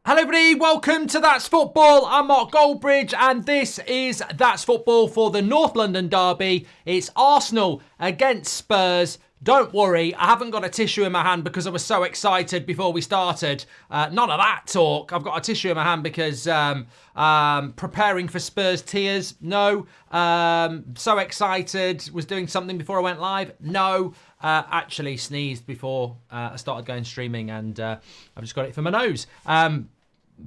Hello everybody, welcome to That's Football. I'm Mark Goldbridge and this is That's Football for the North London derby. It's Arsenal against Spurs. Don't worry, I haven't got a tissue in my hand because I was so excited before we started. None of that talk. I've got a tissue in my hand because preparing for Spurs tears. No. So excited. Was doing something before I went live. No. Actually sneezed before I started going streaming and I've just got it for my nose.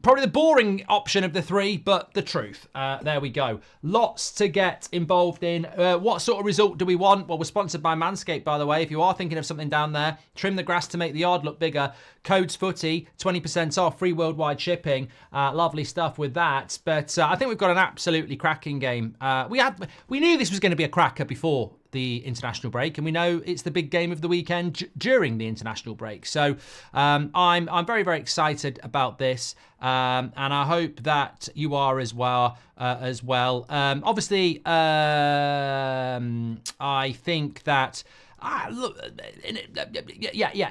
Probably the boring option of the three, but the truth. There we go. Lots to get involved in. What sort of result do we want? Well, we're sponsored by Manscaped, by the way. If you are thinking of something down there, trim the grass to make the yard look bigger. Codes footy, 20% off, free worldwide shipping. Lovely stuff with that. But I think we've got an absolutely cracking game. We knew this was going to be a cracker before the international break, and we know it's the big game of the weekend during the international break. So I'm very, very excited about this, and I hope that you are as well. Obviously, I think that. Look,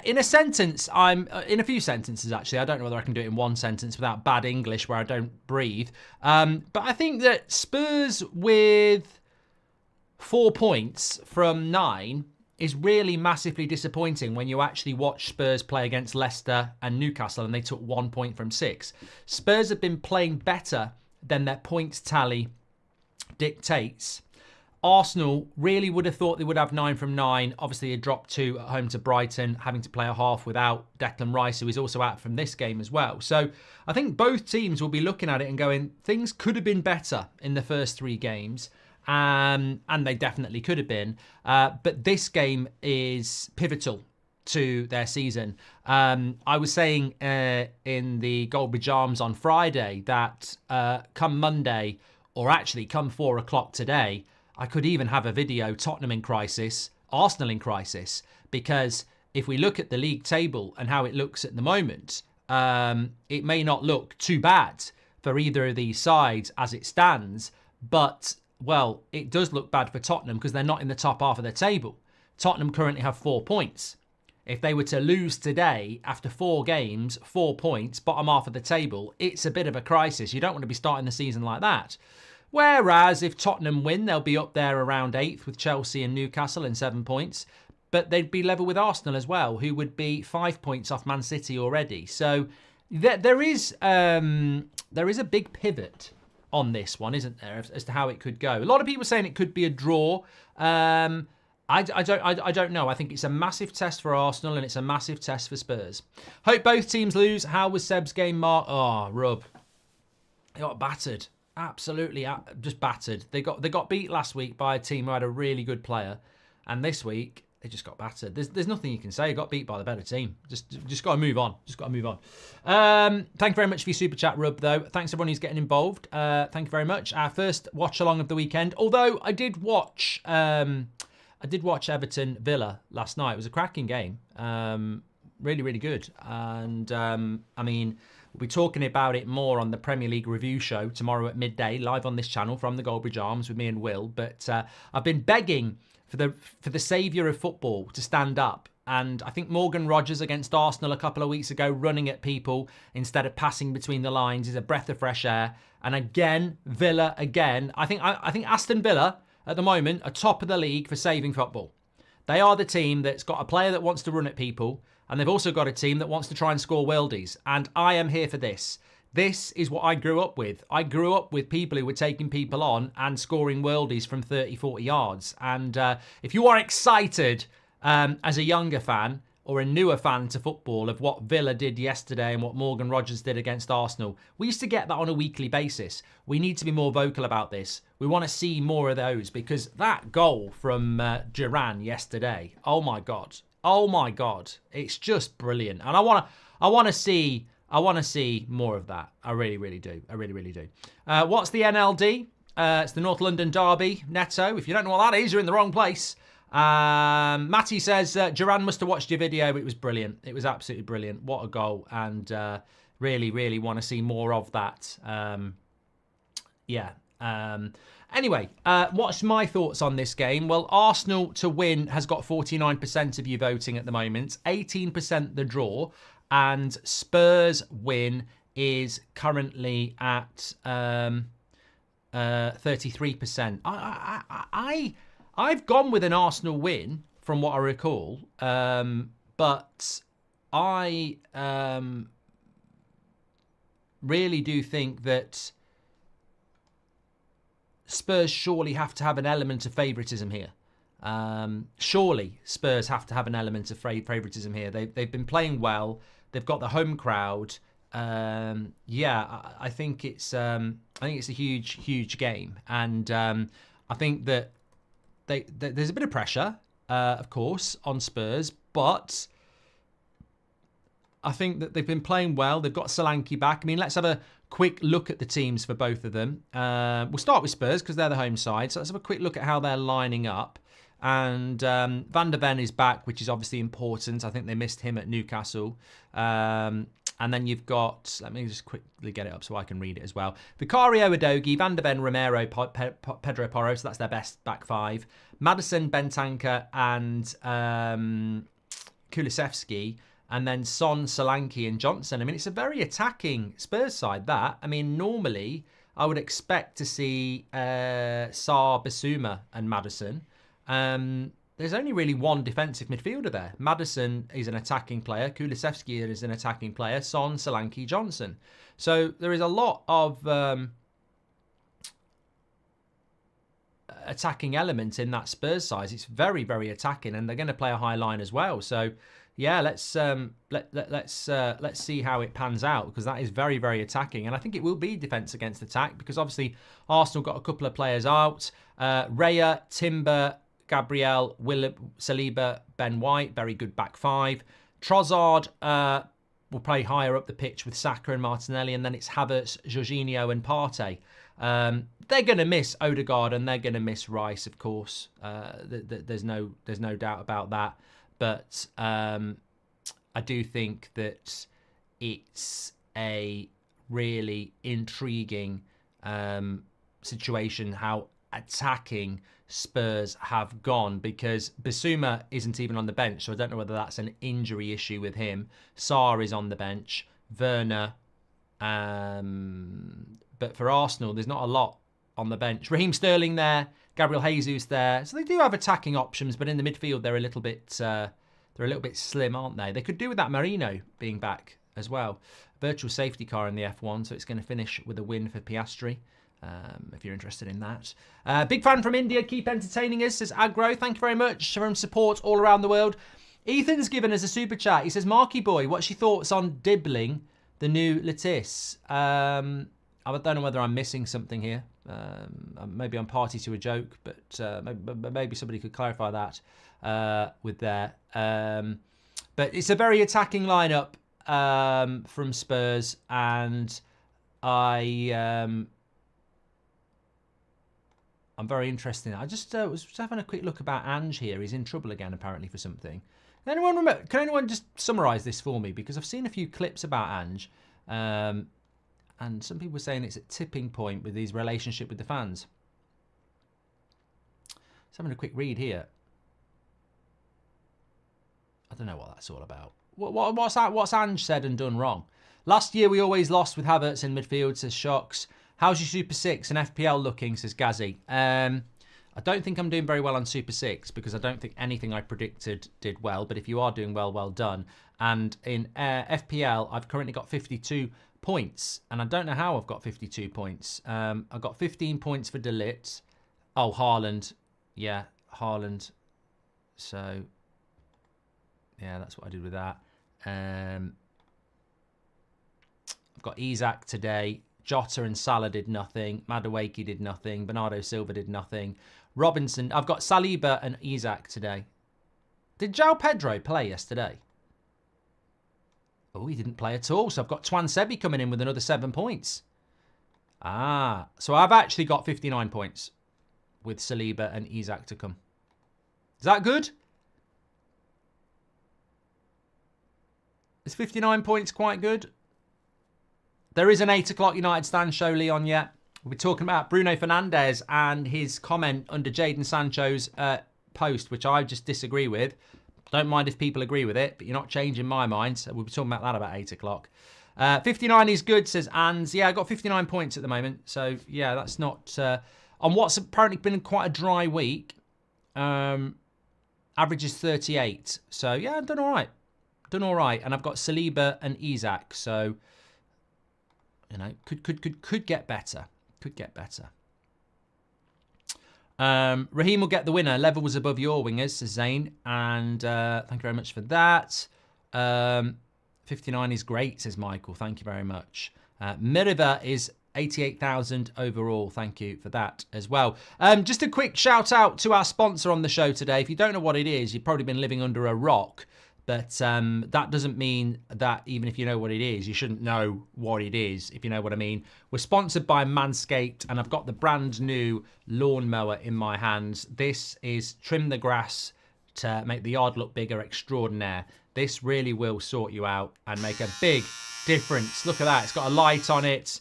in a sentence, in a few sentences actually. I don't know whether I can do it in one sentence without bad English where I don't breathe. But I think that Spurs with 4 points from 9 is really massively disappointing when you actually watch Spurs play against Leicester and Newcastle and they took 1 point from 6. Spurs have been playing better than their points tally dictates. Arsenal really would have thought they would have 9 from 9. Obviously, they dropped 2 at home to Brighton, having to play a half without Declan Rice, who is also out from this game as well. So I think both teams will be looking at it and going, things could have been better in the first 3 games. And they definitely could have been. But this game is pivotal to their season. I was saying in the Goldbridge Arms on Friday that come Monday, or actually come 4 o'clock today, I could even have a video, Tottenham in crisis, Arsenal in crisis, because if we look at the league table and how it looks at the moment, it may not look too bad for either of these sides as it stands, but well, it does look bad for Tottenham because they're not in the top half of the table. Tottenham currently have 4 points. If they were to lose today after 4 games, 4 points, bottom half of the table, it's a bit of a crisis. You don't want to be starting the season like that. Whereas if Tottenham win, they'll be up there around 8th with Chelsea and Newcastle in 7 points. But they'd be level with Arsenal as well, who would be 5 points off Man City already. So there is a big pivot on this one, isn't there, as to how it could go. A lot of people saying it could be a draw. I don't know. I think it's a massive test for Arsenal and it's a massive test for Spurs. Hope both teams lose. How was Seb's game, Mark? Oh, rub. They got battered. Absolutely, just battered. They got beat last week by a team who had a really good player, and this week they just got battered. There's nothing you can say. Got beat by the better team. Just got to move on. Just got to move on. Thank you very much for your super chat, Rub. Though, thanks everyone who's getting involved. Thank you very much. Our first watch along of the weekend. Although I did watch Everton Villa last night. It was a cracking game. Really, really good. And I mean, we'll be talking about it more on the Premier League review show tomorrow at midday, live on this channel from the Goldbridge Arms with me and Will. But I've been begging for the saviour of football to stand up. And I think Morgan Rogers against Arsenal a couple of weeks ago, running at people instead of passing between the lines, is a breath of fresh air. And again, Villa again. I think Aston Villa at the moment are top of the league for saving football. They are the team that's got a player that wants to run at people, and they've also got a team that wants to try and score worldies. And I am here for this. This is what I grew up with. I grew up with people who were taking people on and scoring worldies from 30, 40 yards. And if you are excited as a younger fan or a newer fan to football of what Villa did yesterday and what Morgan Rogers did against Arsenal, we used to get that on a weekly basis. We need to be more vocal about this. We want to see more of those, because that goal from Duran yesterday, oh my God, it's just brilliant. And I want to see more of that. I really, really do. I really, really do. What's the NLD? It's the North London Derby, Netto. If you don't know what that is, you're in the wrong place. Matty says, Duran must have watched your video. It was brilliant. It was absolutely brilliant. What a goal. And really, really want to see more of that. Anyway, what's my thoughts on this game? Well, Arsenal to win has got 49% of you voting at the moment. 18% the draw. And Spurs win is currently at 33%. I've gone with an Arsenal win from what I recall, but I really do think that Spurs surely have to have an element of favouritism here. Surely Spurs have to have an element of favouritism here. They've been playing well. They've got the home crowd. I think it's a huge game, and I think that there's a bit of pressure, of course, on Spurs, but I think that they've been playing well. They've got Solanke back. I mean, let's have a quick look at the teams for both of them. We'll start with Spurs because they're the home side. So let's have a quick look at how they're lining up. And Van der Ven is back, which is obviously important. I think they missed him at Newcastle. And then you've got, let me just quickly get it up so I can read it as well. Vicario, Udogie, Van der Ven, Romero, Pedro Porro. So that's their best back five. Maddison, Bentancur, and Kulusevski. And then Son, Solanke and Johnson. I mean, it's a very attacking Spurs side, that. I mean, normally I would expect to see Sarr, Bissouma and Maddison. There's only really one defensive midfielder there. Maddison is an attacking player. Kulusevski is an attacking player. Son, Solanke, Johnson. So there is a lot of attacking elements in that Spurs side. It's very, very attacking, and they're going to play a high line as well. So yeah, let's see how it pans out, because that is very, very attacking, and I think it will be defence against attack, because obviously Arsenal got a couple of players out. Raya, Timber, Gabriel, Saliba, Ben White, very good back five. Trossard will play higher up the pitch with Saka and Martinelli, and then it's Havertz, Jorginho and Partey. They're going to miss Odegaard and they're going to miss Rice, of course. There's no doubt about that. But I do think that it's a really intriguing situation how attacking Spurs have gone, because Bissouma isn't even on the bench, so I don't know whether that's an injury issue with him. Sarr is on the bench, Werner, but for Arsenal there's not a lot on the bench. Raheem Sterling there, Gabriel Jesus there, so they do have attacking options, but in the midfield they're a little bit slim, aren't they? They could do with that Marino being back as well. Virtual safety car in the F1, so it's going to finish with a win for Piastri. If you're interested in that. Big fan from India, keep entertaining us, says Agro. Thank you very much from support all around the world. Ethan's given us a super chat. He says, Marky boy, what's your thoughts on Dibbling, the new Latisse? I don't know whether I'm missing something here. Maybe I'm party to a joke, but maybe somebody could clarify that with there. But it's a very attacking lineup from Spurs, and I'm very interested in it. I just was just having a quick look about Ange here. He's in trouble again, apparently, for something. Can anyone just summarise this for me? Because I've seen a few clips about Ange, and some people are saying it's at tipping point with his relationship with the fans. Just having a quick read here. I don't know what that's all about. What's Ange said and done wrong? Last year we always lost with Havertz in midfield, says Shocks. How's your Super 6 and FPL looking, says Gazzy. I don't think I'm doing very well on Super 6 because I don't think anything I predicted did well. But if you are doing well, well done. And in FPL, I've currently got 52 points. And I don't know how I've got 52 points. I've got 15 points for De Ligt. Oh, Haaland. Yeah, Haaland. So, yeah, that's what I did with that. I've got Isak today. Jota and Salah did nothing. Madueke did nothing. Bernardo Silva did nothing. Robinson. I've got Saliba and Isak today. Did João Pedro play yesterday? Oh, he didn't play at all. So I've got Twan Sebi coming in with another 7 points. So I've actually got 59 points with Saliba and Isak to come. Is that good? Is 59 points quite good? There is an 8 o'clock United Stand show, Leon, yeah. We'll be talking about Bruno Fernandes and his comment under Jadon Sancho's post, which I just disagree with. Don't mind if people agree with it, but you're not changing my mind. So we'll be talking about that about 8 o'clock. 59 is good, says Ange. Yeah, I got 59 points at the moment. So, yeah, that's not... on what's apparently been quite a dry week, average is 38. So, yeah, I've done all right. Done all right. And I've got Saliba and Isak. So, you know, could get better. Could get better. Raheem will get the winner. Level was above your wingers, says Zane. And thank you very much for that. 59 is great, says Michael. Thank you very much. Miriva is 88,000 overall. Thank you for that as well. Just a quick shout out to our sponsor on the show today. If you don't know what it is, you've probably been living under a rock. But that doesn't mean that even if you know what it is, you shouldn't know what it is, if you know what I mean. We're sponsored by Manscaped, and I've got the brand new lawnmower in my hands. This is trim the grass to make the yard look bigger extraordinaire. This really will sort you out and make a big difference. Look at that. It's got a light on it.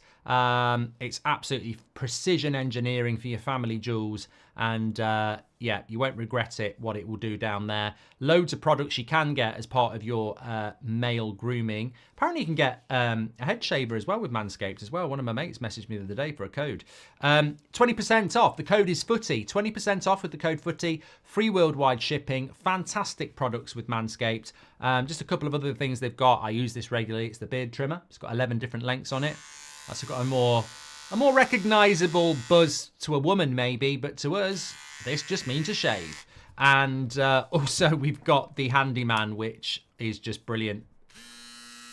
It's absolutely precision engineering for your family jewels. And yeah, you won't regret it, what it will do down there. Loads of products you can get as part of your male grooming. Apparently you can get a head shaver as well with Manscaped as well. One of my mates messaged me the other day for a code. 20% off. The code is Footy. 20% off with the code Footy. Free worldwide shipping. Fantastic products with Manscaped. Just a couple of other things they've got. I use this regularly. It's the beard trimmer. It's got 11 different lengths on it. That's got a more recognisable buzz to a woman maybe, but to us, this just means a shave. And also we've got the Handyman, which is just brilliant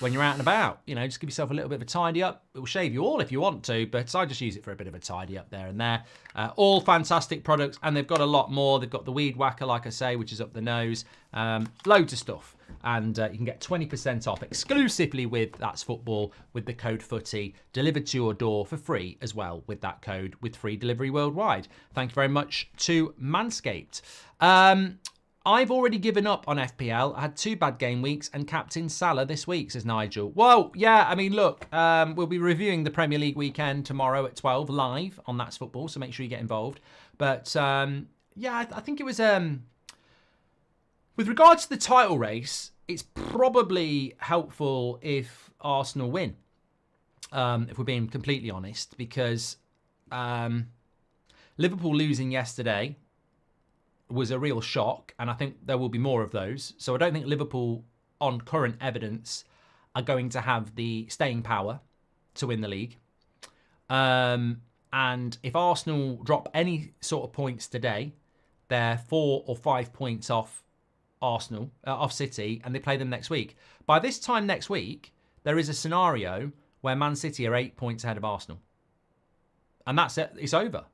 when you're out and about. You know, just give yourself a little bit of a tidy up. It will shave you all if you want to, but I just use it for a bit of a tidy up there and there. All fantastic products, and they've got a lot more. They've got the Weed Whacker, like I say, which is up the nose. Loads of stuff. And you can get 20% off exclusively with That's Football with the code Footy, delivered to your door for free as well with that code, with free delivery worldwide. Thank you very much to Manscaped. I've already given up on FPL. I had 2 bad game weeks and captain Salah this week, says Nigel. Well, yeah, I mean, look, we'll be reviewing the Premier League weekend tomorrow at 12 live on That's Football, so make sure you get involved. But, yeah, I think it was... with regards to the title race, it's probably helpful if Arsenal win, if we're being completely honest, because Liverpool losing yesterday was a real shock, and I think there will be more of those. So I don't think Liverpool, on current evidence, are going to have the staying power to win the league. And if Arsenal drop any sort of points today, they're 4 or 5 points off Arsenal, off City, and they play them next week. By this time next week, there is a scenario where Man City are 8 points ahead of Arsenal. And that's it. It's over.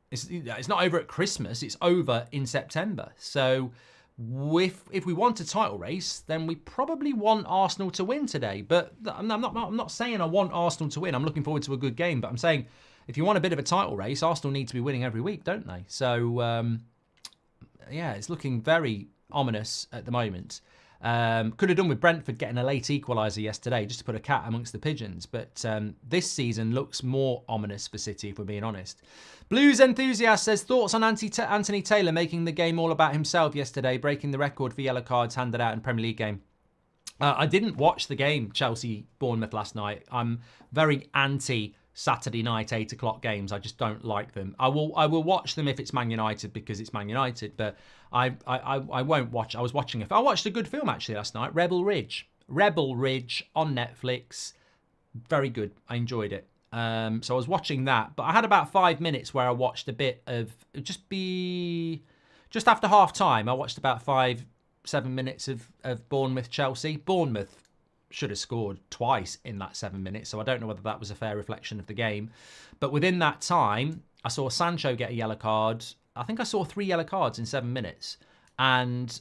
It's not over at Christmas. It's over in September. So if we want a title race, then we probably want Arsenal to win today. But I'm not saying I want Arsenal to win. I'm looking forward to a good game. But I'm saying if you want a bit of a title race, Arsenal need to be winning every week, don't they? So, yeah, it's looking very ominous at the moment. Could have done with Brentford getting a late equaliser yesterday just to put a cat amongst the pigeons. But this season looks more ominous for City, if we're being honest. Blues Enthusiast says, thoughts on Anthony Taylor making the game all about himself yesterday, breaking the record for yellow cards handed out in Premier League game. I didn't watch the game, Chelsea-Bournemouth last night. I'm very anti Saturday night 8 o'clock games. I just don't like them. I will watch them if it's Man United because it's Man United, but I won't watch. I watched a good film actually last night, Rebel Ridge on Netflix. Very good. I enjoyed it. So I was watching that, but I had about 5 minutes where I watched a bit of just after half time. I watched about 5-7 minutes of Bournemouth Chelsea. Bournemouth should have scored twice in that 7 minutes, so I don't know whether that was a fair reflection of the game. But within that time, I saw Sancho get a yellow card. I think I saw 3 yellow cards in 7 minutes, and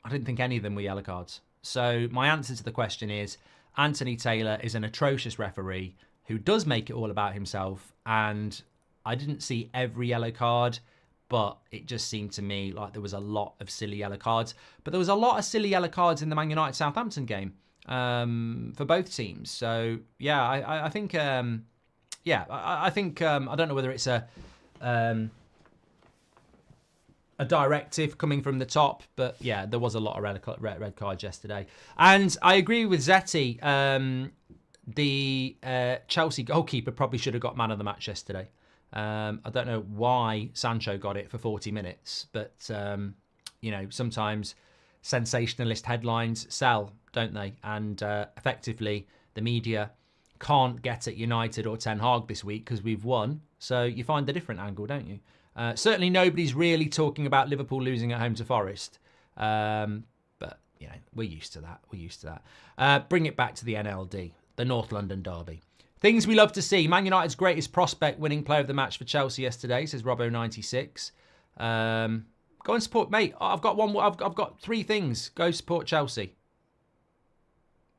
I didn't think any of them were yellow cards. So my answer to the question is Anthony Taylor is an atrocious referee who does make it all about himself, and I didn't see every yellow card, but it just seemed to me like there was a lot of silly yellow cards. But there was a lot of silly yellow cards in the Man United-Southampton game for both teams. So, yeah, I think, I think, I don't know whether it's a a directive coming from the top. But yeah, there was a lot of red cards yesterday. And I agree with Zetti. The Chelsea goalkeeper probably should have got man of the match yesterday. I don't know why Sancho got it for 40 minutes, but sometimes sensationalist headlines sell, don't they? And effectively, the media can't get at United or Ten Hag this week because we've won. So you find a different angle, don't you? Certainly, nobody's really talking about Liverpool losing at home to Forest. But we're used to that. Bring it back to the NLD, the North London derby. Things we love to see. Man United's greatest prospect winning player of the match for Chelsea yesterday, says Robbo96. Go and support, mate. I've got 3 things. Go support Chelsea.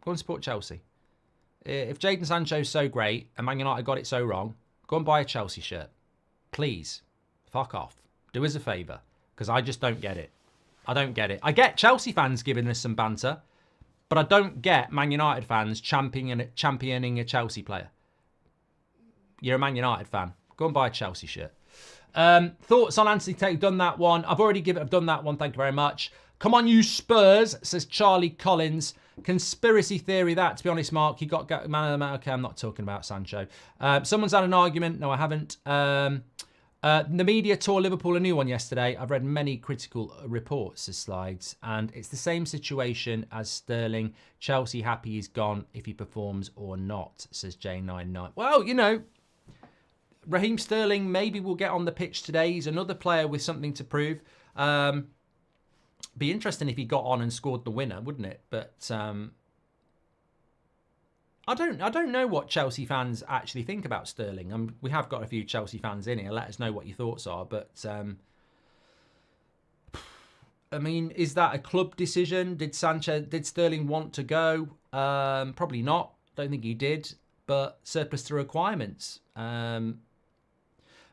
Go and support Chelsea. If Jadon Sancho's so great and Man United got it so wrong, go and buy a Chelsea shirt. Please. Fuck off. Do us a favour. Because I just don't get it. I don't get it. I get Chelsea fans giving us some banter. But I don't get Man United fans championing a Chelsea player. You're a Man United fan. Go and buy a Chelsea shirt. Thoughts on Anthony Tate? Done that one. I've done that one. Thank you very much. Come on, you Spurs, says Charlie Collins. Conspiracy theory that, to be honest, Mark. He got man of the match. Okay, I'm not talking about Sancho. Someone's had an argument. No, I haven't. The media tore Liverpool a new one yesterday. I've read many critical reports, says Slides, and it's the same situation as Sterling. Chelsea happy he's gone if he performs or not, says J99. Well, Raheem Sterling maybe will get on the pitch today. He's another player with something to prove. Be interesting if he got on and scored the winner, wouldn't it? But I don't know what Chelsea fans actually think about Sterling. We have got a few Chelsea fans in here. Let us know what your thoughts are. But is that a club decision? Did Sterling want to go? Probably not. Don't think he did. But surplus to requirements.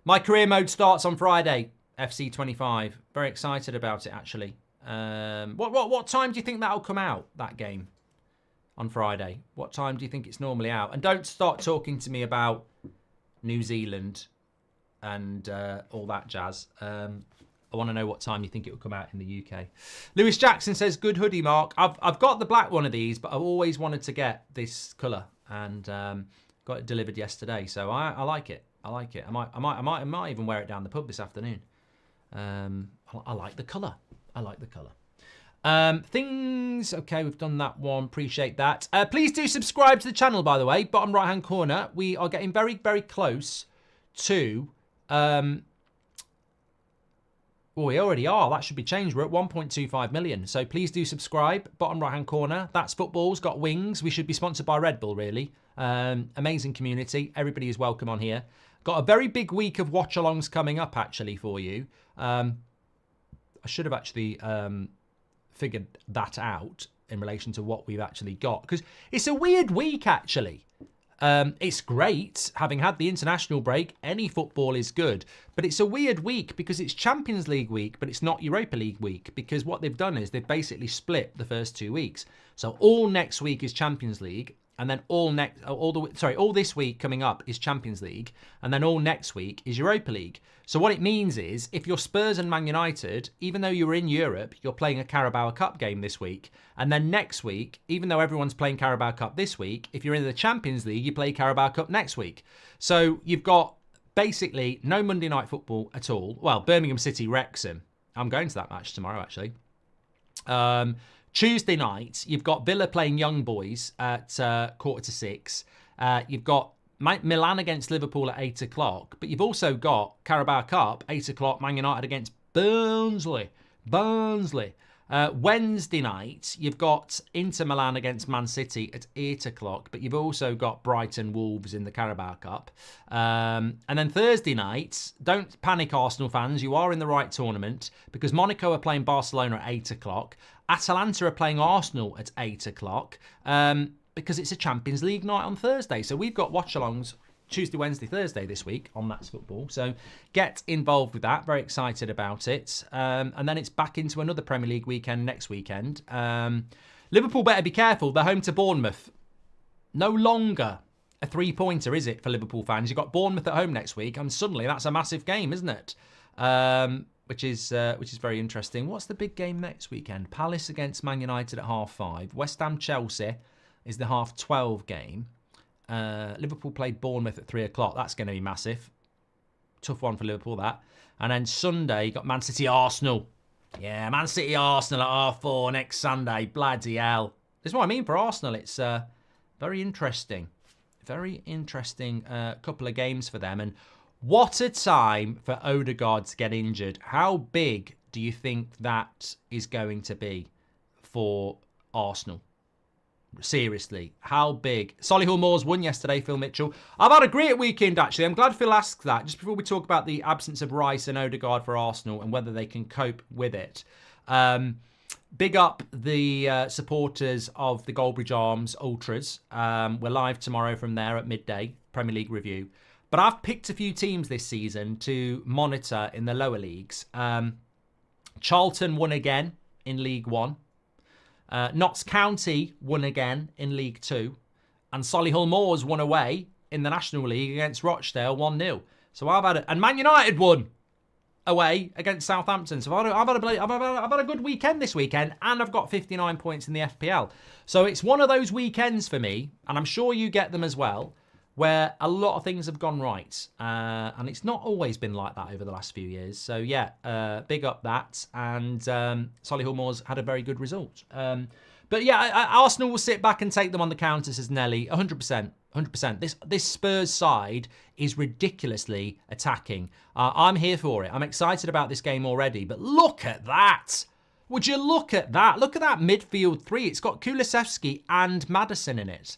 My career mode starts on Friday. FC 25. Very excited about it actually. What time do you think that'll come out? That game on Friday. What time do you think it's normally out? And don't start talking to me about New Zealand and all that jazz. I want to know what time you think it will come out in the UK. Lewis Jackson says, good hoodie, Mark. I've got the black one of these, but I've always wanted to get this colour and got it delivered yesterday. So I like it. I like it. I might even wear it down the pub this afternoon. I like the colour. Things. Okay, we've done that one. Appreciate that. Please do subscribe to the channel, by the way. Bottom right-hand corner. We are getting very, very close to... we already are. That should be changed. We're at 1.25 million. So please do subscribe. Bottom right-hand corner. That's Football's got wings. We should be sponsored by Red Bull, really. Amazing community. Everybody is welcome on here. Got a very big week of watch-alongs coming up, actually, for you. I should have actually figured that out in relation to what we've actually got. Because it's a weird week, actually. It's great. Having had the international break, any football is good. But it's a weird week because it's Champions League week, but it's not Europa League week. Because what they've done is they've basically split the first 2 weeks. So all next week is Champions League. And then all this week coming up is Champions League. And then all next week is Europa League. So what it means is if you're Spurs and Man United, even though you're in Europe, you're playing a Carabao Cup game this week. And then next week, even though everyone's playing Carabao Cup this week, if you're in the Champions League, you play Carabao Cup next week. So you've got basically no Monday night football at all. Well, Birmingham City, Wrexham. I'm going to that match tomorrow, actually. Tuesday night, you've got Villa playing Young Boys at 5:45. You've got Milan against Liverpool at 8 o'clock. But you've also got Carabao Cup, 8 o'clock, Man United against Barnsley. Wednesday night, you've got Inter Milan against Man City at 8 o'clock. But you've also got Brighton Wolves in the Carabao Cup. And then Thursday night, don't panic, Arsenal fans. You are in the right tournament because Monaco are playing Barcelona at 8 o'clock. Atalanta are playing Arsenal at 8 o'clock because it's a Champions League night on Thursday. So we've got watch-alongs Tuesday, Wednesday, Thursday this week on That's Football. So get involved with that. Very excited about it. And then it's back into another Premier League weekend next weekend. Liverpool better be careful. They're home to Bournemouth. No longer a three-pointer, is it, for Liverpool fans? You've got Bournemouth at home next week, and suddenly that's a massive game, isn't it? which is very interesting. What's the big game next weekend? Palace against Man United at 5:30. West Ham Chelsea is the 12:30 game. Liverpool play Bournemouth at 3 o'clock. That's going to be massive. Tough one for Liverpool, that. And then Sunday, you got Man City Arsenal. Yeah, Man City Arsenal at 4:30 next Sunday. Bloody hell. This is what I mean for Arsenal. It's very interesting. Very interesting couple of games for them. And what a time for Odegaard to get injured. How big do you think that is going to be for Arsenal? Seriously, how big? Solihull Moors won yesterday, Phil Mitchell. I've had a great weekend, actually. I'm glad Phil asked that. Just before we talk about the absence of Rice and Odegaard for Arsenal and whether they can cope with it. Big up the supporters of the Goldbridge Arms Ultras. We're live tomorrow from there at midday, Premier League review. But I've picked a few teams this season to monitor in the lower leagues. Charlton won again in League One. Notts County won again in League Two. And Solihull Moors won away in the National League against Rochdale 1-0. So I've had it. And Man United won away against Southampton. So I've had a good weekend this weekend, and I've got 59 points in the FPL. So it's one of those weekends for me, and I'm sure you get them as well, where a lot of things have gone right. And it's not always been like that over the last few years. So yeah, big up that. And Solihull Moors had a very good result. But yeah, Arsenal will sit back and take them on the counter, says Nelly. 100%. 100%. This Spurs side is ridiculously attacking. I'm here for it. I'm excited about this game already. But look at that. Would you look at that? Look at that midfield three. It's got Kulusevski and Maddison in it.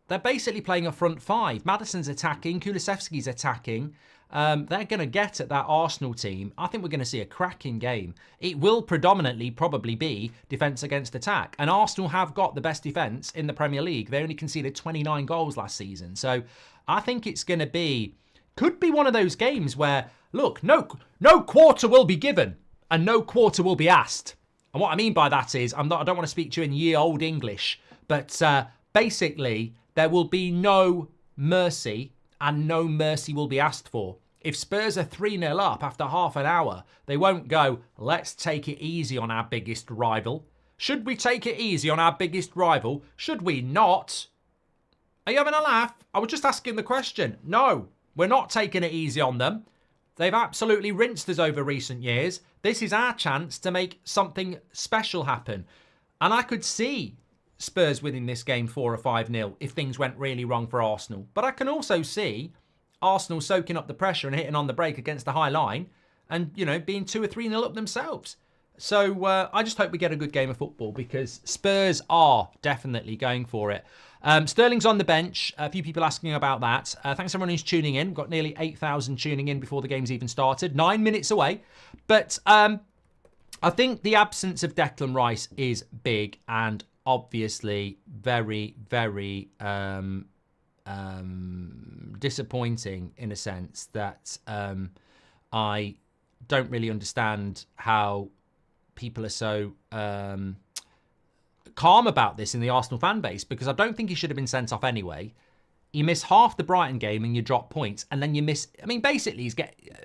They're basically playing a front five. Maddison's attacking. Kulusevski's attacking. They're going to get at that Arsenal team. I think we're going to see a cracking game. It will predominantly probably be defence against attack. And Arsenal have got the best defence in the Premier League. They only conceded 29 goals last season. So I think it's going to be, could be one of those games where, look, no quarter will be given and no quarter will be asked. And what I mean by that is, I don't want to speak to you in ye old English, but basically there will be no mercy and no mercy will be asked for. If Spurs are 3-0 up after half an hour, they won't go, let's take it easy on our biggest rival. Should we take it easy on our biggest rival? Should we not? Are you having a laugh? I was just asking the question. No, we're not taking it easy on them. They've absolutely rinsed us over recent years. This is our chance to make something special happen. And I could see Spurs winning this game 4 or 5-0 if things went really wrong for Arsenal. But I can also see Arsenal soaking up the pressure and hitting on the break against the high line and, you know, being 2 or 3-0 up themselves. So I just hope we get a good game of football because Spurs are definitely going for it. Sterling's on the bench. A few people asking about that. Thanks everyone who's tuning in. We've got nearly 8,000 tuning in before the game's even started. 9 minutes away. But I think the absence of Declan Rice is big and obviously very, very disappointing in a sense that I don't really understand how people are so calm about this in the Arsenal fan base because I don't think he should have been sent off anyway. You miss half the Brighton game and you drop points and then you miss... I mean, basically,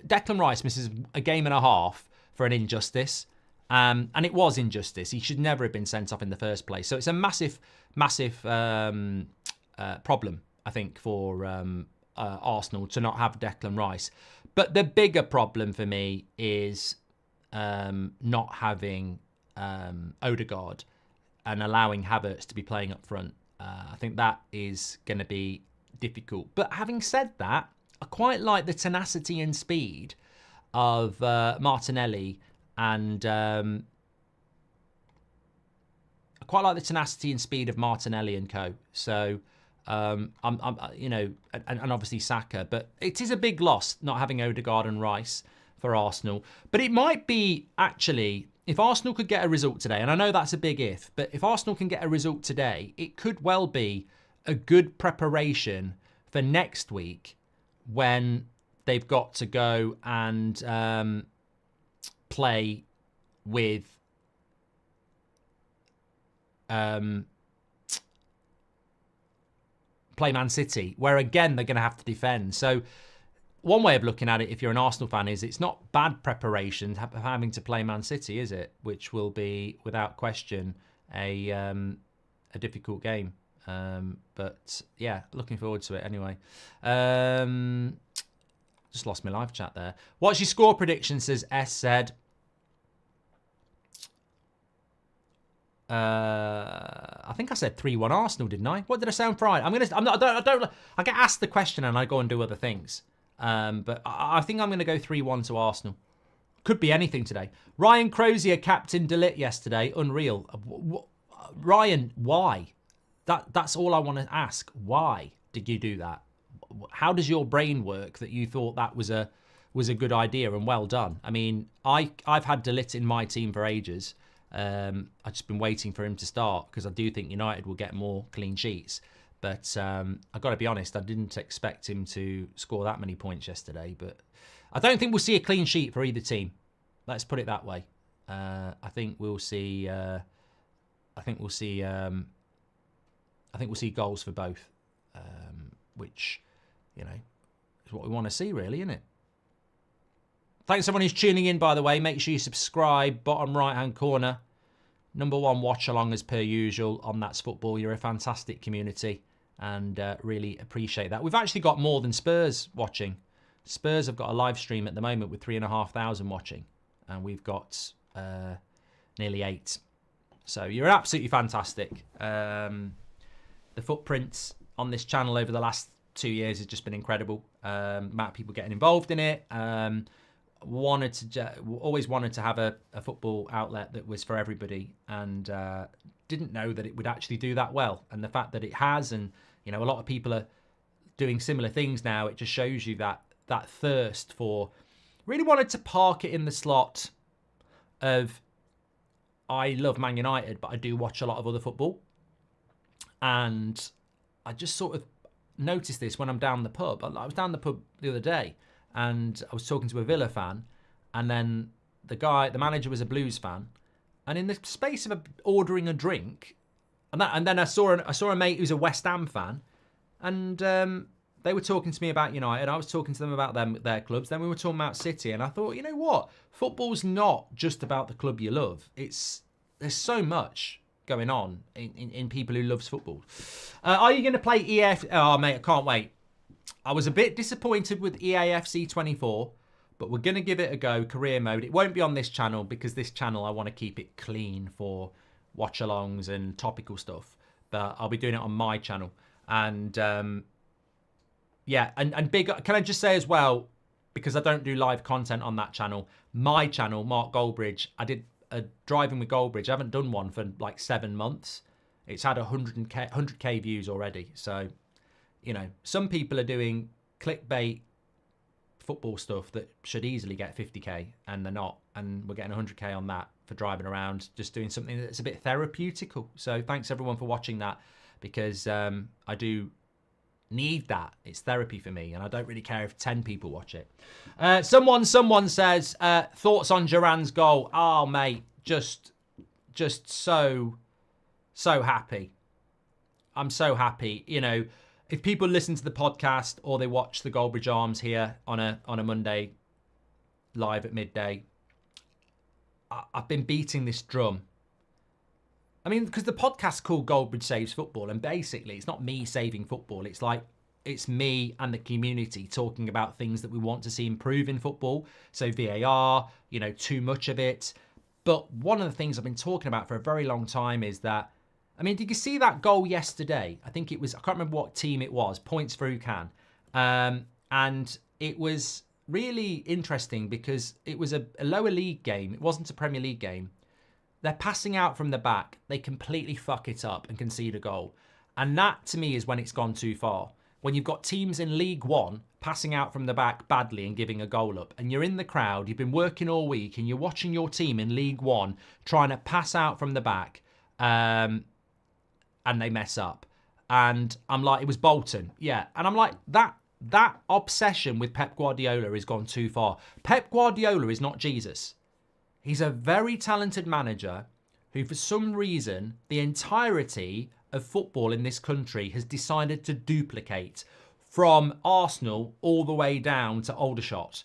Declan Rice misses a game and a half for an injustice. And it was injustice. He should never have been sent off in the first place. So it's a massive, massive problem, I think, for Arsenal to not have Declan Rice. But the bigger problem for me is not having Odegaard and allowing Havertz to be playing up front. I think that is going to be difficult. But having said that, I quite like the tenacity and speed of Martinelli. And I quite like the tenacity and speed of Martinelli and co. So, I'm you know, and obviously Saka. But it is a big loss not having Odegaard and Rice for Arsenal. But it might be, actually, if Arsenal could get a result today, and I know that's a big if, but if Arsenal can get a result today, it could well be a good preparation for next week when they've got to go and... play with play Man City, where again they're going to have to defend. So one way of looking at it, if you're an Arsenal fan, is it's not bad preparation having to play Man City, is it? Which will be, without question, a difficult game. But yeah, looking forward to it anyway. Just lost my live chat there. What's your score prediction? Says S said. I think I said 3-1 Arsenal, didn't I? What did I sound fried? I get asked the question and I go and do other things. But I think I'm going to go 3-1 to Arsenal. Could be anything today. Ryan Crozier captain De Ligt yesterday. Unreal. Ryan, why? That's all I want to ask. Why did you do that? How does your brain work that you thought that was a good idea, and well done? I mean, I've had De Ligt in my team for ages. I've just been waiting for him to start because I do think United will get more clean sheets. But I've got to be honest, I didn't expect him to score that many points yesterday. But I don't think we'll see a clean sheet for either team. Let's put it that way. I think we'll see. I think we'll see goals for both, which, you know, is what we want to see, really, isn't it? Thanks everyone who's tuning in, by the way. Make sure you subscribe. Bottom right-hand corner. Number 1 watch along as per usual on That's Football. You're a fantastic community and really appreciate that. We've actually got more than Spurs watching. Spurs have got a live stream at the moment with 3,500 watching. And we've got nearly 8. So you're absolutely fantastic. The footprints on this channel over the last 2 years has just been incredible. Amount of people getting involved in it. Always wanted to have a football outlet that was for everybody, and didn't know that it would actually do that well. And the fact that it has, and you know, a lot of people are doing similar things now, it just shows you that thirst for. Really wanted to park it in the slot of, I love Man United, but I do watch a lot of other football. And I just sort of noticed this when I'm down the pub. I was down the pub the other day and I was talking to a Villa fan, and then the manager was a Blues fan. And in the space of ordering a drink, and then I saw a mate who's a West Ham fan, and they were talking to me about United. I was talking to them about their clubs. Then we were talking about City, and I thought, you know what? Football's not just about the club you love. There's so much going on in people who loves football. Are you going to play EAF? Oh, mate, I can't wait. I was a bit disappointed with EAFC 24, but we're going to give it a go, career mode. It won't be on this channel because this channel, I want to keep it clean for watch-alongs and topical stuff. But I'll be doing it on my channel. And yeah, and big. Can I just say as well, because I don't do live content on that channel, my channel, Mark Goldbridge, I did a driving with Goldbridge. I haven't done one for like 7 months. It's had 100k views already. So, you know, some people are doing clickbait football stuff that should easily get 50k, and they're not. And we're getting 100k on that for driving around, just doing something that's a bit therapeutical. So thanks everyone for watching that, because I do need that. It's therapy for me, and I don't really care if 10 people watch it. Someone says thoughts on Duran's goal. Oh mate, just so happy. I'm so happy. You know, if people listen to the podcast or they watch the Goldbridge Arms here on a Monday live at midday, I've been beating this drum. I mean, because the podcast's called Goldbridge Saves Football, and basically it's not me saving football. It's like, it's me and the community talking about things that we want to see improve in football. So VAR, you know, too much of it. But one of the things I've been talking about for a very long time is that, I mean, did you see that goal yesterday? I think it was, I can't remember what team it was, points for Ucan. And it was really interesting because it was a lower league game. It wasn't a Premier League game. They're passing out from the back. They completely fuck it up and concede a goal. And that, to me, is when it's gone too far. When you've got teams in League One passing out from the back badly and giving a goal up, and you're in the crowd, you've been working all week, and you're watching your team in League One trying to pass out from the back, and they mess up. And I'm like, it was Bolton. Yeah. And I'm like, that obsession with Pep Guardiola has gone too far. Pep Guardiola is not Jesus. He's a very talented manager who, for some reason, the entirety of football in this country has decided to duplicate. from Arsenal all the way down to Aldershot.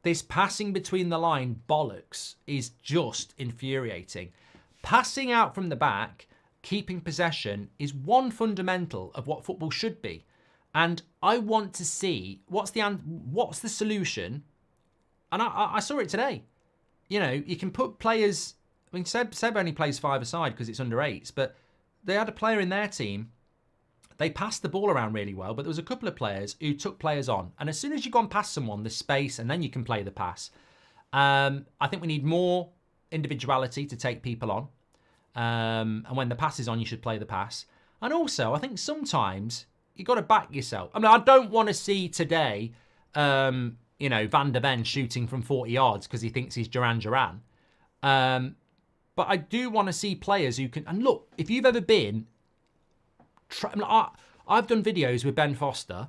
This passing between the line bollocks is just infuriating. Passing out from the back, keeping possession, is one fundamental of what football should be. And I want to see what's the solution. And I saw it today. You know, you can put players. I mean, Seb only plays 5-a-side because it's under 8s, but they had a player in their team. They passed the ball around really well, but there was a couple of players who took players on. And as soon as you go and pass someone, there's space, and then you can play the pass. I think we need more individuality to take people on. And when the pass is on, you should play the pass. And also, I think sometimes you got to back yourself. I mean, I don't want to see today, Van der Ven shooting from 40 yards because he thinks he's Duran Duran. But I do want to see players who can. And look, if you've ever been. I've done videos with Ben Foster,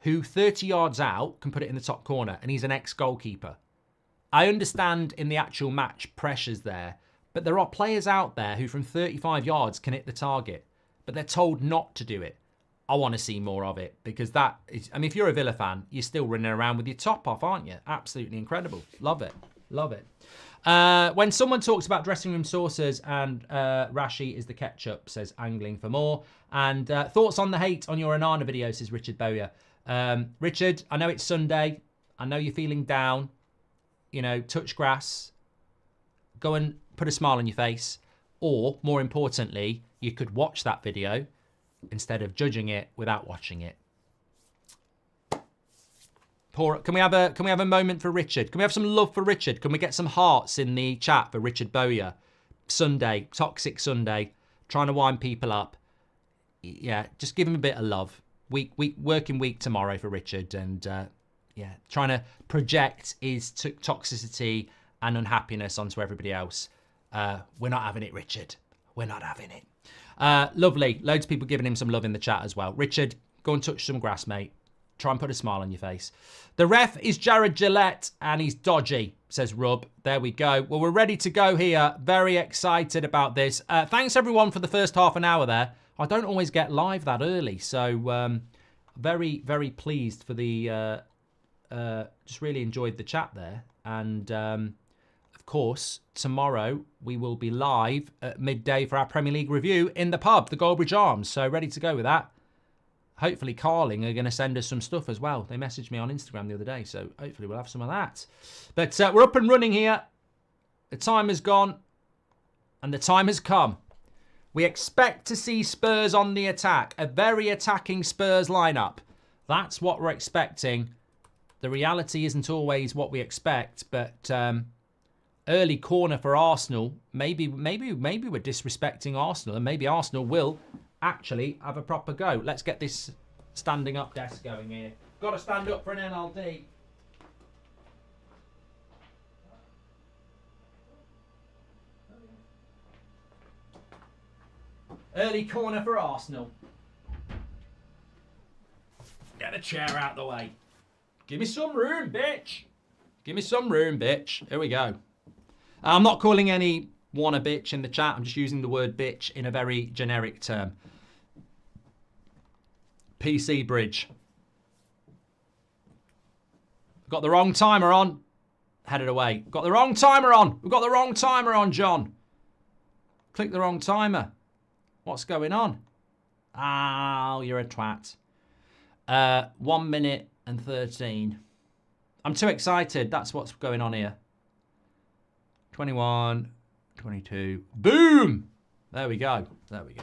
who 30 yards out can put it in the top corner, and he's an ex-goalkeeper. I understand in the actual match pressures there, but there are players out there who from 35 yards can hit the target, but they're told not to do it. I want to see more of it because that is, I mean, if you're a Villa fan, you're still running around with your top off, aren't you? Absolutely incredible. Love it. Love it. When someone talks about dressing room sauces and Rashi is the ketchup, says Angling for More. And thoughts on the hate on your Anana video, says Richard Bowyer. Richard, I know it's Sunday. I know you're feeling down. You know, touch grass. Go and put a smile on your face. Or, more importantly, you could watch that video instead of judging it without watching it. Can we have a moment for Richard? Can we have some love for Richard? Can we get some hearts in the chat for Richard Bowyer? Sunday, Toxic Sunday, trying to wind people up. Yeah, just give him a bit of love. Working week tomorrow for Richard, and trying to project his toxicity and unhappiness onto everybody else. We're not having it, Richard. We're not having it. Lovely. Loads of people giving him some love in the chat as well. Richard, go and touch some grass, mate. Try and put a smile on your face. The ref is Jared Gillette, and he's dodgy, says Rub. There we go. Well, we're ready to go here. Very excited about this. Thanks, everyone, for the first half an hour there. I don't always get live that early, so very, very pleased for the... just really enjoyed the chat there. And, of course, tomorrow we will be live at midday for our Premier League review in the pub, the Goldbridge Arms. So ready to go with that. Hopefully Carling are going to send us some stuff as well. They messaged me on Instagram the other day, so hopefully we'll have some of that. But we're up and running here. The time has gone, and the time has come. We expect to see Spurs on the attack. A very attacking Spurs lineup. That's what we're expecting. The reality isn't always what we expect, but early corner for Arsenal. Maybe we're disrespecting Arsenal, and maybe Arsenal will actually have a proper go. Let's get this standing up desk going here. Got to stand up for an NLD. Early corner for Arsenal. Get the chair out the way. Give me some room, bitch. Give me some room, bitch. Here we go. I'm not calling anyone a bitch in the chat. I'm just using the word bitch in a very generic term. PC bridge. Got the wrong timer on. Headed away. Got the wrong timer on. We've got the wrong timer on, John. Click the wrong timer. What's going on? Oh, you're a twat. 1 minute and 13. I'm too excited. That's what's going on here. 21, 22. Boom! There we go. There we go.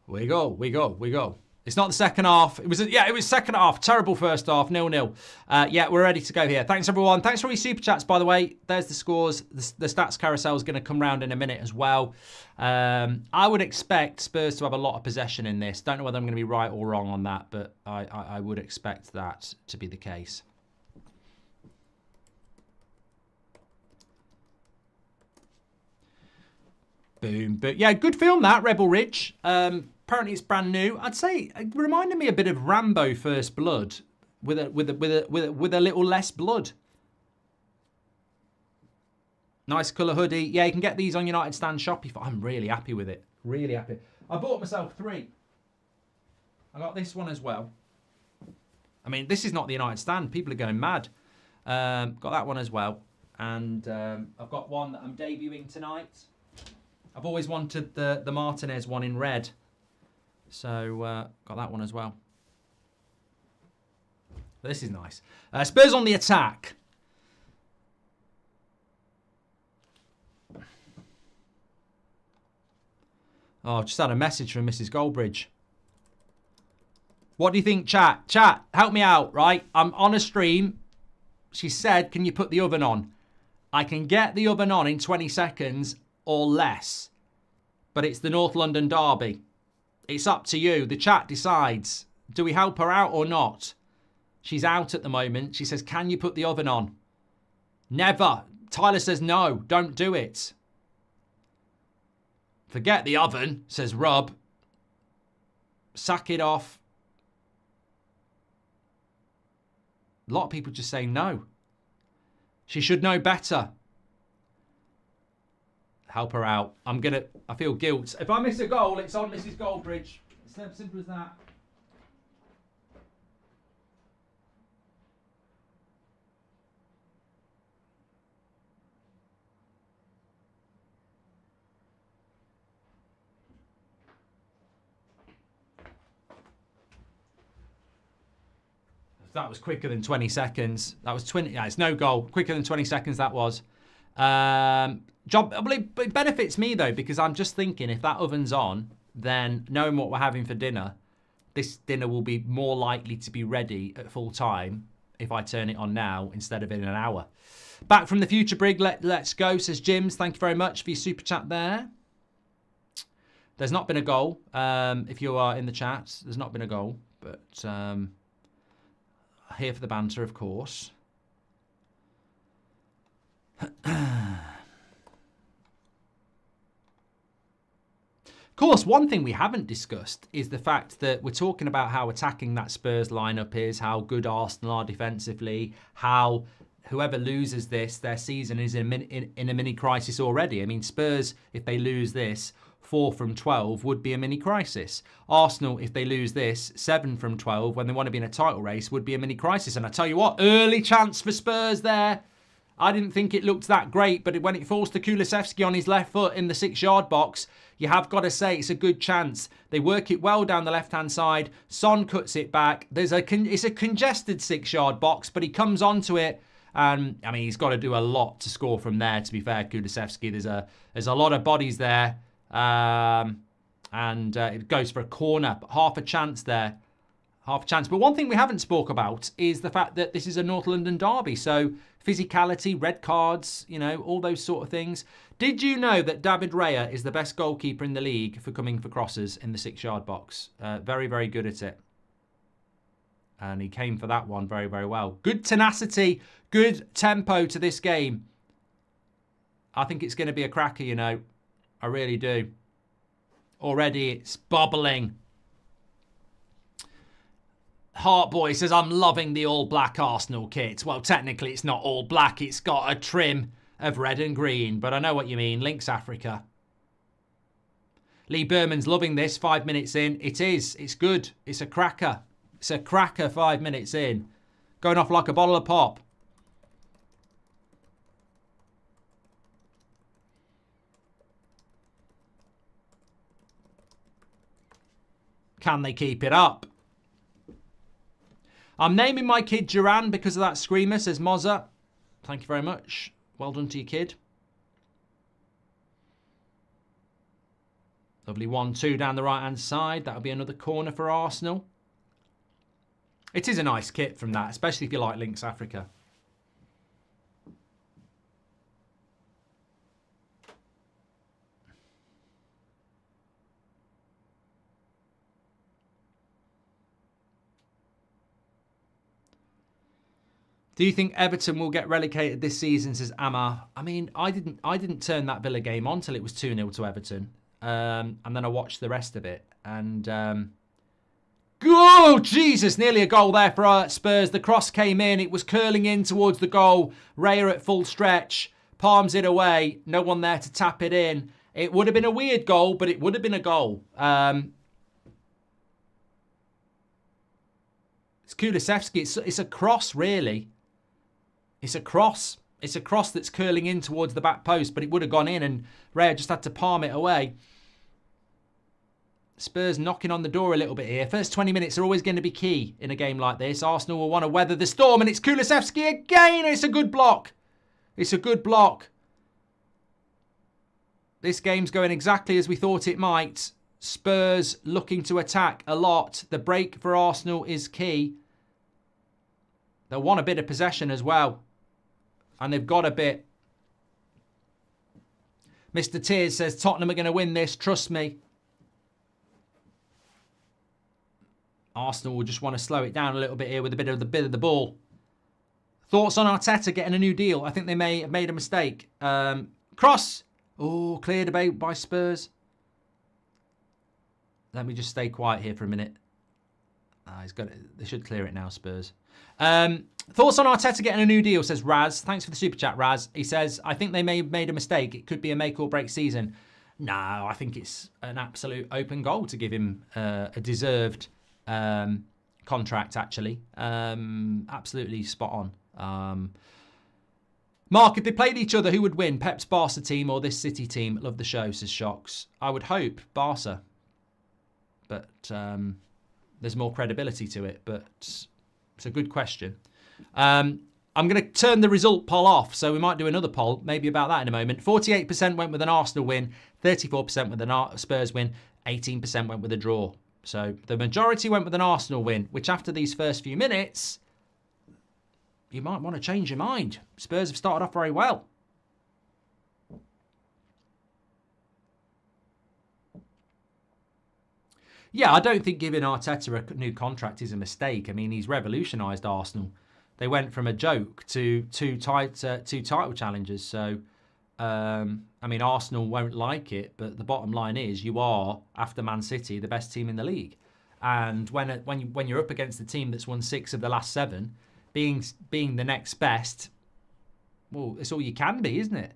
We go. It's not the second half. It was second half. Terrible first half. 0-0. We're ready to go here. Thanks, everyone. Thanks for all your super chats, by the way. There's the scores. The stats carousel is going to come round in a minute as well. I would expect Spurs to have a lot of possession in this. Don't know whether I'm going to be right or wrong on that, but I would expect that to be the case. Boom. But yeah, good film that, Rebel Ridge. Apparently it's brand new. I'd say it reminded me a bit of Rambo First Blood with a little less blood. Nice colour hoodie. Yeah, you can get these on United Stand Shopify. I'm really happy with it. Really happy. I bought myself 3. I got this one as well. I mean, this is not the United stand. People are going mad. Got that one as well. And I've got one that I'm debuting tonight. I've always wanted the Martinez one in red. So, got that one as well. But this is nice. Spurs on the attack. Oh, I've just had a message from Mrs. Goldbridge. What do you think, chat? Chat, help me out, right? I'm on a stream. She said, can you put the oven on? I can get the oven on in 20 seconds or less. But it's the North London derby. It's up to you. The chat decides. Do we help her out or not? She's out at the moment. She says, can you put the oven on? Never. Tyler says, no, don't do it. Forget the oven, says Rob. Sack it off. A lot of people just say no. She should know better. Help her out. I feel guilt. If I miss a goal, it's on Mrs. Goldbridge. It's as simple as that. That was quicker than 20 seconds. That was 20. Yeah, it's no goal. Quicker than 20 seconds, that was. It benefits me, though, because I'm just thinking if that oven's on, then knowing what we're having for dinner, this dinner will be more likely to be ready at full time if I turn it on now instead of in an hour. Back from the future, Brig. Let's go, says Jims. Thank you very much for your super chat there. There's not been a goal. If you are in the chat, there's not been a goal. But... here for the banter, of course. Of course, one thing we haven't discussed is the fact that we're talking about how attacking that Spurs lineup is, how good Arsenal are defensively, how whoever loses this, their season is in a mini crisis already. I mean, Spurs, if they lose this, 4 from 12 would be a mini crisis. Arsenal, if they lose this, 7 from 12, when they want to be in a title race, would be a mini crisis. And I tell you what, early chance for Spurs there. I didn't think it looked that great, but when it falls to Kulusevski on his left foot in the 6-yard box, you have got to say it's a good chance. They work it well down the left-hand side. Son cuts it back. It's a congested 6-yard box, but he comes onto it. And I mean, he's got to do a lot to score from there, to be fair, Kulusevski. There's a lot of bodies there. It goes for a corner, but half a chance there. Half a chance. But one thing we haven't spoke about is the fact that this is a North London derby. So physicality, red cards, all those sort of things. Did you know that David Raya is the best goalkeeper in the league for coming for crosses in the 6-yard box? Very, very good at it. And he came for that one very, very well. Good tenacity, good tempo to this game. I think it's going to be a cracker, I really do. Already it's bubbling. Heartboy says, I'm loving the all-black Arsenal kit. Well, technically it's not all black. It's got a trim of red and green. But I know what you mean. Links Africa. Lee Berman's loving this. 5 minutes in. It is. It's good. It's a cracker. It's a cracker 5 minutes in. Going off like a bottle of pop. Can they keep it up? I'm naming my kid Duran because of that screamer, says Mozza. Thank you very much. Well done to your kid. Lovely 1-2 down the right-hand side. That'll be another corner for Arsenal. It is a nice kit from that, especially if you like Links Africa. Do you think Everton will get relegated this season, says Amar? I mean, I didn't turn that Villa game on till it was 2-0 to Everton. And then I watched the rest of it. And, oh, Jesus, nearly a goal there for Spurs. The cross came in. It was curling in towards the goal. Raya at full stretch. Palms it away. No one there to tap it in. It would have been a weird goal, but it would have been a goal. It's Kulusevski. It's a cross, really. It's a cross. It's a cross that's curling in towards the back post, but it would have gone in, and Raya just had to palm it away. Spurs knocking on the door a little bit here. First 20 minutes are always going to be key in a game like this. Arsenal will want to weather the storm, and it's Kulusevski again. It's a good block. It's a good block. This game's going exactly as we thought it might. Spurs looking to attack a lot. The break for Arsenal is key. They'll want a bit of possession as well. And they've got a bit. Mr. Tears says Tottenham are going to win this. Trust me. Arsenal will just want to slow it down a little bit here with a bit of the ball. Thoughts on Arteta getting a new deal? I think they may have made a mistake. Cross. Oh, cleared by Spurs. Let me just stay quiet here for a minute. He's got it. They should clear it now, Spurs. Thoughts on Arteta getting a new deal, says Raz. Thanks for the super chat, Raz. He says, I think they may have made a mistake. It could be a make or break season. No, I think it's an absolute open goal to give him a deserved contract, actually. Absolutely spot on. Mark, if they played each other, who would win? Pep's Barca team or this City team? Love the show, says Shocks. I would hope Barca. But there's more credibility to it. But it's a good question. I'm going to turn the result poll off, so we might do another poll, maybe about that in a moment. 48% went with an Arsenal win, 34% with an Spurs win, 18% went with a draw. So the majority went with an Arsenal win, which after these first few minutes, you might want to change your mind. Spurs have started off very well. Yeah, I don't think giving Arteta a new contract is a mistake. I mean, he's revolutionised Arsenal. They went from a joke to two title challenges. So, I mean, Arsenal won't like it, but the bottom line is you are, after Man City, the best team in the league. And when you're up against the team that's won 6 of the last 7, being the next best, well, it's all you can be, isn't it?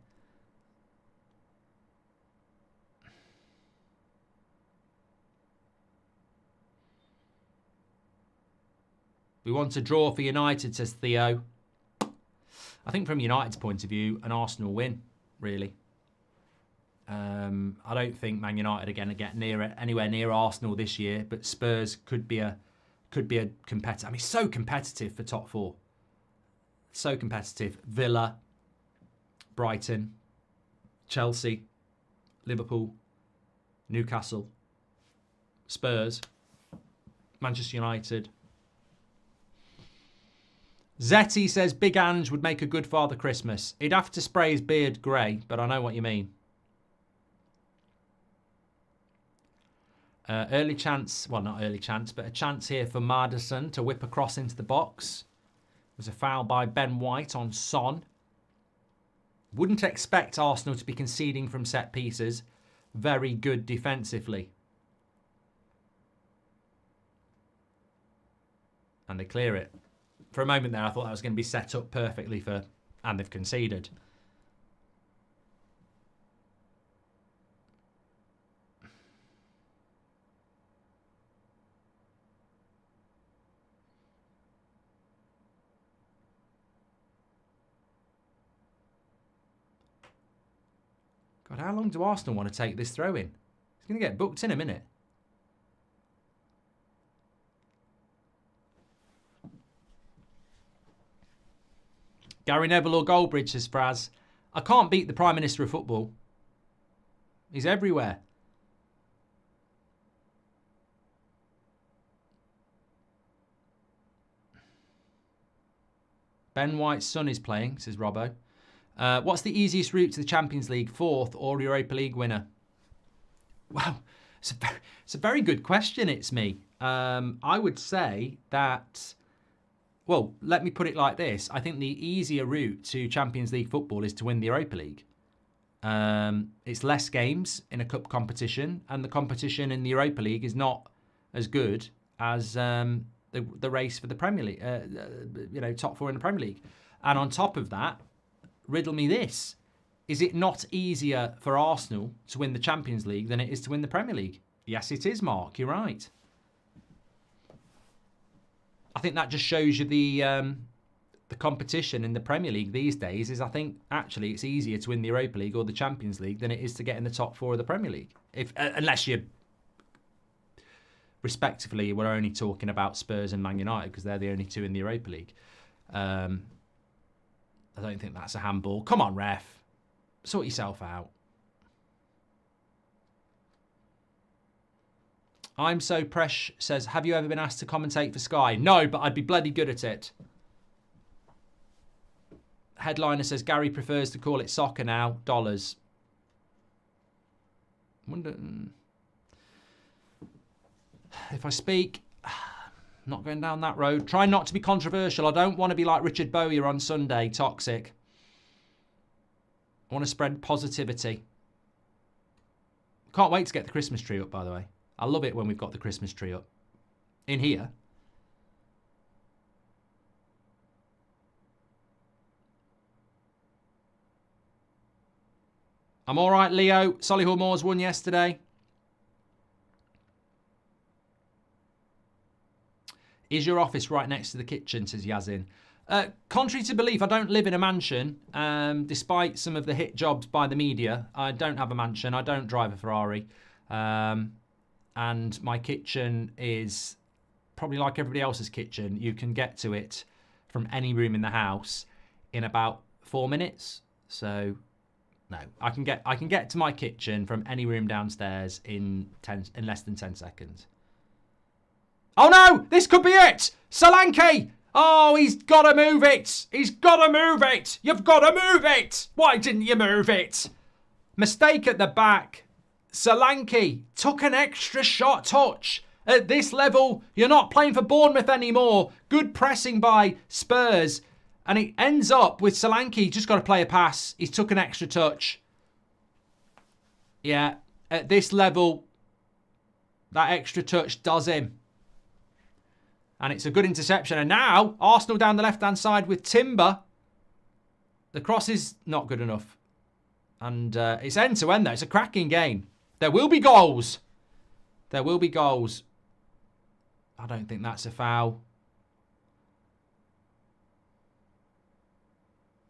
We want a draw for United, says Theo. I think from United's point of view, an Arsenal win, really. I don't think Man United are going to get anywhere near Arsenal this year, but Spurs could be a competitor. I mean, so competitive for top 4. So competitive. Villa, Brighton, Chelsea, Liverpool, Newcastle, Spurs, Manchester United. Zetty says Big Ange would make a good Father Christmas. He'd have to spray his beard grey, but I know what you mean. Early chance, well, not early chance, but a chance here for Maddison to whip across into the box. It was a foul by Ben White on Son. Wouldn't expect Arsenal to be conceding from set pieces. Very good defensively. And they clear it. For a moment there, I thought that was going to be set up perfectly for... And they've conceded. God, how long do Arsenal want to take this throw in? It's going to get booked in a minute. Gary Neville or Goldbridge, says Fraz. I can't beat the Prime Minister of Football. He's everywhere. Ben White's son is playing, says Robbo. What's the easiest route to the Champions League? 4th or Europa League winner? Wow, it's a very good question, it's me. I would say that... Well, let me put it like this. I think the easier route to Champions League football is to win the Europa League. It's less games in a cup competition, and the competition in the Europa League is not as good as the race for the Premier League, top 4 in the Premier League. And on top of that, riddle me this. Is it not easier for Arsenal to win the Champions League than it is to win the Premier League? Yes, it is, Mark. You're right. I think that just shows you the competition in the Premier League these days is, I think, actually it's easier to win the Europa League or the Champions League than it is to get in the top 4 of the Premier League. Unless you, respectively, we're only talking about Spurs and Man United because they're the only 2 in the Europa League. I don't think that's a handball. Come on, ref. Sort yourself out. I'm So Presh says, have you ever been asked to commentate for Sky? No, but I'd be bloody good at it. Headliner says, Gary prefers to call it soccer now. Dollars. Wonder if I speak. Not going down that road. Try not to be controversial. I don't want to be like Richard Bowyer on Sunday. Toxic. I want to spread positivity. Can't wait to get the Christmas tree up, by the way. I love it when we've got the Christmas tree up. In here. I'm all right, Leo. Solihull Moors won yesterday. Is your office right next to the kitchen, says Yazin. Contrary to belief, I don't live in a mansion. Despite some of the hit jobs by the media, I don't have a mansion. I don't drive a Ferrari. And my kitchen is probably like everybody else's kitchen. You can get to it from any room in the house in about 4 minutes. So, no, I can get to my kitchen from any room downstairs in less than 10 seconds. Oh no! This could be it! Solanke! Oh, he's got to move it! He's got to move it! You've got to move it! Why didn't you move it? Mistake at the back. Solanke took an extra shot touch. At this level, you're not playing for Bournemouth anymore. Good pressing by Spurs. And it ends up with Solanke just got to play a pass. He's took an extra touch. Yeah, at this level, that extra touch does him. And it's a good interception. And now, Arsenal down the left-hand side with Timber. The cross is not good enough. And it's end-to-end, though. It's a cracking game. There will be goals. There will be goals. I don't think that's a foul.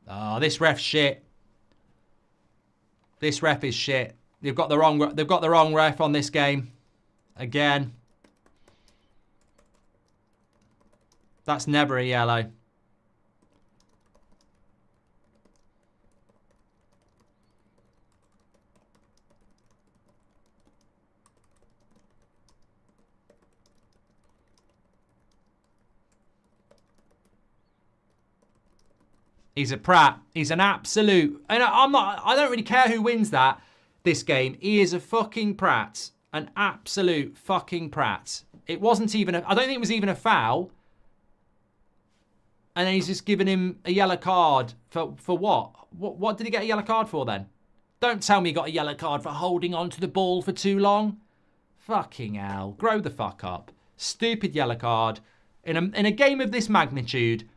Oh, this ref's shit. This ref is shit. They've got the wrong ref on this game. Again. That's never a yellow. He's a prat. He's an absolute... And I don't really care who wins this game. He is a fucking prat. An absolute fucking prat. It wasn't even... I don't think it was even a foul. And then he's just given him a yellow card for what? What did he get a yellow card for then? Don't tell me he got a yellow card for holding on to the ball for too long. Fucking hell. Grow the fuck up. Stupid yellow card. In a game of this magnitude...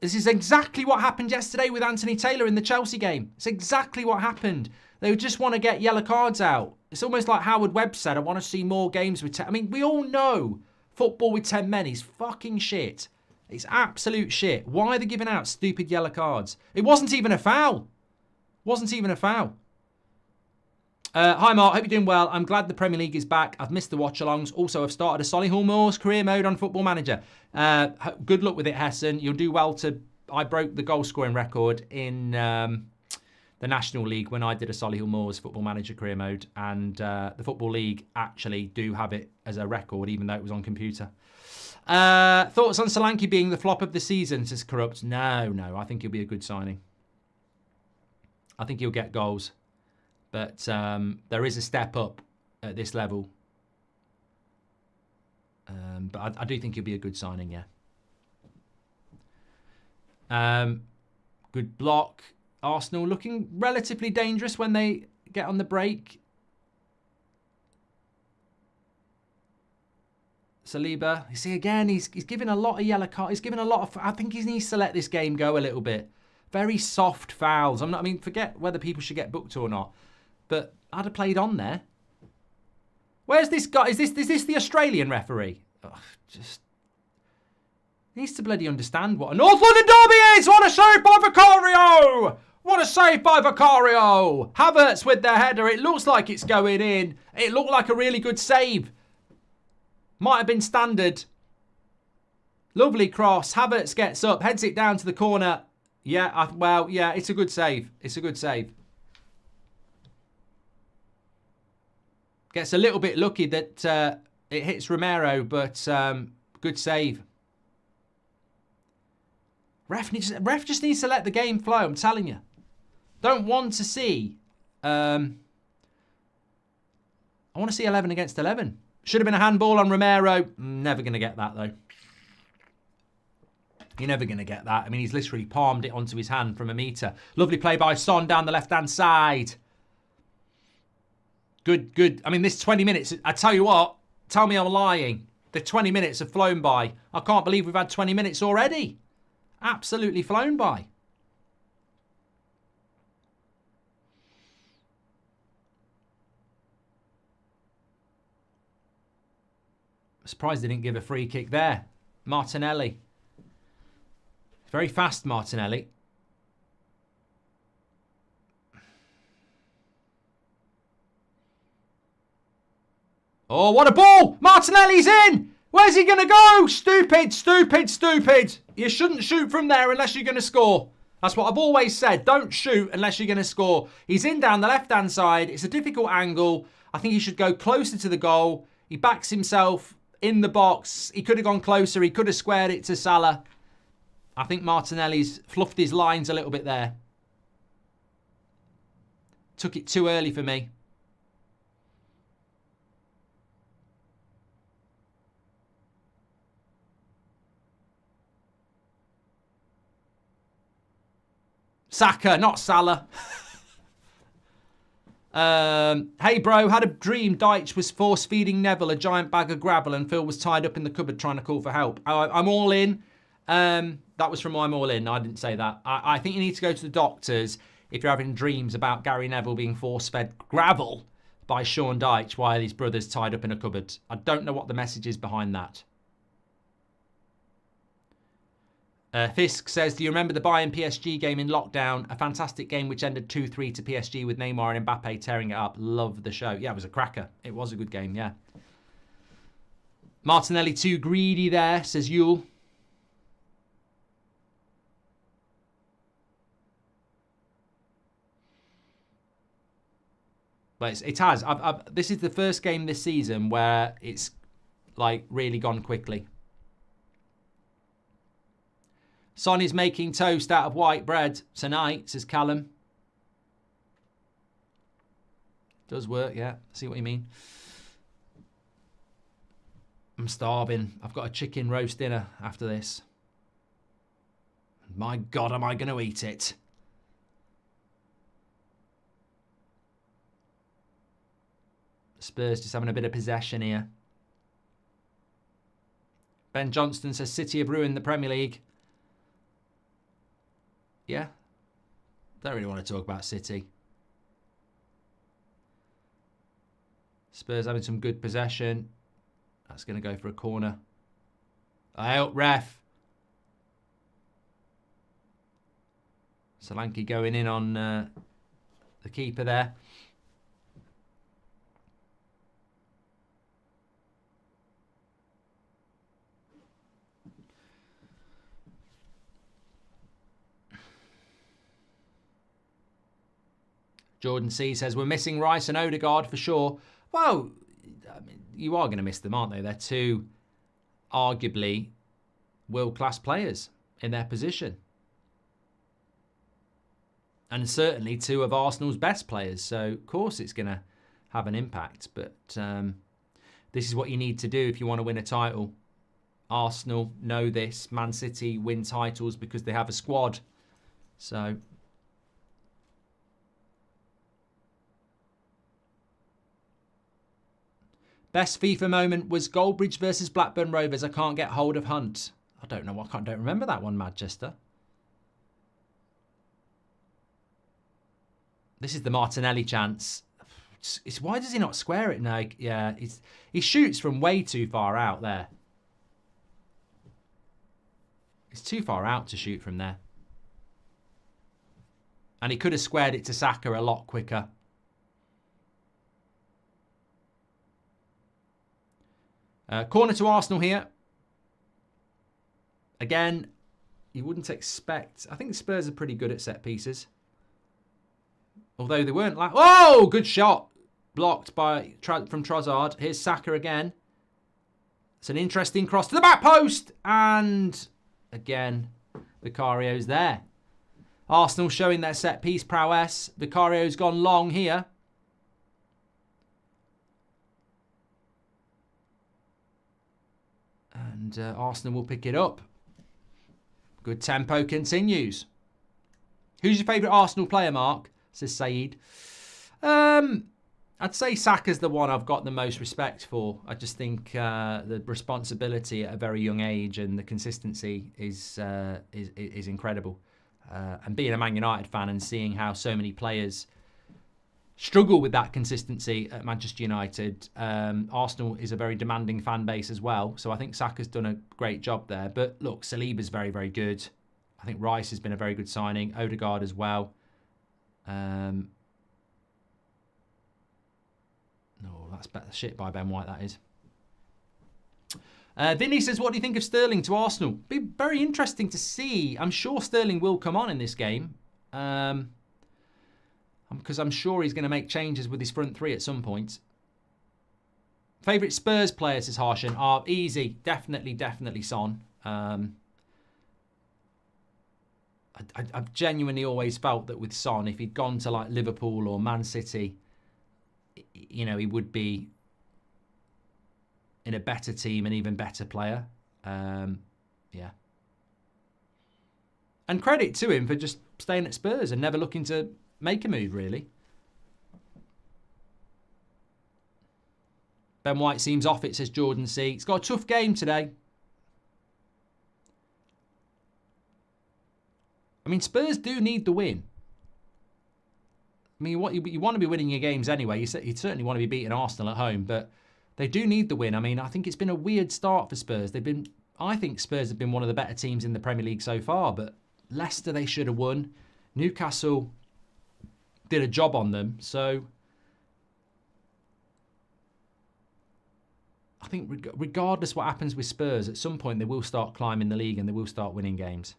This is exactly what happened yesterday with Anthony Taylor in the Chelsea game. It's exactly what happened. They just want to get yellow cards out. It's almost like Howard Webb said, I want to see more games with 10. I mean, we all know football with 10 men is fucking shit. It's absolute shit. Why are they giving out stupid yellow cards? It wasn't even a foul. Wasn't even a foul. Hi, Mark. Hope you're doing well. I'm glad the Premier League is back. I've missed the watch-alongs. Also, I've started a Solihull Moors career mode on Football Manager. Good luck with it, Hessen. You'll do well to... I broke the goal-scoring record in the National League when I did a Solihull Moors Football Manager career mode. And the Football League actually do have it as a record, even though it was on computer. Thoughts on Solanke being the flop of the season, says Corrupt? No. I think he'll be a good signing. I think he'll get goals. But there is a step up at this level. But I do think he'll be a good signing, yeah. Good block. Arsenal looking relatively dangerous when they get on the break. Saliba, you see again, he's given a lot of yellow cards. He's given a lot of... I think he needs to let this game go a little bit. Very soft fouls. Forget whether people should get booked or not. But I'd have played on there. Where's this guy? Is this the Australian referee? Ugh, just He needs to bloody understand what a North London derby is. What a save by Vicario. What a save by Vicario. Havertz with their header. It looks like it's going in. It looked like a really good save. Might have been standard. Lovely cross. Havertz gets up, heads it down to the corner. Yeah, well, yeah, it's a good save. It's a good save. Gets a little bit lucky that it hits Romero, but good save. Ref just needs to let the game flow, I'm telling you. Don't want to see... I want to see 11 against 11. Should have been a handball on Romero. Never going to get that, though. You're never going to get that. I mean, he's literally palmed it onto his hand from a metre. Lovely play by Son down the left-hand side. Good, good. I mean, this 20 minutes, I tell you what, tell me I'm lying. The 20 minutes have flown by. I can't believe we've had 20 minutes already. Absolutely flown by. Surprised they didn't give a free kick there. Martinelli. Very fast, Martinelli. Oh, what a ball! Martinelli's in! Where's he going to go? Stupid, stupid, stupid. You shouldn't shoot from there unless you're going to score. That's what I've always said. Don't shoot unless you're going to score. He's in down the left-hand side. It's a difficult angle. I think he should go closer to the goal. He backs himself in the box. He could have gone closer. He could have squared it to Salah. I think Martinelli's fluffed his lines a little bit there. Took it too early for me. Saka, not Salah. Hey bro, had a dream Deitch was force-feeding Neville a giant bag of gravel and Phil was tied up in the cupboard trying to call for help. I'm all in. That was from I'm all in. I didn't say that. I think you need to go to the doctors if you're having dreams about Gary Neville being force-fed gravel by Sean Dyche while his brother's tied up in a cupboard. I don't know what the message is behind that. Fisk says, do you remember the Bayern PSG game in lockdown? A fantastic game which ended 2-3 to PSG with Neymar and Mbappe tearing it up. Love the show. Yeah, it was a cracker. It was a good game, yeah. Martinelli too greedy there, says Yule. But it has. This is the first game this season where it's like really gone quickly. Son is making toast out of white bread tonight, says Callum. Does work, yeah. See what you mean. I'm starving. I've got a chicken roast dinner after this. My God, am I going to eat it? Spurs just having a bit of possession here. Ben Johnston says City have ruined the Premier League. Yeah. Don't really want to talk about City. Spurs having some good possession. That's going to go for a corner. Out, ref. Solanke going in on the keeper there. Jordan C says, we're missing Rice and Odegaard for sure. Well, I mean, you are going to miss them, aren't they? They're two arguably world-class players in their position. And certainly two of Arsenal's best players. So, of course, it's going to have an impact. But this is what you need to do if you want to win a title. Arsenal know this. Man City win titles because they have a squad. So... Best FIFA moment was Goldbridge versus Blackburn Rovers. I can't get hold of Hunt. I don't know. I don't remember that one, Manchester. This is the Martinelli chance. Why does he not square it now? Yeah, he shoots from way too far out there. It's too far out to shoot from there. And he could have squared it to Saka a lot quicker. Corner to Arsenal here. Again, you wouldn't expect... I think Spurs are pretty good at set pieces. Although they weren't like... Oh, good shot. Blocked by from Trossard. Here's Saka again. It's an interesting cross to the back post. And again, Vicario's there. Arsenal showing their set piece prowess. Vicario's gone long here. And Arsenal will pick it up. Good tempo continues. Who's your favourite Arsenal player, Mark? Says Saeed. I'd say Saka's the one I've got the most respect for. I just think the responsibility at a very young age and the consistency is incredible. And being a Man United fan and seeing how so many players struggle with that consistency at Manchester United. Arsenal is a very demanding fan base as well. So I think Saka's done a great job there. But look, Saliba's very, very good. I think Rice has been a very good signing. Odegaard as well. No, that's better shit by Ben White, that is. Vinny says, what do you think of Sterling to Arsenal? Be very interesting to see. I'm sure Sterling will come on in this game. Because I'm sure he's going to make changes with his front three at some point. Favourite Spurs players, says Harshan, are easy. Definitely Son. I've genuinely always felt that with Son, if he'd gone to like Liverpool or Man City, you know, he would be in a better team, an even better player. Yeah. And credit to him for just staying at Spurs and never looking to make a move, really. Ben White seems off it, says Jordan C. He's got a tough game today. I mean, Spurs do need the win. I mean, you want to be winning your games anyway. You certainly want to be beating Arsenal at home, but they do need the win. I mean, I think it's been a weird start for Spurs. I think Spurs have been one of the better teams in the Premier League so far, but Leicester, they should have won. Newcastle did a job on them, so I think regardless what happens with Spurs, at some point they will start climbing the league and they will start winning games.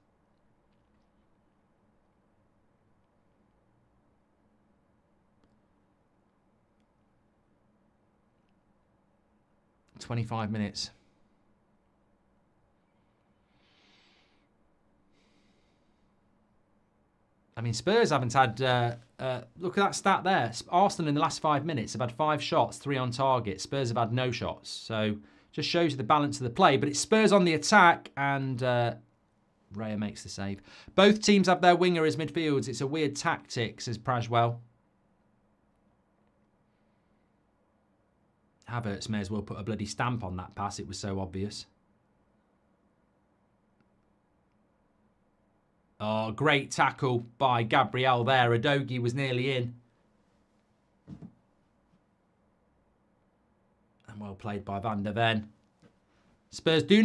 "25 minutes. I mean, Spurs haven't had... look at that stat there. Arsenal in the last 5 minutes have had 5 shots, 3 on target. Spurs have had no shots. So just shows you the balance of the play. But it's Spurs on the attack and Raya makes the save. Both teams have their winger as midfields. It's a weird tactic, says Prajwell. Havertz may as well put a bloody stamp on that pass. It was so obvious. Oh, great tackle by Gabriel there. Udogie was nearly in. And well played by Van der Ven. Spurs do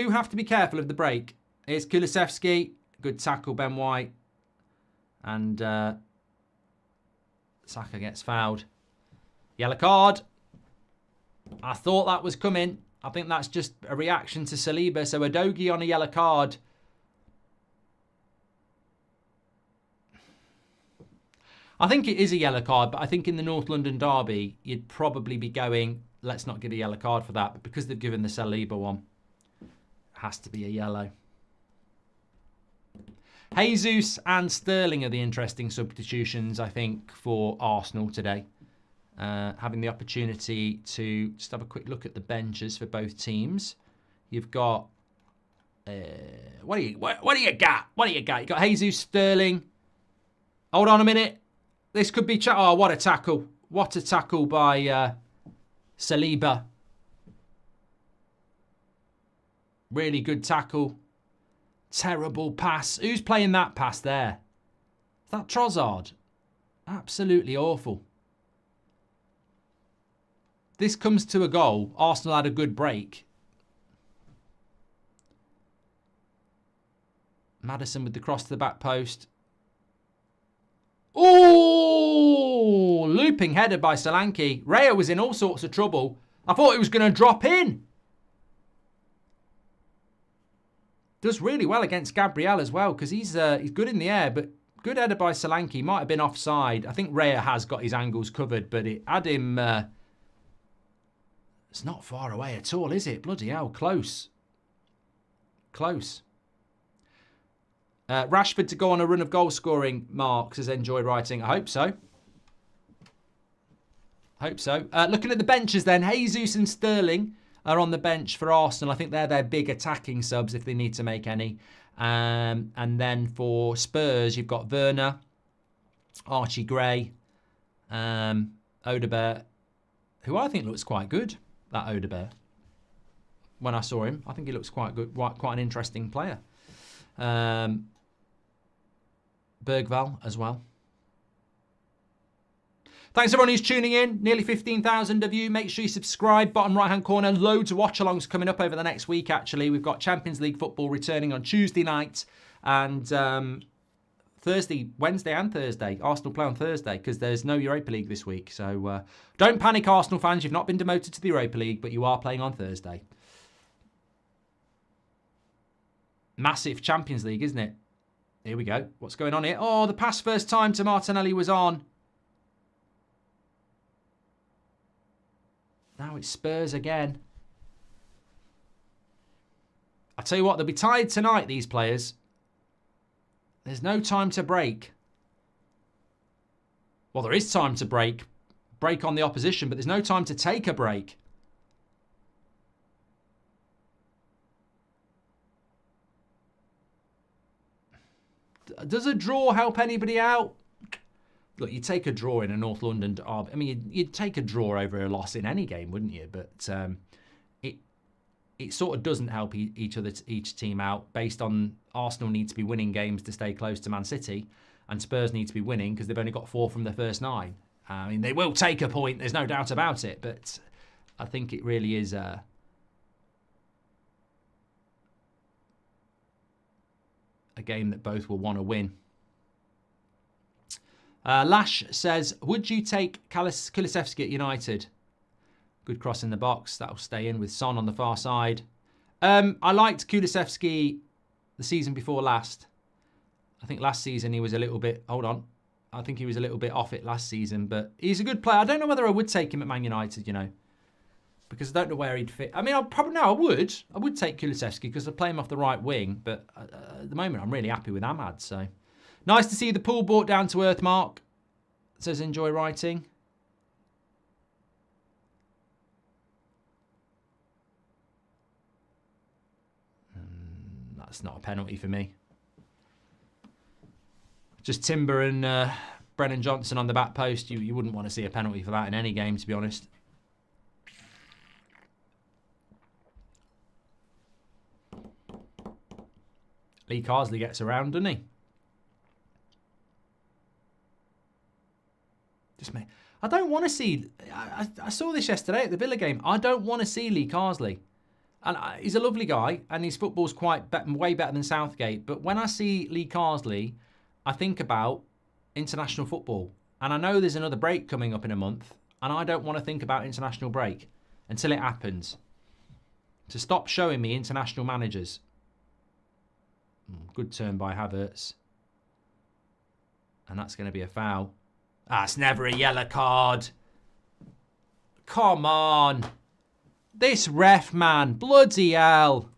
have to be careful of the break. Here's Kulusevski. Good tackle, Ben White. And Saka gets fouled. Yellow card. I thought that was coming. I think that's just a reaction to Saliba. So Udogie on a yellow card. I think it is a yellow card, but I think in the North London derby, you'd probably be going, let's not give a yellow card for that. But because they've given the Saliba one, it has to be a yellow. Jesus and Sterling are the interesting substitutions, I think, for Arsenal today. Having the opportunity to just have a quick look at the benches for both teams. You've got... what do you got? What do you got? You got Jesus, Sterling. Hold on a minute. This could be... Oh, what a tackle. What a tackle by Saliba. Really good tackle. Terrible pass. Who's playing that pass there? Is that Trossard? Absolutely awful. This comes to a goal. Arsenal had a good break. Maddison with the cross to the back post. Oh, looping header by Solanke. Raya was in all sorts of trouble. I thought he was going to drop in. Does really well against Gabriel as well, because he's good in the air, but good header by Solanke. Might have been offside. I think Raya has got his angles covered, but it had him... it's not far away at all, is it? Bloody hell, close. Close. Rashford to go on a run of goal scoring, Mark says enjoy writing. I hope so. Hope so. Looking at the benches then, Jesus and Sterling are on the bench for Arsenal. I think they're their big attacking subs if they need to make any. And then for Spurs, you've got Werner, Archie Gray, Odegaard, who I think looks quite good, that Odegaard. When I saw him, I think he looks quite good, quite an interesting player. Bergvall as well. Thanks everyone who's tuning in. Nearly 15,000 of you. Make sure you subscribe. Bottom right hand corner. Loads of watch-alongs coming up over the next week actually. We've got Champions League football returning on Tuesday night. And Wednesday and Thursday. Arsenal play on Thursday because there's no Europa League this week. So don't panic, Arsenal fans. You've not been demoted to the Europa League, but you are playing on Thursday. Massive Champions League, isn't it? Here we go. What's going on here? Oh, the pass first time to Martinelli was on. Now it's Spurs again. I tell you what, they'll be tired tonight, these players. There's no time to break. Well, there is time to break. Break on the opposition, but there's no time to take a break. Does a draw help anybody out? Look, you take a draw in a North London derby. I mean, you'd take a draw over a loss in any game, wouldn't you? But it sort of doesn't help each team out based on Arsenal need to be winning games to stay close to Man City, and Spurs need to be winning because they've only got 4 from their first 9. I mean, they will take a point. There's no doubt about it. But I think it really is a game that both will want to win. Lash says, would you take Kulusevski at United? Good cross in the box. That'll stay in with Son on the far side. I liked Kulusevski the season before last. I think last season he was a little bit... Hold on. I think he was a little bit off it last season, but he's a good player. I don't know whether I would take him at Man United, you know, because I don't know where he'd fit. I mean, I would take Kulusevski because I'd play him off the right wing, but at the moment I'm really happy with Ahmad, so... Nice to see the pool brought down to earth, Mark. It says enjoy writing. That's not a penalty for me. Just Timber and Brennan Johnson on the back post. You wouldn't want to see a penalty for that in any game, to be honest. Lee Carsley gets around, doesn't he? Just me. I don't want to see... I saw this yesterday at the Villa game. I don't want to see Lee Carsley. And he's a lovely guy, and his football's way better than Southgate. But when I see Lee Carsley, I think about international football. And I know there's another break coming up in a month, and I don't want to think about international break until it happens. So stop showing me international managers. Good turn by Havertz. And that's going to be a foul. Ah, it's never a yellow card. Come on. This ref, man. Bloody hell.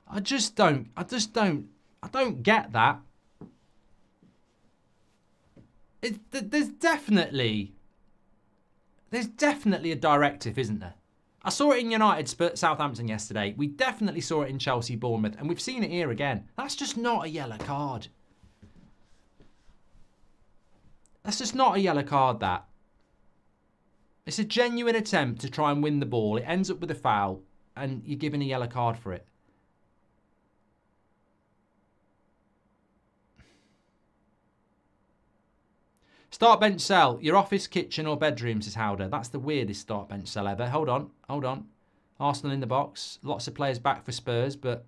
I don't get that. There's definitely a directive, isn't there? I saw it in United Southampton yesterday. We definitely saw it in Chelsea Bournemouth, and we've seen it here again. That's just not a yellow card. That's just not a yellow card, that. It's a genuine attempt to try and win the ball. It ends up with a foul, and you're given a yellow card for it. Start, bench, sell. Your office, kitchen or bedroom, says Howder. That's the weirdest start, bench, sell ever. Hold on. Arsenal in the box. Lots of players back for Spurs, but...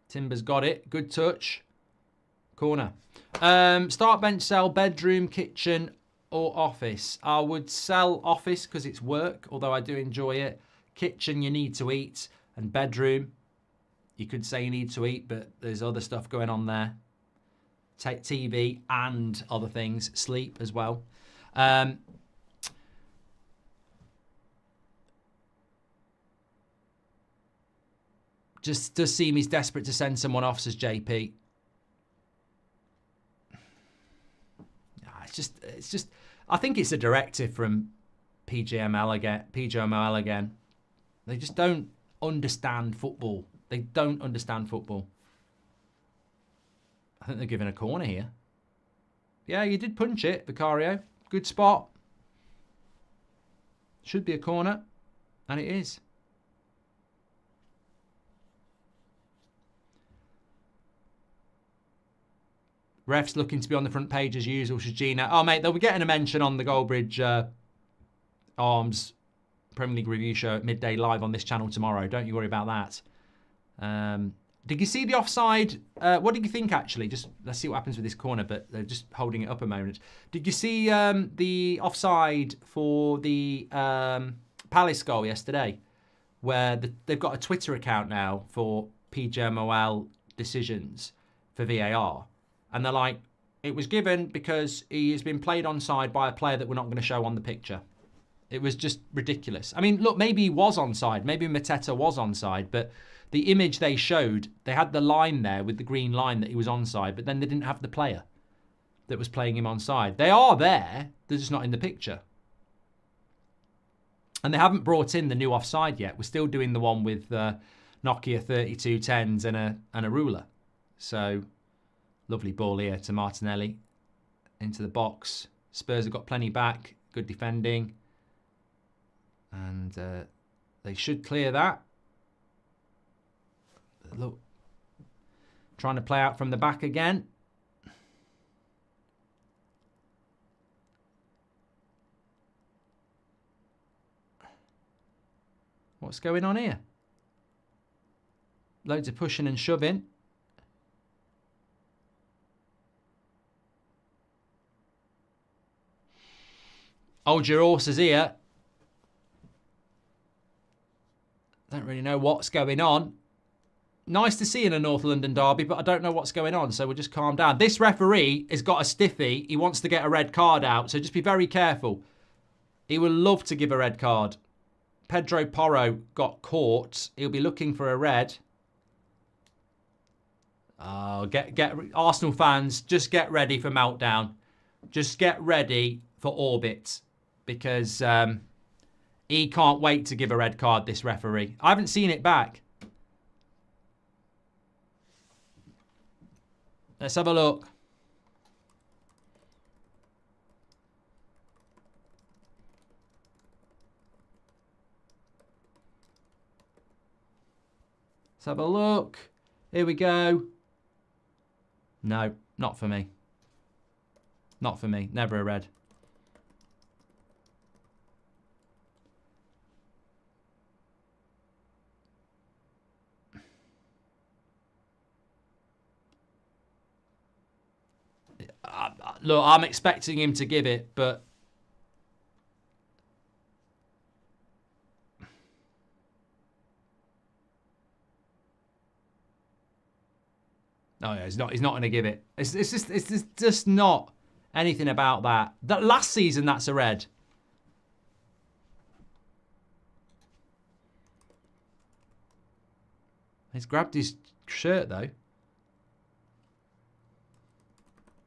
Timber's got it. Good touch. Corner. Start, bench, sell, bedroom, kitchen or office. I would sell office because it's work, although I do enjoy it. Kitchen, you need to eat. And bedroom, you could say you need to eat, but there's other stuff going on there. Take TV and other things. Sleep as well. Just does seem he's desperate to send someone off, says JP. It's just. I think it's a directive from PGML again. They just don't understand football. They don't understand football. I think they're giving a corner here. Yeah, you did punch it, Vicario. Good spot. Should be a corner, and it is. Refs looking to be on the front page as usual, Shajina. Oh, mate, they'll be getting a mention on the Goldbridge Arms Premier League review show at midday live on this channel tomorrow. Don't you worry about that. Did you see the offside? What did you think, actually? Just let's see what happens with this corner, but they're just holding it up a moment. Did you see the offside for the Palace goal yesterday? Where they've got a Twitter account now for PGMOL decisions for VAR. And they're like, it was given because he has been played onside by a player that we're not going to show on the picture. It was just ridiculous. I mean, look, maybe he was onside. Maybe Mateta was onside. But the image they showed, they had the line there with the green line that he was onside. But then they didn't have the player that was playing him onside. They are there. They're just not in the picture. And they haven't brought in the new offside yet. We're still doing the one with Nokia 3210s and a ruler. So... lovely ball here to Martinelli. Into the box. Spurs have got plenty back. Good defending. And they should clear that. Look. Trying to play out from the back again. What's going on here? Loads of pushing and shoving. Hold your horses here. Don't really know what's going on. Nice to see in a North London derby, but I don't know what's going on, so we'll just calm down. This referee has got a stiffy. He wants to get a red card out, so just be very careful. He would love to give a red card. Pedro Porro got caught. He'll be looking for a red. Oh, get Arsenal fans, just get ready for meltdown. Just get ready for orbit. Because he can't wait to give a red card, this referee. I haven't seen it back. Let's have a look. Let's have a look. Here we go. No, not for me. Not for me. Never a red. Look, I'm expecting him to give it, but... No, yeah, he's not going to give it. It's just not anything about that. That last season, that's a red. He's grabbed his shirt, though.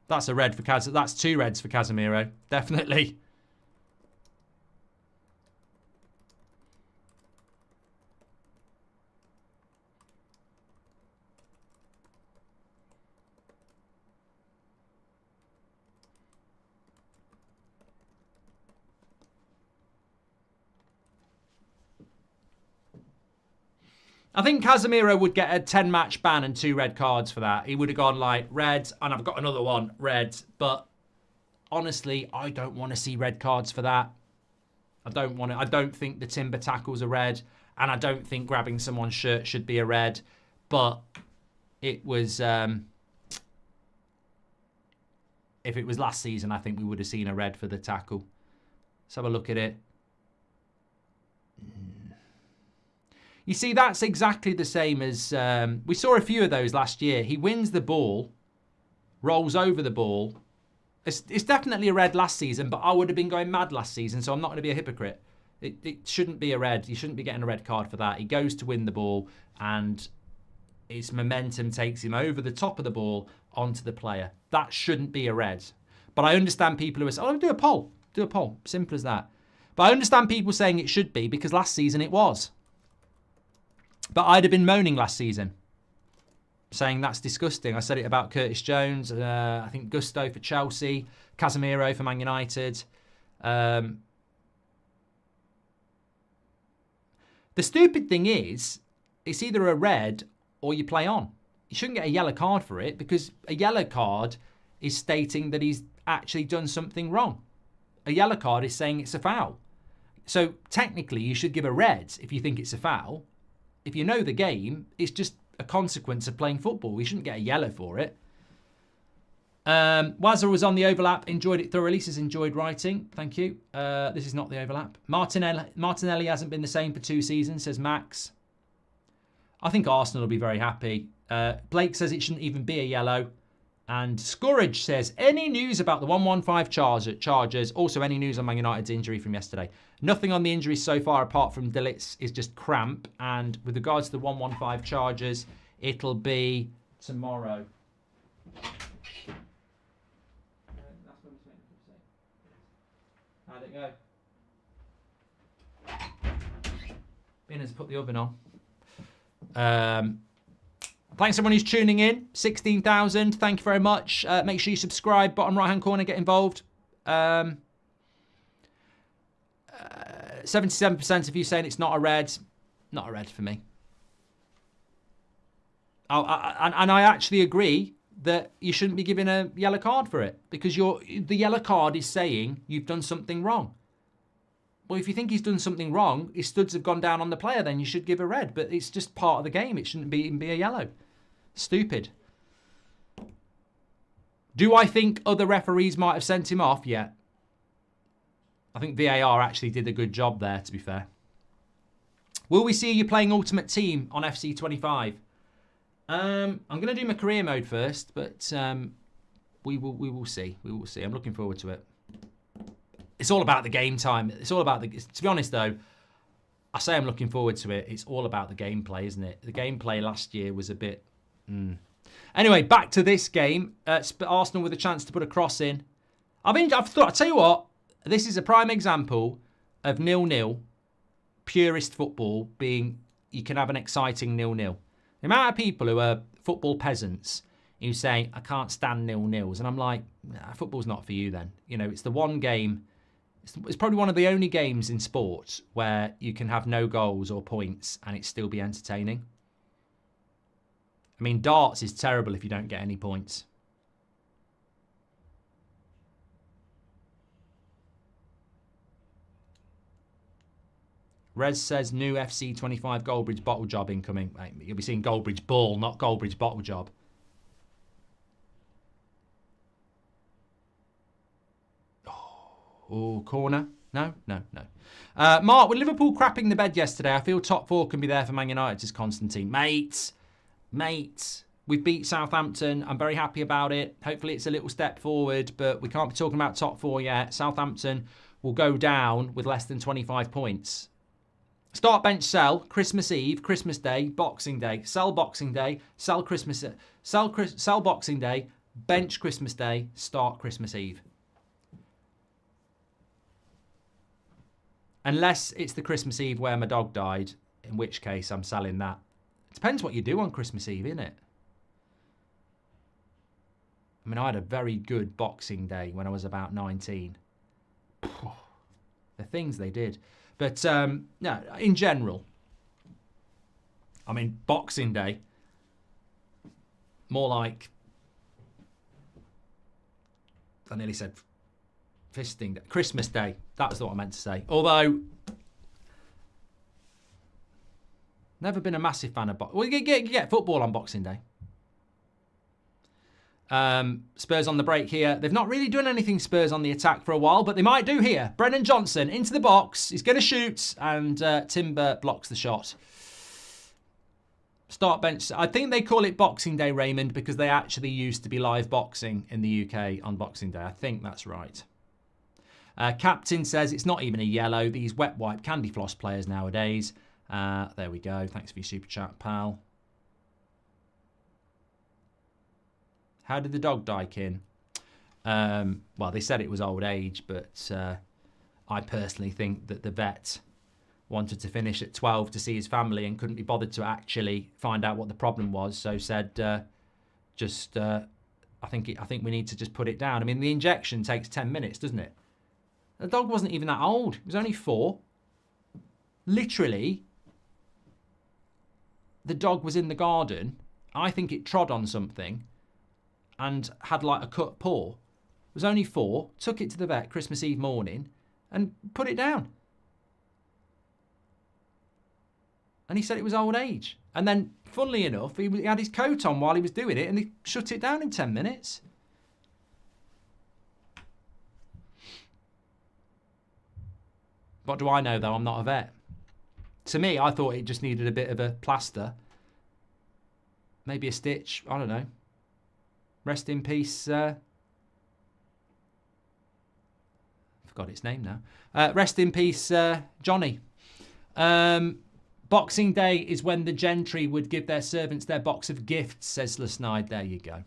That's a red for Casemiro. That's 2 reds for Casemiro. Definitely. I think Casemiro would get a 10-match ban and 2 red cards for that. He would have gone like, red, and I've got another one, red. But honestly, I don't want to see red cards for that. I don't want it. I don't think the timber tackles are red, and I don't think grabbing someone's shirt should be a red. But it was... if it was last season, I think we would have seen a red for the tackle. Let's have a look at it. You see, that's exactly the same as... we saw a few of those last year. He wins the ball, rolls over the ball. It's definitely a red last season, but I would have been going mad last season, so I'm not going to be a hypocrite. It shouldn't be a red. You shouldn't be getting a red card for that. He goes to win the ball, and his momentum takes him over the top of the ball onto the player. That shouldn't be a red. But I understand people who are saying, oh, do a poll. Do a poll. Simple as that. But I understand people saying it should be because last season it was. But I'd have been moaning last season, saying that's disgusting. I said it about Curtis Jones, I think Gusto for Chelsea, Casemiro for Man United. The stupid thing is, it's either a red or you play on. You shouldn't get a yellow card for it because a yellow card is stating that he's actually done something wrong. A yellow card is saying it's a foul. So technically you should give a red if you think it's a foul. If you know the game, it's just a consequence of playing football. We shouldn't get a yellow for it. Wazza was on the overlap, enjoyed it thoroughly. Says enjoyed writing. Thank you. This is not the overlap. Martinelli hasn't been the same for 2 seasons, says Max. I think Arsenal will be very happy. Blake says it shouldn't even be a yellow. And Scourge says, any news about the 115 charges? Also, any news on Man United's injury from yesterday? Nothing on the injuries so far apart from Dillitz is just cramp. And with regards to the 115 charges, it'll be tomorrow. How'd it go? Bin has put the oven on. Thanks everyone who's tuning in. 16,000. Thank you very much. Make sure you subscribe. Bottom right hand corner. Get involved. 77% of you saying it's not a red. Not a red for me. And I actually agree that you shouldn't be given a yellow card for it because the yellow card is saying you've done something wrong. Well, if you think he's done something wrong, his studs have gone down on the player, then you should give a red. But it's just part of the game. It shouldn't even be a yellow. Stupid. Do I think other referees might have sent him off? Yeah. I think VAR actually did a good job there, to be fair. Will we see you playing Ultimate Team on FC25? I'm going to do my career mode first, but we will see. We will see. I'm looking forward to it. It's all about the game time. It's all about the... To be honest, though, I say I'm looking forward to it. It's all about the gameplay, isn't it? The gameplay last year was a bit... Anyway, back to this game. Arsenal with a chance to put a cross in. I've thought, I'll tell you what, this is a prime example of 0-0, purist football being, you can have an exciting 0-0. The amount of people who are football peasants who say, I can't stand 0-0s. And I'm like, nah, football's not for you then. You know, it's the one game, it's probably one of the only games in sport where you can have no goals or points and it still be entertaining. I mean, darts is terrible if you don't get any points. Rez says new FC25 Goldbridge bottle job incoming. Mate, you'll be seeing Goldbridge ball, not Goldbridge bottle job. Oh, corner. No. Mark, with Liverpool crapping the bed yesterday, I feel top 4 can be there for Man United, says Constantine. Mate, we've beat Southampton. I'm very happy about it. Hopefully it's a little step forward, but we can't be talking about top 4 yet. Southampton will go down with less than 25 points. Start, bench, sell. Christmas Eve, Christmas Day, Boxing Day. Sell Boxing Day, sell Christmas. Sell Boxing Day, bench Christmas Day, start Christmas Eve. Unless it's the Christmas Eve where my dog died, in which case I'm selling that. Depends what you do on Christmas Eve, innit? I mean, I had a very good Boxing Day when I was about 19. The things they did. But, no, in general, I mean, Boxing Day. More like... I nearly said fisting day. Christmas Day. That was what I meant to say. Although... Never been a massive fan of boxing. Well, you get football on Boxing Day. Spurs on the break here. They've not really done anything Spurs on the attack for a while, but they might do here. Brennan Johnson into the box. He's going to shoot, and Timber blocks the shot. Start bench. I think they call it Boxing Day, Raymond, because they actually used to be live boxing in the UK on Boxing Day. I think that's right. Captain says it's not even a yellow. These wet wipe candy floss players nowadays. There we go. Thanks for your super chat, pal. How did the dog die, Kin? Well, they said it was old age, but I personally think that the vet wanted to finish at 12 to see his family and couldn't be bothered to actually find out what the problem was. So said, I think we need to just put it down. I mean, the injection takes 10 minutes, doesn't it? The dog wasn't even that old. It was only 4. Literally, the dog was in the garden. I think it trod on something and had like a cut paw. It was only 4. Took it to the vet Christmas Eve morning and put it down. And he said it was old age. And then, funnily enough, he had his coat on while he was doing it and they shut it down in 10 minutes. What do I know, though? I'm not a vet. To me, I thought it just needed a bit of a plaster. Maybe a stitch. I don't know. Rest in peace. Forgot its name now. Rest in peace, Johnny. Boxing Day is when the gentry would give their servants their box of gifts, says Lesnide. There you go.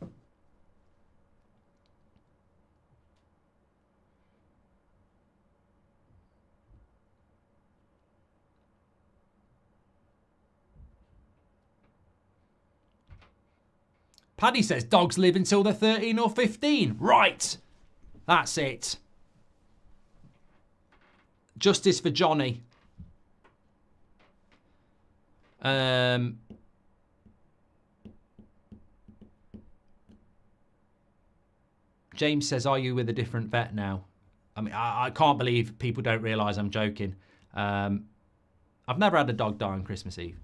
Paddy says dogs live until they're 13 or 15. Right. That's it. Justice for Johnny. James says, are you with a different vet now? I mean, I can't believe people don't realise I'm joking. I've never had a dog die on Christmas Eve.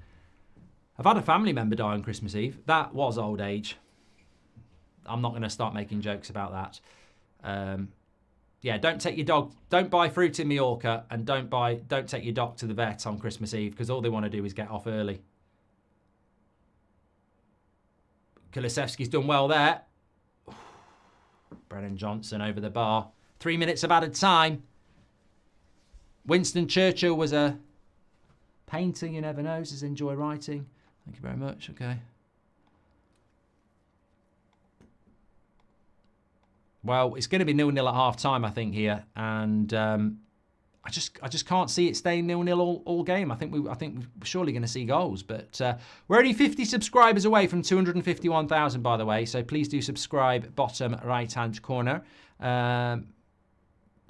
I've had a family member die on Christmas Eve. That was old age. I'm not going to start making jokes about that. Yeah, don't take your dog. Don't buy fruit in Mallorca, and don't take your dog to the vet on Christmas Eve because all they want to do is get off early. Kulusevski's done well there. Brennan Johnson over the bar. 3 minutes of added time. Winston Churchill was a painter, you never know. Says enjoy writing. Thank you very much. Okay. Well, it's going to be 0-0 at half time, I think, here, and I just can't see it staying 0-0 all game. I think we're surely going to see goals, but we're only 50 subscribers away from 251,000, by the way. So please do subscribe. Bottom right hand corner.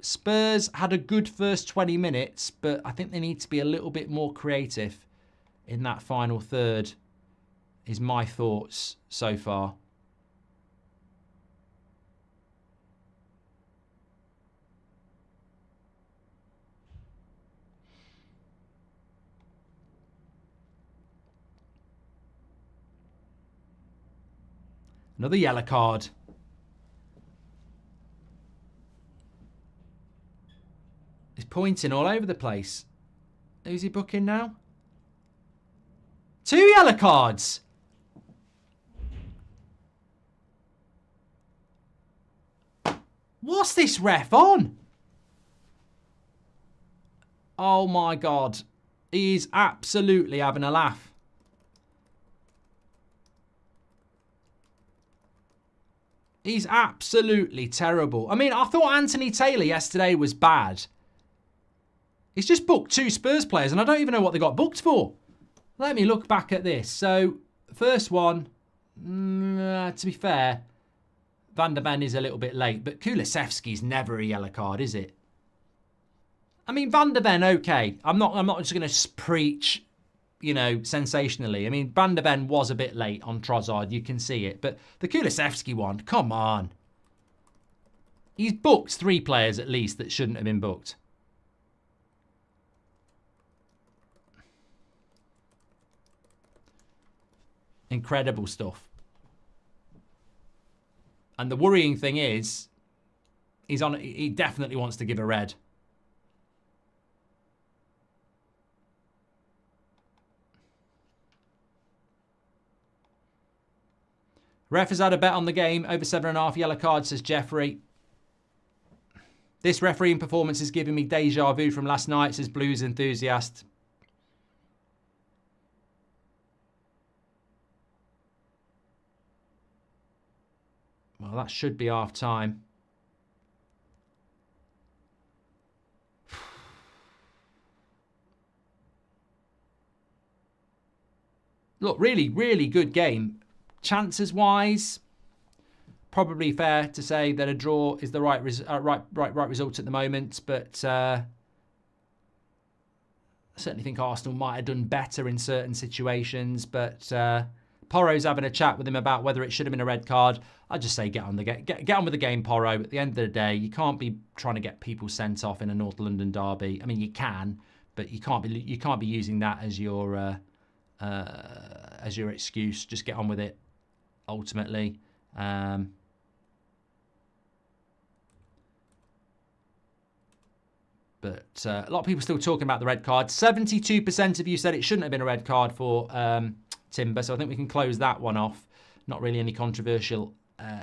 Spurs had a good first 20 minutes, but I think they need to be a little bit more creative in that final third. Is my thoughts so far. Another yellow card. He's pointing all over the place. Who's he booking now? 2 yellow cards. What's this ref on? Oh my God. He's absolutely having a laugh. He's absolutely terrible. I mean, I thought Anthony Taylor yesterday was bad. He's just booked 2 Spurs players, and I don't even know what they got booked for. Let me look back at this. So, first one, to be fair, Van der Ven is a little bit late, but Kulusevski's never a yellow card, is it? I mean, Van der Ven, okay. I'm not just going to preach sensationally. I mean, Van der Ven was a bit late on Trossard. You can see it. But the Kulusevski one, come on. He's booked 3 players at least that shouldn't have been booked. Incredible stuff. And the worrying thing is, he definitely wants to give a red. Ref has had a bet on the game, over 7.5 yellow cards, says Jeffrey. This refereeing performance is giving me deja vu from last night, says Blues enthusiast. Well, that should be half time. Look, really, really good game. Chances-wise, probably fair to say that a draw is the right result at the moment. But I certainly think Arsenal might have done better in certain situations. But Porro's having a chat with him about whether it should have been a red card. I'd just say get on with the game, Porro. At the end of the day, you can't be trying to get people sent off in a North London derby. I mean, you can, but you can't be using that as your excuse. Just get on with it. Ultimately, but a lot of people still talking about the red card. 72% of you said it shouldn't have been a red card for Timber, so I think we can close that one off. Not really any controversial,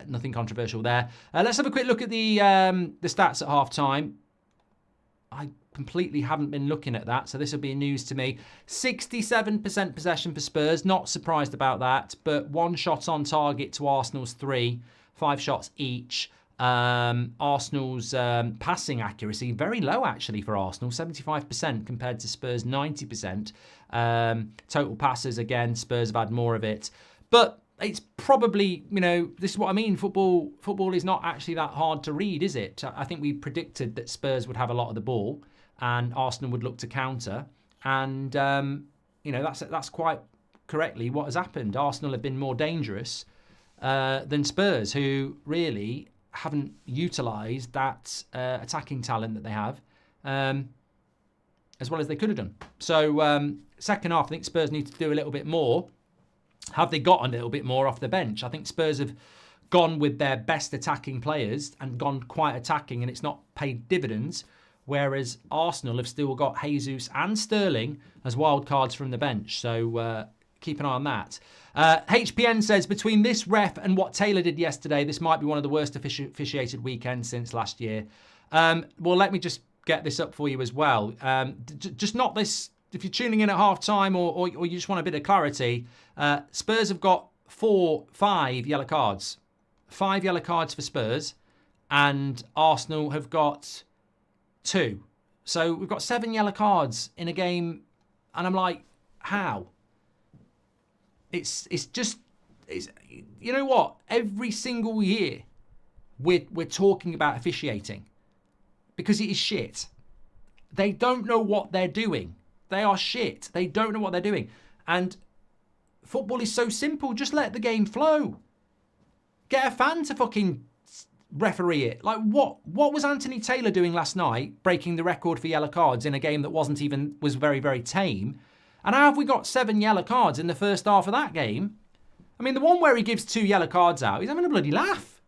nothing controversial there. Let's have a quick look at the stats at half time. I completely haven't been looking at that, so this will be news to me. 67% possession for Spurs, not surprised about that, but 1 shot on target to Arsenal's 3, 5 shots each. Arsenal's passing accuracy, very low actually for Arsenal, 75% compared to Spurs' 90%. Total passes, again, Spurs have had more of it. But it's probably, this is what I mean, football is not actually that hard to read, is it? I think we predicted that Spurs would have a lot of the ball and Arsenal would look to counter. And, that's quite correctly what has happened. Arsenal have been more dangerous than Spurs, who really haven't utilised that attacking talent that they have as well as they could have done. So, second half, I think Spurs need to do a little bit more. Have they got a little bit more off the bench? I think Spurs have gone with their best attacking players and gone quite attacking, and it's not paid dividends. Whereas Arsenal have still got Jesus and Sterling as wild cards from the bench. So keep an eye on that. HPN says, between this ref and what Taylor did yesterday, this might be one of the worst officiated weekends since last year. Well, let me just get this up for you as well. Just not this. If you're tuning in at half time or you just want a bit of clarity, Spurs have got 5 yellow cards. 5 yellow cards for Spurs, and Arsenal have got 2. So we've got 7 yellow cards in a game, and I'm like, how? It's you know what? Every single year we're talking about officiating because it is shit. They don't know what they're doing. They are shit. They don't know what they're doing. And football is so simple. Just let the game flow. Get a fan to fucking referee it. Like, what was Anthony Taylor doing last night, breaking the record for yellow cards in a game that was very, very tame? And how have we got 7 yellow cards in the first half of that game? I mean, the one where he gives 2 yellow cards out, he's having a bloody laugh.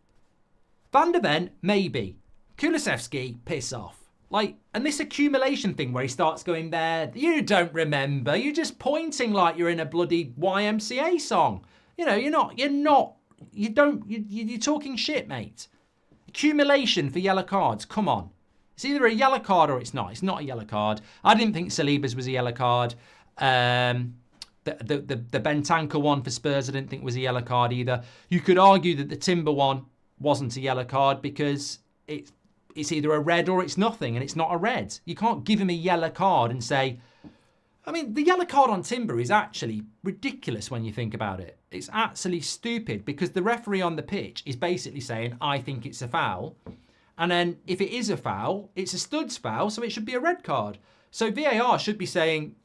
Van der Ven, maybe. Kulusevski, piss off. Like, and this accumulation thing where he starts going there, you don't remember, you're just pointing like you're in a bloody YMCA song. You're talking shit, mate. Accumulation for yellow cards, come on. It's either a yellow card or it's not. It's not a yellow card. I didn't think Saliba's was a yellow card. The Bentancur one for Spurs I didn't think was a yellow card either. You could argue that the Timber one wasn't a yellow card because it's either a red or it's nothing, and it's not a red. You can't give him a yellow card and say... I mean, the yellow card on Timber is actually ridiculous when you think about it. It's absolutely stupid because the referee on the pitch is basically saying, I think it's a foul. And then if it is a foul, it's a studs foul, so it should be a red card. So VAR should be saying,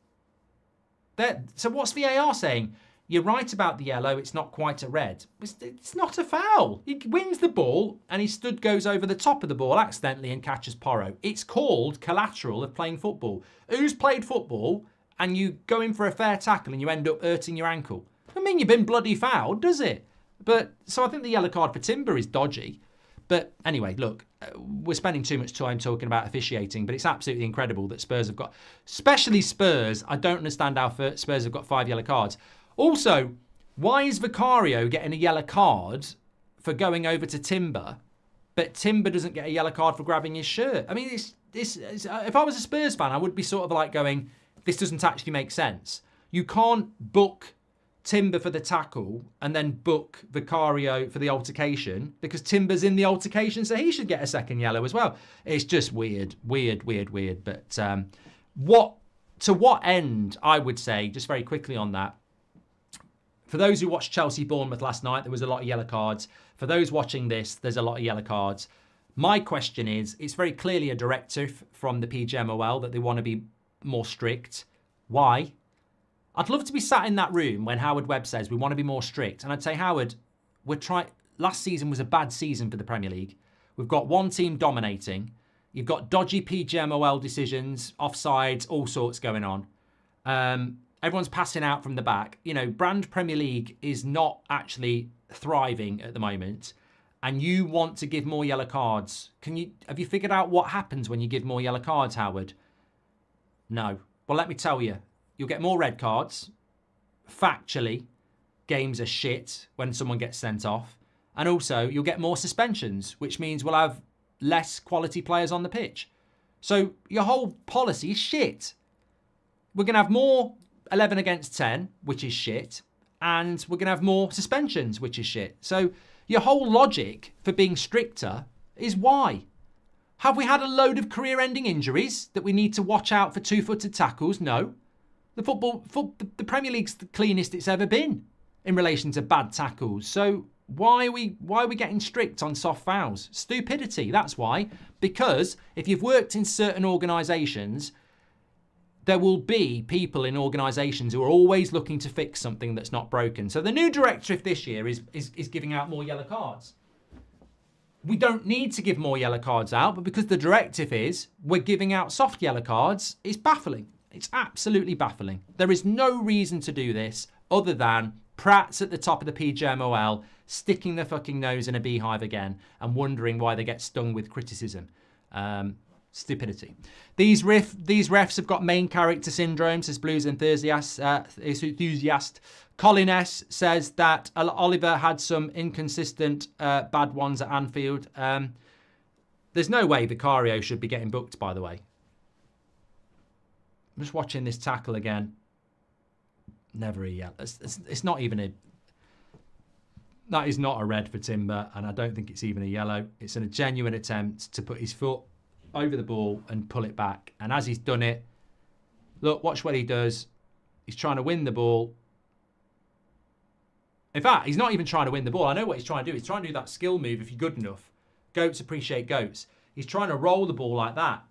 So what's VAR saying? You're right about the yellow. It's not quite a red. It's not a foul. He wins the ball and he goes over the top of the ball accidentally and catches Porro. It's called collateral of playing football. Who's played football and you go in for a fair tackle and you end up hurting your ankle? I mean, you've been bloody fouled, does it? But so I think the yellow card for Timber is dodgy. But anyway, look, we're spending too much time talking about officiating, but it's absolutely incredible that Spurs have got, especially Spurs. I don't understand how Spurs have got 5 yellow cards. Also, why is Vicario getting a yellow card for going over to Timber, but Timber doesn't get a yellow card for grabbing his shirt? I mean, if I was a Spurs fan, I would be sort of like going, this doesn't actually make sense. You can't book Timber for the tackle and then book Vicario for the altercation because Timber's in the altercation, so he should get a second yellow as well. It's just weird. But to what end, I would say, just very quickly on that, for those who watched Chelsea-Bournemouth last night, there was a lot of yellow cards. For those watching this, there's a lot of yellow cards. My question is, it's very clearly a directive from the PGMOL that they want to be more strict. Why? I'd love to be sat in that room when Howard Webb says we want to be more strict. And I'd say, Howard, last season was a bad season for the Premier League. We've got one team dominating. You've got dodgy PGMOL decisions, offsides, all sorts going on. Everyone's passing out from the back. You know, brand Premier League is not actually thriving at the moment. And you want to give more yellow cards. Have you figured out what happens when you give more yellow cards, Howard? No. Well, let me tell you. You'll get more red cards. Factually, games are shit when someone gets sent off. And also, you'll get more suspensions, which means we'll have less quality players on the pitch. So your whole policy is shit. We're going to have more 11 against 10, which is shit. And we're going to have more suspensions, which is shit. So your whole logic for being stricter is why? Have we had a load of career-ending injuries that we need to watch out for two-footed tackles? No. The Premier League's the cleanest it's ever been in relation to bad tackles. So why are we getting strict on soft fouls? Stupidity, that's why. Because if you've worked in certain organisations, there will be people in organisations who are always looking to fix something that's not broken. So the new directive this year is giving out more yellow cards. We don't need to give more yellow cards out, but because the directive is we're giving out soft yellow cards, it's baffling. It's absolutely baffling. There is no reason to do this other than Pratt's at the top of the PGMOL sticking their fucking nose in a beehive again and wondering why they get stung with criticism. Stupidity. These refs have got main character syndrome, says Blues enthusiast. Colin S says that Oliver had some inconsistent bad ones at Anfield. There's no way Vicario should be getting booked, by the way. I'm just watching this tackle again. Never a yellow. It's not even a... That is not a red for Timber, and I don't think it's even a yellow. It's a genuine attempt to put his foot over the ball and pull it back. And as he's done it, look, watch what he does. He's trying to win the ball. In fact, he's not even trying to win the ball. I know what he's trying to do. He's trying to do that skill move if you're good enough. Goats appreciate goats. He's trying to roll the ball like that.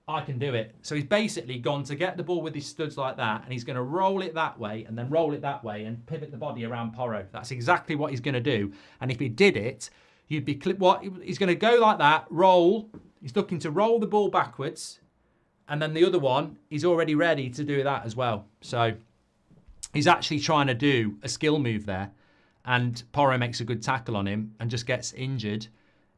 I can do it. So he's basically gone to get the ball with his studs like that, and he's going to roll it that way and then roll it that way and pivot the body around Porro. That's exactly what he's going to do. And if he did it, you'd be he's going to go like that, roll. He's looking to roll the ball backwards, and then the other one, he's already ready to do that as well. So he's actually trying to do a skill move there, and Porro makes a good tackle on him and just gets injured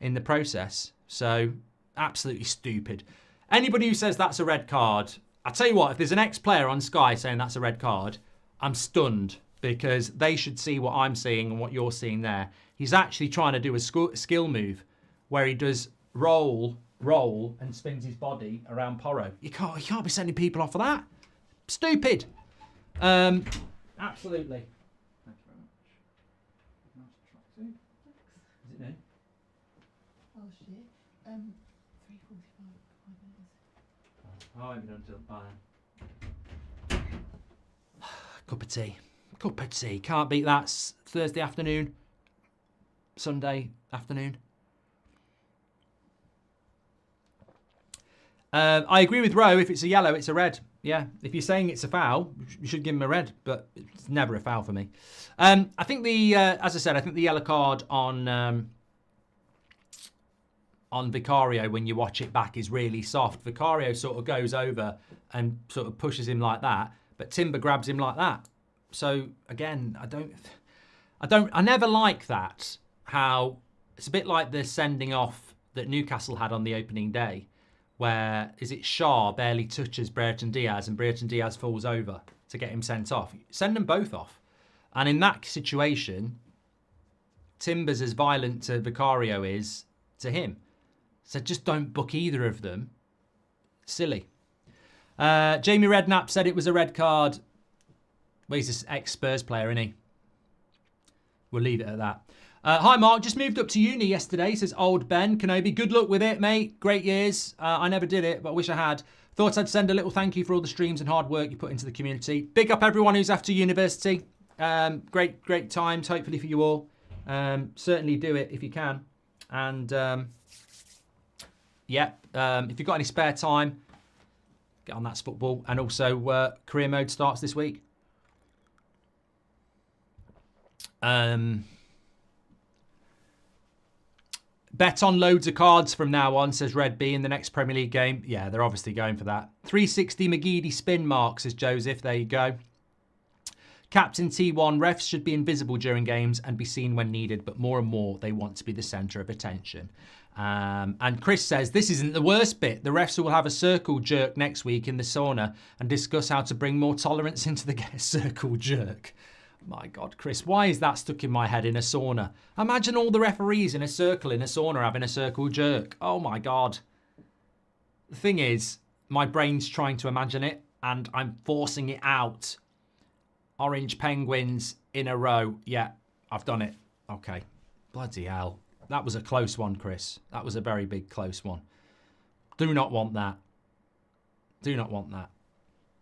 in the process. So absolutely stupid. Anybody who says that's a red card, I tell you what, if there's an ex-player on Sky saying that's a red card, I'm stunned, because they should see what I'm seeing and what you're seeing there. He's actually trying to do a skill move where he does roll, and spins his body around Porro. You can't be sending people off for that. Stupid. Absolutely. Thank you very much. Nice tracksuit. Is it new? Oh shit. 3:45. 5 minutes. I haven't done till Cup of tea. Cup of tea. Can't beat that. Thursday afternoon. Sunday afternoon. I agree with Rowe. If it's a yellow, it's a red. Yeah, if you're saying it's a foul, you should give him a red, but it's never a foul for me. I think as I said, I think the yellow card on Vicario when you watch it back is really soft. Vicario sort of goes over and sort of pushes him like that, but Timber grabs him like that. So again, I never like that. How it's a bit like the sending off that Newcastle had on the opening day, where is it Shaw barely touches Brereton Diaz and Brereton Diaz falls over to get him sent off. Send them both off. And in that situation, Timber's as violent to Vicario is to him. So just don't book either of them. Silly. Jamie Redknapp said it was a red card. Well, he's an ex-Spurs player, isn't he? We'll leave it at that. Hi, Mark. Just moved up to uni yesterday, says old Ben Kenobi. Good luck with it, mate. Great years. I never did it, but I wish I had. Thought I'd send a little thank you for all the streams and hard work you put into the community. Big up everyone who's after university. Great times, hopefully, for you all. Certainly do it if you can. And, if you've got any spare time, get on That's Football. And also, career mode starts this week. Bet on loads of cards from now on, says Red B, in the next Premier League game. Yeah, they're obviously going for that. 360 McGeady spin mark, says Joseph. There you go. Captain T1, refs should be invisible during games and be seen when needed, but more and more they want to be the centre of attention. And Chris says, this isn't the worst bit. The refs will have a circle jerk next week in the sauna and discuss how to bring more tolerance into the circle jerk. My God, Chris, why is that stuck in my head in a sauna? Imagine all the referees in a circle in a sauna having a circle jerk. Oh my God. The thing is, my brain's trying to imagine it and I'm forcing it out. Orange penguins in a row. Yeah, I've done it. Okay. Bloody hell. That was a close one, Chris. That was a very big close one. Do not want that. Do not want that.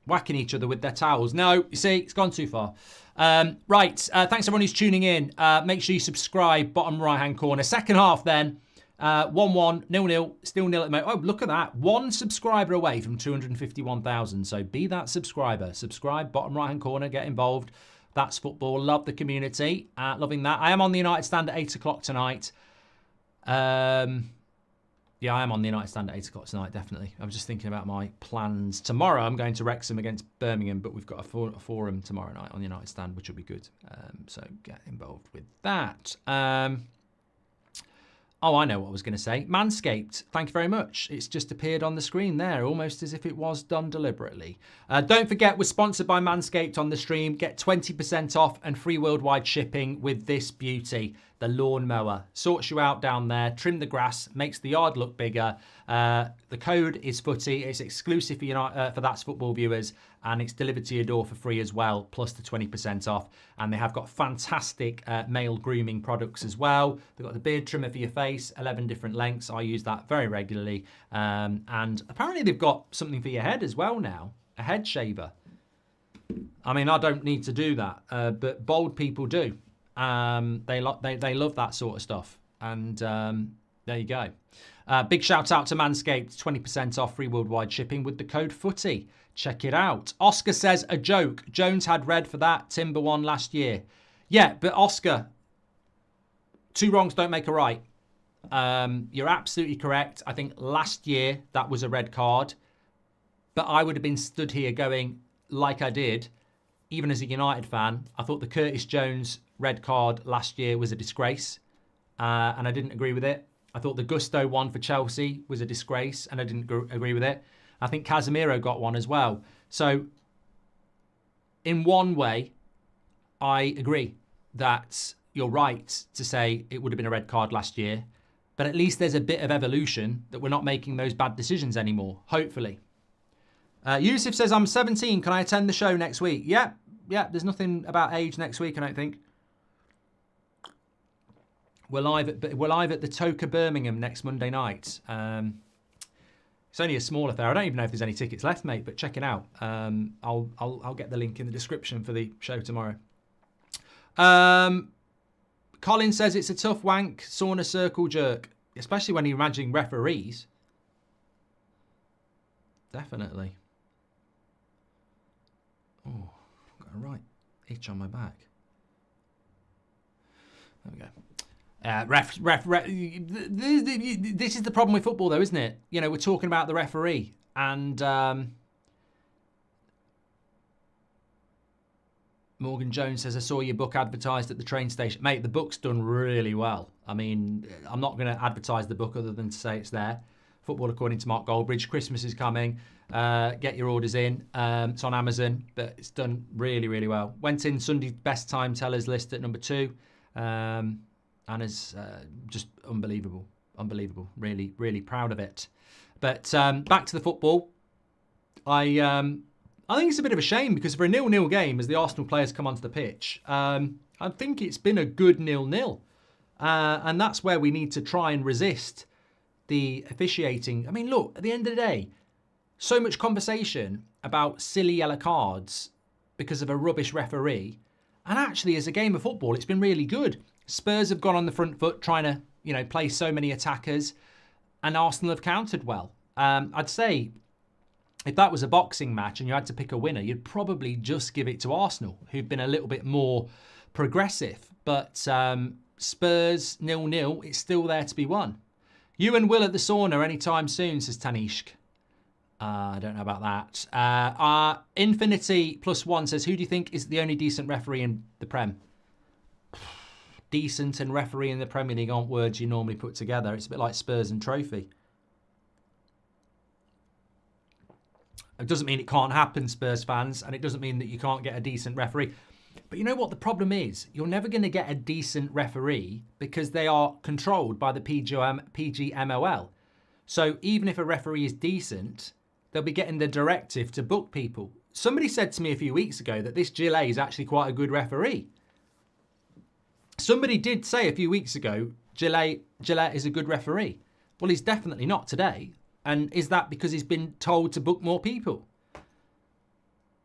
Whacking each other with their towels. No, you see, it's gone too far. Right, thanks everyone who's tuning in. Make sure you subscribe, bottom right-hand corner. Second half then, 1-1, 0-0, still nil at the moment. Oh, look at that. One subscriber away from 251,000. So be that subscriber. Subscribe, bottom right-hand corner, get involved. That's football. Love the community. Loving that. I am on the United Stand at 8 o'clock tonight. Yeah, I am on the United Stand at 8 o'clock tonight, definitely. I was just thinking about my plans. Tomorrow, I'm going to Wrexham against Birmingham, but we've got a forum tomorrow night on the United Stand, which will be good. So get involved with that. Oh, I know what I was going to say. Manscaped, thank you very much. It's just appeared on the screen there, almost as if it was done deliberately. Don't forget, we're sponsored by Manscaped on the stream. Get 20% off and free worldwide shipping with this beauty, the lawnmower. Sorts you out down there, trim the grass, makes the yard look bigger. The code is footy. It's exclusive for That's Football viewers, and it's delivered to your door for free as well, plus the 20% off. And they have got fantastic male grooming products as well. They've got the beard trimmer for your face, 11 different lengths. I use that very regularly. And apparently they've got something for your head as well now, a head shaver. I mean, I don't need to do that, but bald people do. They love that sort of stuff. And there you go. Big shout out to Manscaped, 20% off free worldwide shipping with the code footy. Check it out. Oscar says, a joke. Jones had red for that. Timber won last year. Yeah, but Oscar, two wrongs don't make a right. You're absolutely correct. I think last year that was a red card. But I would have been stood here going, like I did, even as a United fan, I thought the Curtis Jones red card last year was a disgrace. And I didn't agree with it. I thought the Gusto one for Chelsea was a disgrace, and I didn't agree with it. I think Casemiro got one as well. So, in one way, I agree that you're right to say it would have been a red card last year. But at least there's a bit of evolution that we're not making those bad decisions anymore, hopefully. Yusuf says, I'm 17. Can I attend the show next week? Yeah, there's nothing about age next week, I don't think. We're live at the Toca Birmingham next Monday night. It's only a small affair. I don't even know if there's any tickets left, mate, but check it out. I'll get the link in the description for the show tomorrow. Colin says it's a tough wank sauna circle jerk, especially when you're managing referees. Definitely. Oh, I've got a right itch on my back. There we go. This is the problem with football, though, isn't it? You know, we're talking about the referee, and Morgan Jones says, I saw your book advertised at the train station. Mate, the book's done really well. I mean, I'm not going to advertise the book other than to say it's there. Football According to Mark Goldbridge. Christmas is coming. Get your orders in. It's on Amazon, but it's done really, really well. Went in Sunday's best time tellers list at number 2. And is just unbelievable. Unbelievable. Really, really proud of it. But back to the football. I think it's a bit of a shame because for a 0-0 game, as the Arsenal players come onto the pitch, I think it's been a good 0-0. And that's where we need to try and resist the officiating. I mean, look, at the end of the day, so much conversation about silly yellow cards because of a rubbish referee. And actually, as a game of football, it's been really good. Spurs have gone on the front foot trying to, play so many attackers, and Arsenal have countered well. I'd say if that was a boxing match and you had to pick a winner, you'd probably just give it to Arsenal, who've been a little bit more progressive. But Spurs 0-0, it's still there to be won. You and Will at the sauna anytime soon, says Tanishk. I don't know about that. Infinity +1 says, who do you think is the only decent referee in the Prem? Decent and referee in the Premier League aren't words you normally put together. It's a bit like Spurs and trophy. It doesn't mean it can't happen, Spurs fans, and it doesn't mean that you can't get a decent referee. But you know what the problem is? You're never going to get a decent referee because they are controlled by the PGMOL. So even if a referee is decent, they'll be getting the directive to book people. Somebody said to me a few weeks ago that this Gillet is actually quite a good referee. Somebody did say a few weeks ago, Gillette is a good referee. Well, he's definitely not today. And is that because he's been told to book more people?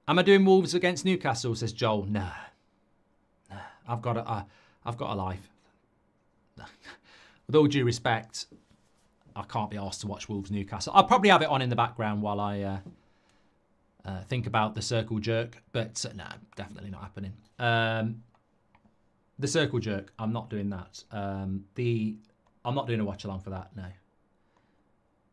Am I doing Wolves against Newcastle, says Joel? No. I've got a life. With all due respect, I can't be asked to watch Wolves Newcastle. I'll probably have it on in the background while I think about the circle jerk. But no, definitely not happening. The circle jerk, I'm not doing that. I'm not doing a watch along for that. No.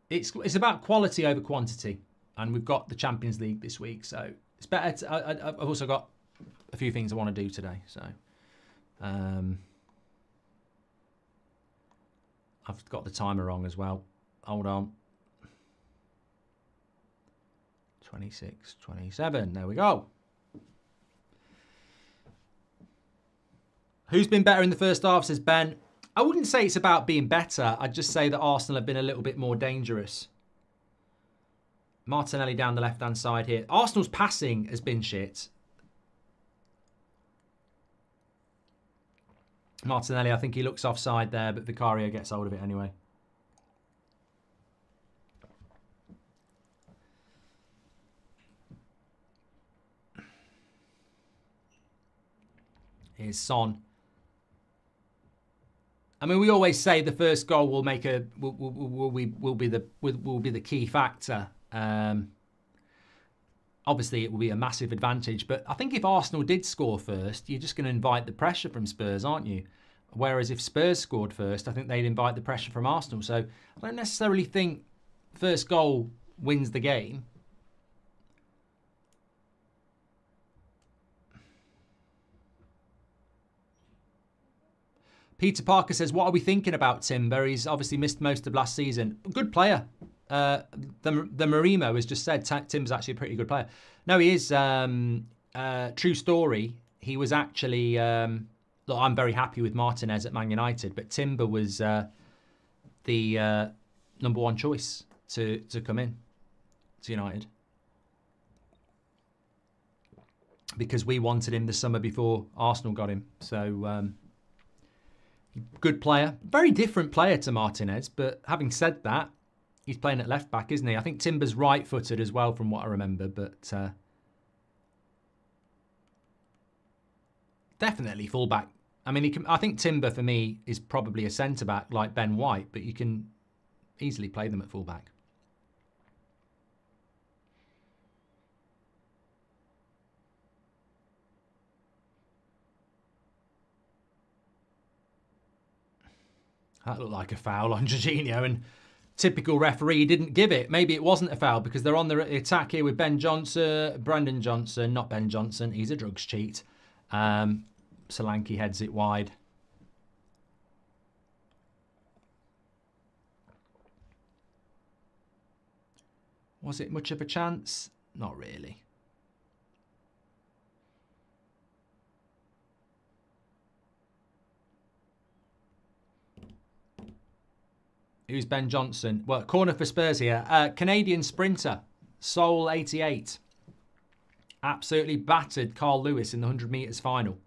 It's about quality over quantity, and we've got the Champions League this week, so it's better. I've also got a few things I want to do today, so I've got the timer wrong as well. Hold on. 26, 27. There we go. Who's been better in the first half, says Ben. I wouldn't say it's about being better. I'd just say that Arsenal have been a little bit more dangerous. Martinelli down the left-hand side here. Arsenal's passing has been shit. Martinelli, I think he looks offside there, but Vicario gets hold of it anyway. Here's Son. I mean, we always say the first goal will make will be the key factor. Obviously, it will be a massive advantage. But I think if Arsenal did score first, you're just going to invite the pressure from Spurs, aren't you? Whereas if Spurs scored first, I think they'd invite the pressure from Arsenal. So I don't necessarily think first goal wins the game. Peter Parker says, what are we thinking about Timber? He's obviously missed most of last season. Good player. The Marimo has just said Timber's actually a pretty good player. No, he is. True story. He was actually... look, I'm very happy with Martinez at Man United, but Timber was the number one choice to come in to United. Because we wanted him the summer before Arsenal got him. So... good player. Very different player to Martinez, but having said that, he's playing at left back, isn't he? I think Timber's right-footed as well, from what I remember, but definitely full-back. I mean, I think Timber, for me, is probably a centre-back like Ben White, but you can easily play them at full-back. That looked like a foul on Jorginho, and typical referee didn't give it. Maybe it wasn't a foul because they're on the attack here with Brandon Johnson, not Ben Johnson. He's a drugs cheat. Solanke heads it wide. Was it much of a chance? Not really. Who's Ben Johnson? Well, corner for Spurs here. Canadian sprinter, Seoul 88. Absolutely battered Carl Lewis in the 100 metres final.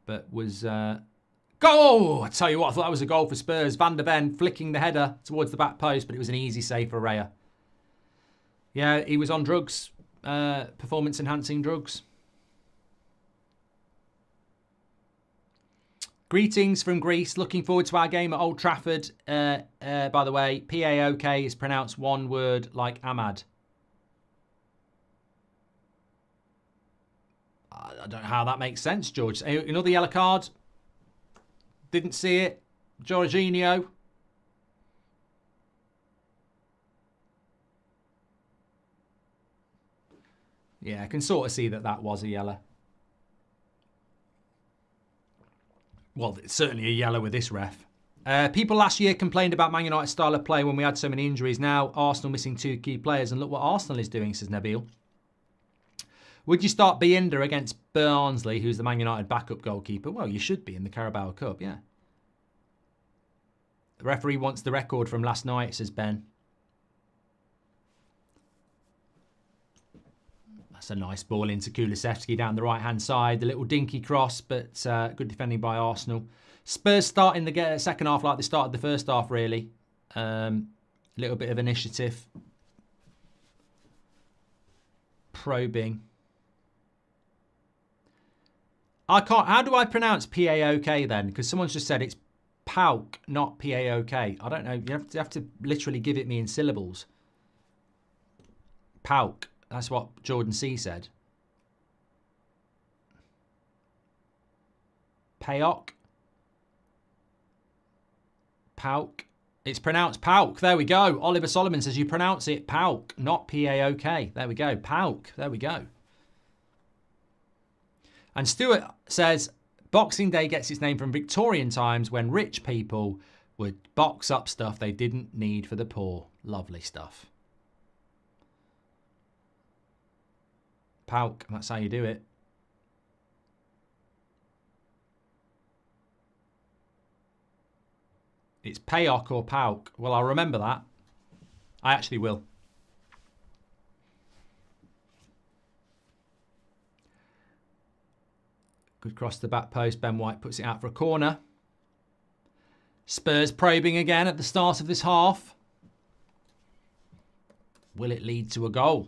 But was... Goal! I tell you what, I thought that was a goal for Spurs. Van der Ven flicking the header towards the back post, but it was an easy save for Raya. Yeah, he was on drugs. Performance-enhancing drugs. Greetings from Greece. Looking forward to our game at Old Trafford. By the way, PAOK is pronounced one word like Ahmad. I don't know how that makes sense, George. Another yellow card. Didn't see it. Jorginho. Yeah, I can sort of see that was a yellow. Well, it's certainly a yellow with this ref. People last year complained about Man United's style of play when we had so many injuries. Now, Arsenal missing 2 key players. And look what Arsenal is doing, says Nabil. Would you start Binder against Barnsley, who's the Man United backup goalkeeper? Well, you should be in the Carabao Cup, yeah. The referee wants the record from last night, says Ben. That's a nice ball into Kulusevski down the right-hand side. The little dinky cross, but good defending by Arsenal. Spurs starting the second half like they started the first half, really. Little bit of initiative. Probing. I can't... How do I pronounce PAOK then? Because someone's just said it's PAOK, not PAOK. I don't know. You have to literally give it me in syllables. PAOK. That's what Jordan C said. PAOK. PAOK. It's pronounced PAOK. There we go. Oliver Solomon says you pronounce it PAOK, not PAOK. There we go. PAOK. There we go. And Stuart says Boxing Day gets its name from Victorian times when rich people would box up stuff they didn't need for the poor. Lovely stuff. PAOK, that's how you do it. It's PAOK or PAOK. Well, I'll remember that. I actually will. Good cross to the back post. Ben White puts it out for a corner. Spurs probing again at the start of this half. Will it lead to a goal?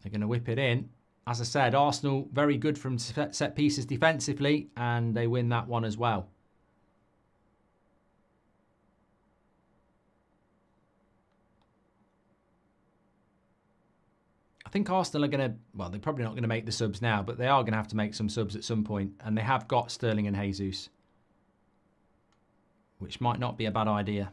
They're going to whip it in. As I said, Arsenal very good from set pieces defensively, and they win that one as well. I think Arsenal are going to, well, they're probably not going to make the subs now, but they are going to have to make some subs at some point, and they have got Sterling and Jesus, which might not be a bad idea.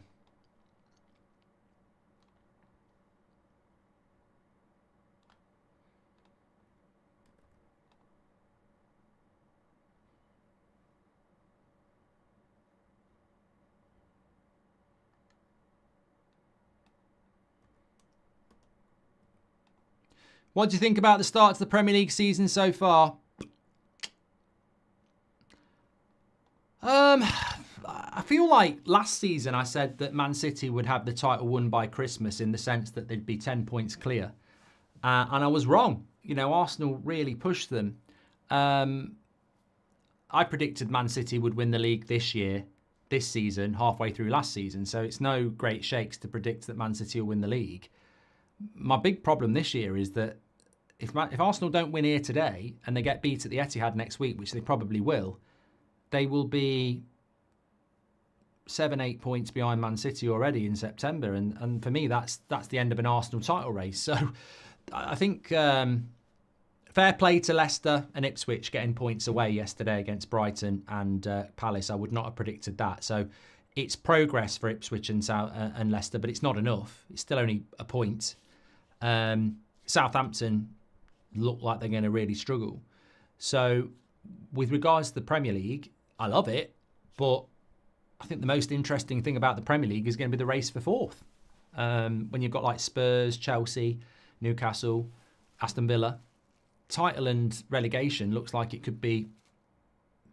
What do you think about the start to the Premier League season so far? I feel like last season I said that Man City would have the title won by Christmas in the sense that they'd be 10 points clear. And I was wrong. You know, Arsenal really pushed them. I predicted Man City would win the league this season, halfway through last season. So it's no great shakes to predict that Man City will win the league. My big problem this year is that if Arsenal don't win here today and they get beat at the Etihad next week, which they probably will, they will be 7-8 points behind Man City already in September, and for me that's the end of an Arsenal title race. So I think fair play to Leicester and Ipswich getting points away yesterday against Brighton and Palace. I would not have predicted that. So it's progress for Ipswich and Leicester, but it's not enough. It's still only a point. Southampton look like they're going to really struggle. So with regards to the Premier League, I love it, but I think the most interesting thing about the Premier League is going to be the race for fourth. When you've got like Spurs, Chelsea, Newcastle, Aston Villa, title and relegation looks like it could be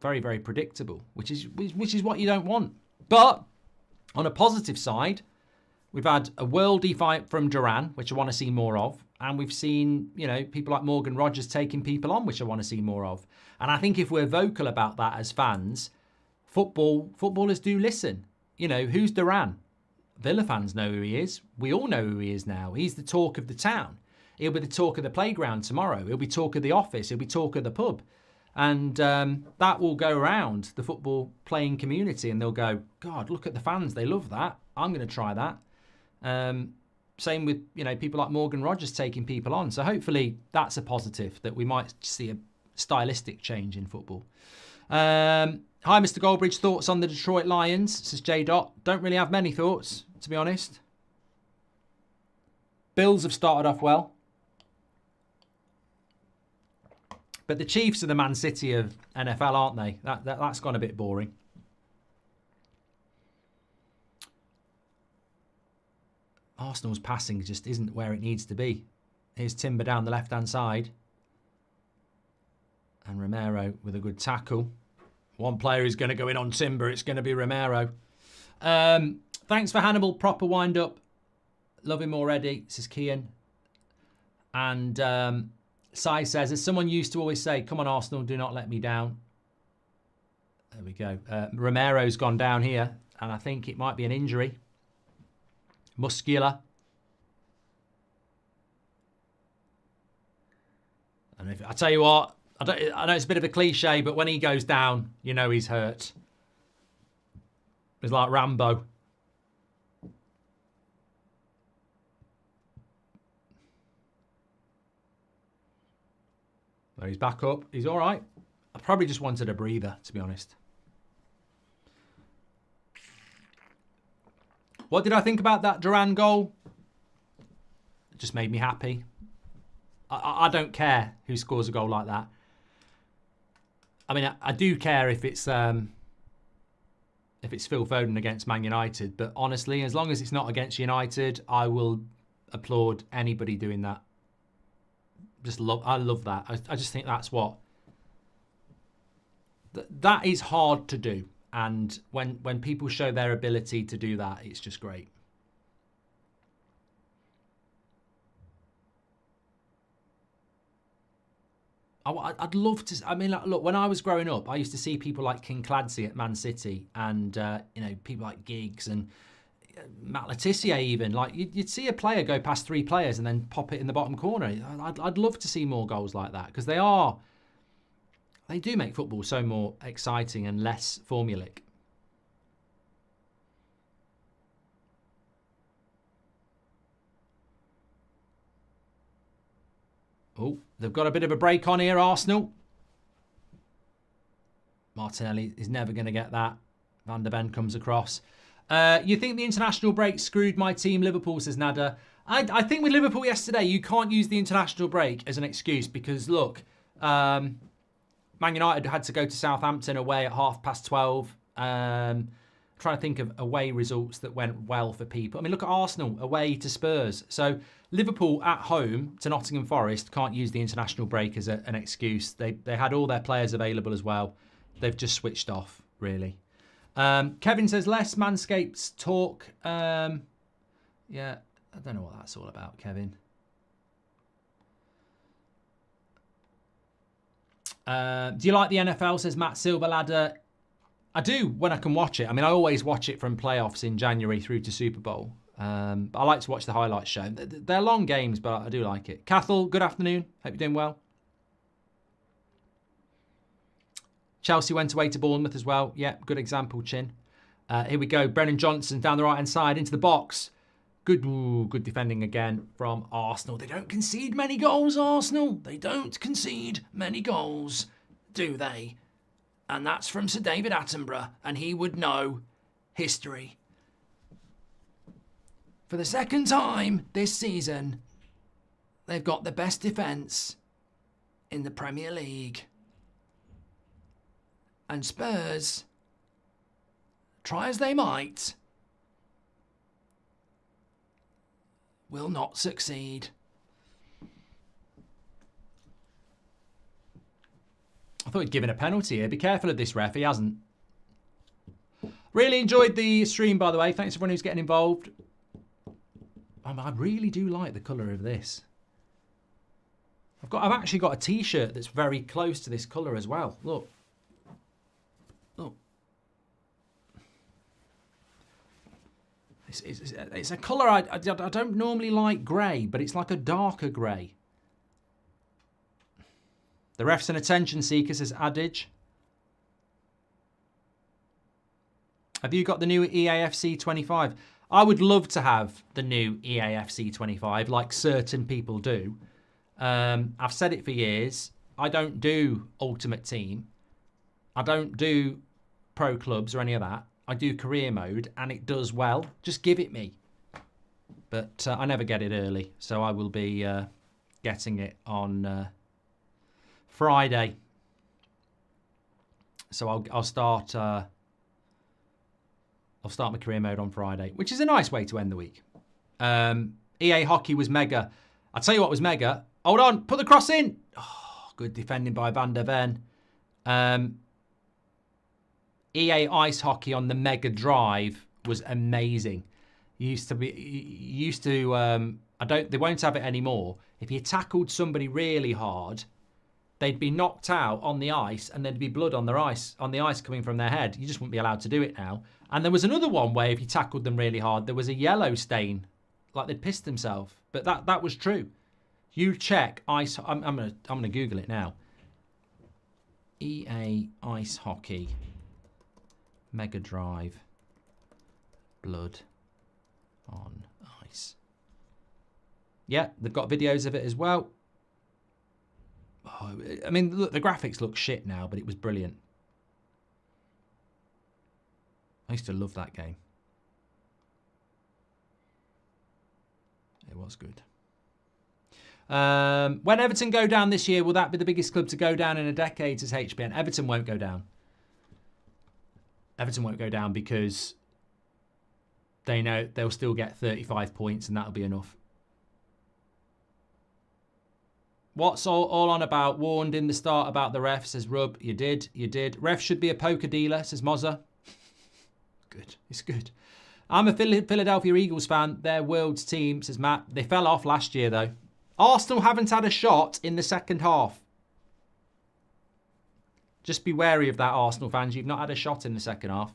very, very predictable, which is what you don't want. But on a positive side, we've had a worldie fight from Duran, which I want to see more of. And we've seen, people like Morgan Rogers taking people on, which I want to see more of. And I think if we're vocal about that as fans, footballers do listen. Who's Duran? Villa fans know who he is. We all know who he is now. He's the talk of the town. He'll be the talk of the playground tomorrow. He'll be talk of the office. He'll be talk of the pub. And that will go around the football playing community and they'll go, God, look at the fans. They love that. I'm going to try that. Same with, people like Morgan Rogers taking people on. So hopefully that's a positive that we might see a stylistic change in football. Hi, Mr. Goldbridge. Thoughts on the Detroit Lions? Says J. Dot. Don't really have many thoughts, to be honest. Bills have started off well. But the Chiefs are the Man City of NFL, aren't they? That's gone a bit boring. Arsenal's passing just isn't where it needs to be. Here's Timber down the left-hand side. And Romero with a good tackle. One player is going to go in on Timber. It's going to be Romero. Thanks for Hannibal. Proper wind-up. Love him already, says Kian. And Sai says, as someone used to always say, come on, Arsenal, do not let me down. There we go. Romero's gone down here. And I think it might be an injury. Muscular. And if I tell you what, I know it's a bit of a cliche, but when he goes down, he's hurt. It's like Rambo. Well, he's back up. He's all right. I probably just wanted a breather, to be honest. What did I think about that Duran goal? It just made me happy. I don't care who scores a goal like that. I mean, I do care if it's Phil Foden against Man United, but honestly, as long as it's not against United, I will applaud anybody doing that. I love that. I just think that's what that is hard to do, and when people show their ability to do that, it's just great. I'd love to. I mean, look, when I was growing up, I used to see people like King Clancy at Man City, and people like Giggs and Matt Letizia even. Like you'd see a player go past three players and then pop it in the bottom corner. I'd love to see more goals like that because they do make football so more exciting and less formulaic. Oh, they've got a bit of a break on here, Arsenal. Martinelli is never going to get that. Van der Ven comes across. You think the international break screwed my team, Liverpool, says Nada. I think with Liverpool yesterday, you can't use the international break as an excuse because, look, Man United had to go to Southampton away at 12:30. Trying to think of away results that went well for people. I mean, look at Arsenal away to Spurs. So Liverpool at home to Nottingham Forest can't use the international break as an excuse. They had all their players available as well. They've just switched off, really. Kevin says, less Manscaped talk. Yeah, I don't know what that's all about, Kevin. Do you like the NFL, says Matt Silverladder. I do when I can watch it. I mean, I always watch it from playoffs in January through to Super Bowl. But I like to watch the highlights show. They're long games, but I do like it. Cathal, good afternoon. Hope you're doing well. Chelsea went away to Bournemouth as well. Yeah, good example, Chin. Here we go. Brennan Johnson down the right-hand side into the box. Good defending again from Arsenal. They don't concede many goals, Arsenal. They don't concede many goals, do they? And that's from Sir David Attenborough, and he would know history. For the second time this season, they've got the best defence in the Premier League. And Spurs, try as they might, will not succeed. I thought he'd given a penalty here. Be careful of this ref. He hasn't. Really enjoyed the stream, by the way. Thanks everyone who's getting involved. I really do like the colour of this. I've actually got a T-shirt that's very close to this colour as well. Look. Look. It's a colour I don't normally like grey, but it's like a darker grey. The ref's an attention seeker, says Adage. Have you got the new EAFC 25? I would love to have the new EAFC 25, like certain people do. I've said it for years. I don't do Ultimate Team. I don't do Pro Clubs or any of that. I do career mode, and it does well. Just give it me. But I never get it early, so I will be getting it on Friday. So I'll start. I'll start my career mode on Friday, which is a nice way to end the week. EA Hockey was mega. I'll tell you what was mega. Hold on, put the cross in. Oh, good defending by Van der Ven. EA Ice Hockey on the Mega Drive was amazing. They won't have it anymore. If you tackled somebody really hard, they'd be knocked out on the ice and there'd be blood on the ice coming from their head. You just wouldn't be allowed to do it now. And there was another one where if you tackled them really hard, there was a yellow stain, like they'd pissed themselves. But that was true. You check ice. I'm gonna Google it now. EA Ice Hockey Mega Drive blood on ice. Yeah, they've got videos of it as well. Oh, I mean, look, the graphics look shit now, but it was brilliant. I used to love that game. It was good. When Everton go down this year, will that be the biggest club to go down in a decade, says HBN? Everton won't go down. Everton won't go down because they know they'll still get 35 points and that'll be enough. What's all on about? Warned in the start about the ref, says Rub. You did. Ref should be a poker dealer, says Mozza. Good. It's good. I'm a Philadelphia Eagles fan. Their world's team, says Matt. They fell off last year, though. Arsenal haven't had a shot in the second half. Just be wary of that, Arsenal fans. You've not had a shot in the second half.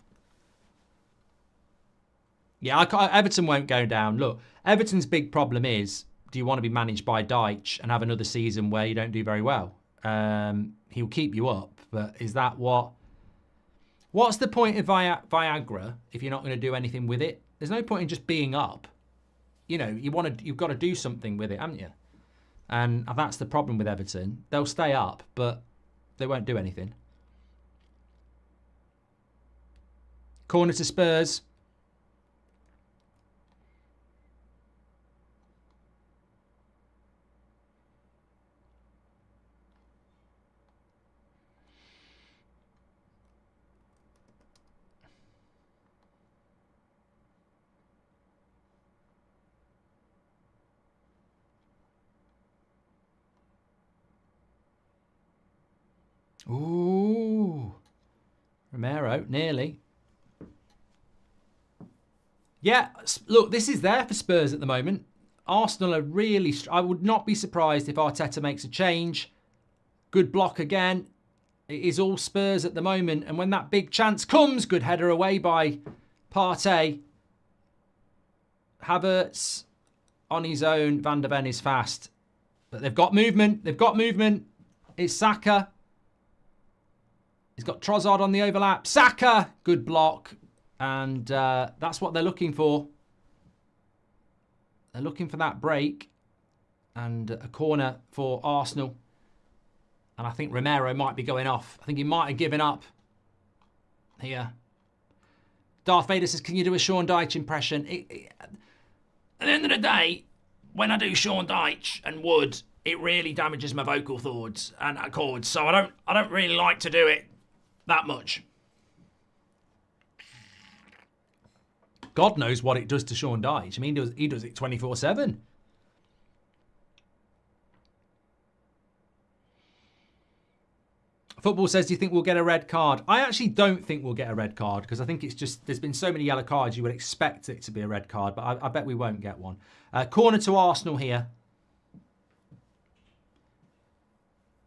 Yeah, Everton won't go down. Look, Everton's big problem is, do you want to be managed by Deitch and have another season where you don't do very well? He'll keep you up, but is that what... What's the point of Viagra if you're not going to do anything with it? There's no point in just being up. You know, you've got to do something with it, haven't you? And that's the problem with Everton. They'll stay up, but they won't do anything. Corner to Spurs. Ooh. Romero, nearly. Yeah, look, this is there for Spurs at the moment. Arsenal are really... I would not be surprised if Arteta makes a change. Good block again. It is all Spurs at the moment. And when that big chance comes, good header away by Partey. Havertz on his own. Van der Ven is fast. But they've got movement. They've got movement. It's Saka. He's got Trossard on the overlap. Saka! Good block. And that's what they're looking for. They're looking for that break. And a corner for Arsenal. And I think Romero might be going off. I think he might have given up here. Darth Vader says, can you do a Sean Dyche impression? At the end of the day, when I do Sean Dyche and Wood, it really damages my vocal cords and chords. So I don't really like to do it that much. God knows what it does to Sean Dyche. I mean, he does it 24/7. Football says, do you think we'll get a red card? I actually don't think we'll get a red card because I think it's just, there's been so many yellow cards, you would expect it to be a red card, but I bet we won't get one. Corner to Arsenal here.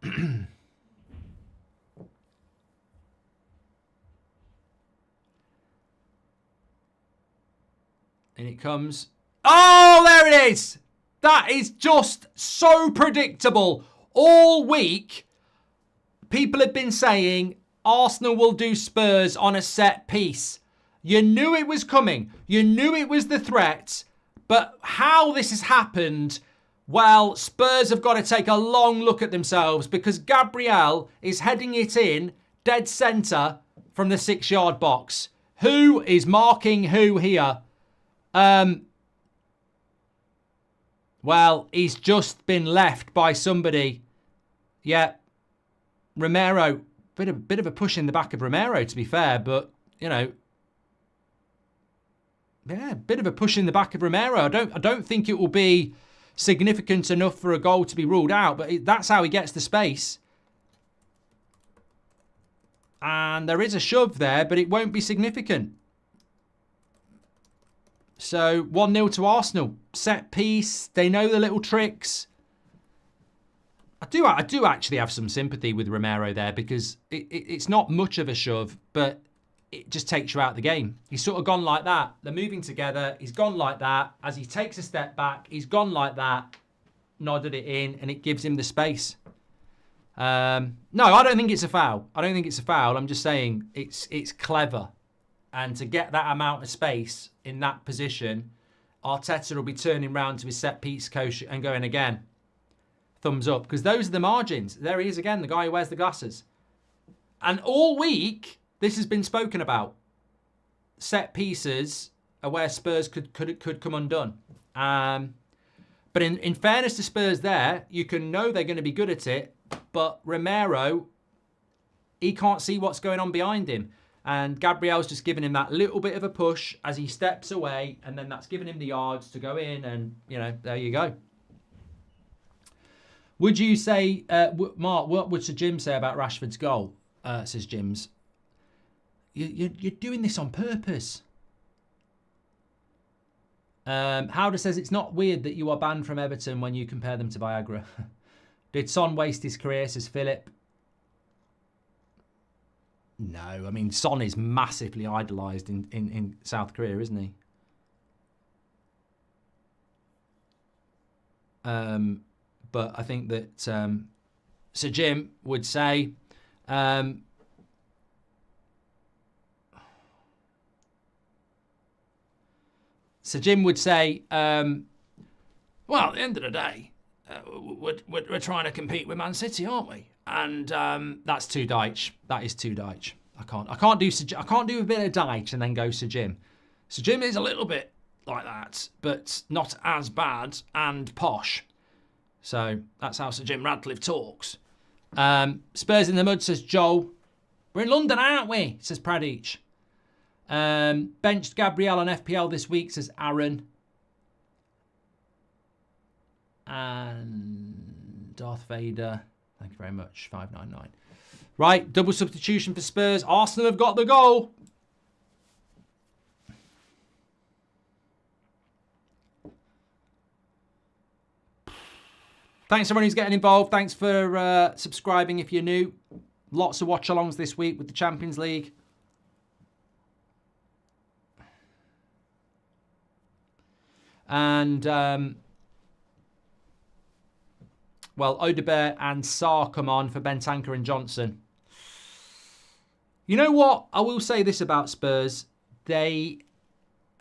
And it comes. Oh, there it is. That is just so predictable. All week, people have been saying Arsenal will do Spurs on a set piece. You knew it was coming. You knew it was the threat. But how this has happened, well, Spurs have got to take a long look at themselves because Gabriel is heading it in dead centre from the 6-yard box. Who is marking who here? Well, he's just been left by somebody. Yeah. Romero, bit of a push in the back of Romero, to be fair, but, you know, yeah, bit of a push in the back of Romero. I don't think it will be significant enough for a goal to be ruled out, but that's how he gets the space. And there is a shove there, but it won't be significant. So 1-0 to Arsenal. Set piece. They know the little tricks. I do actually have some sympathy with Romero there because it's not much of a shove, but it just takes you out of the game. He's sort of gone like that. They're moving together. He's gone like that. As he takes a step back, he's gone like that, nodded it in, and it gives him the space. No, I don't think it's a foul. I don't think it's a foul. I'm just saying it's clever. And to get that amount of space in that position, Arteta will be turning round to his set-piece coach and going again. Thumbs up. Because those are the margins. There he is again, the guy who wears the glasses. And all week, this has been spoken about. Set pieces are where Spurs could come undone. But in fairness to Spurs there, you can know they're going to be good at it. But Romero, he can't see what's going on behind him. And Gabriel's just giving him that little bit of a push as he steps away. And then that's giving him the yards to go in. And, you know, there you go. Would you say, Mark, what would Sir Jim say about Rashford's goal? Says Jim's. You're doing this on purpose. Howder says it's not weird that you are banned from Everton when you compare them to Viagra. Did Son waste his career, says Philip? No, I mean, Son is massively idolised in South Korea, isn't he? But I think that Sir Jim would say... Sir Jim would say, well, at the end of the day, we're trying to compete with Man City, aren't we? And that's too Dyche. That is too Dyche. I can't do a bit of Dyche and then go Sir Jim. Sir Jim is a little bit like that, but not as bad and posh. So that's how Sir Jim Radcliffe talks. Spurs in the mud, says Joel. We're in London, aren't we? Says Pradich. Benched Gabriel on FPL this week, says Aaron. And Darth Vader. Thank you very much. 599. Right, double substitution for Spurs. Arsenal have got the goal. Thanks everyone who's getting involved. Thanks for subscribing if you're new. Lots of watch-alongs this week with the Champions League. And, well, Odegaard and Sarr come on for Bentancur and Johnson. You know what? I will say this about Spurs. They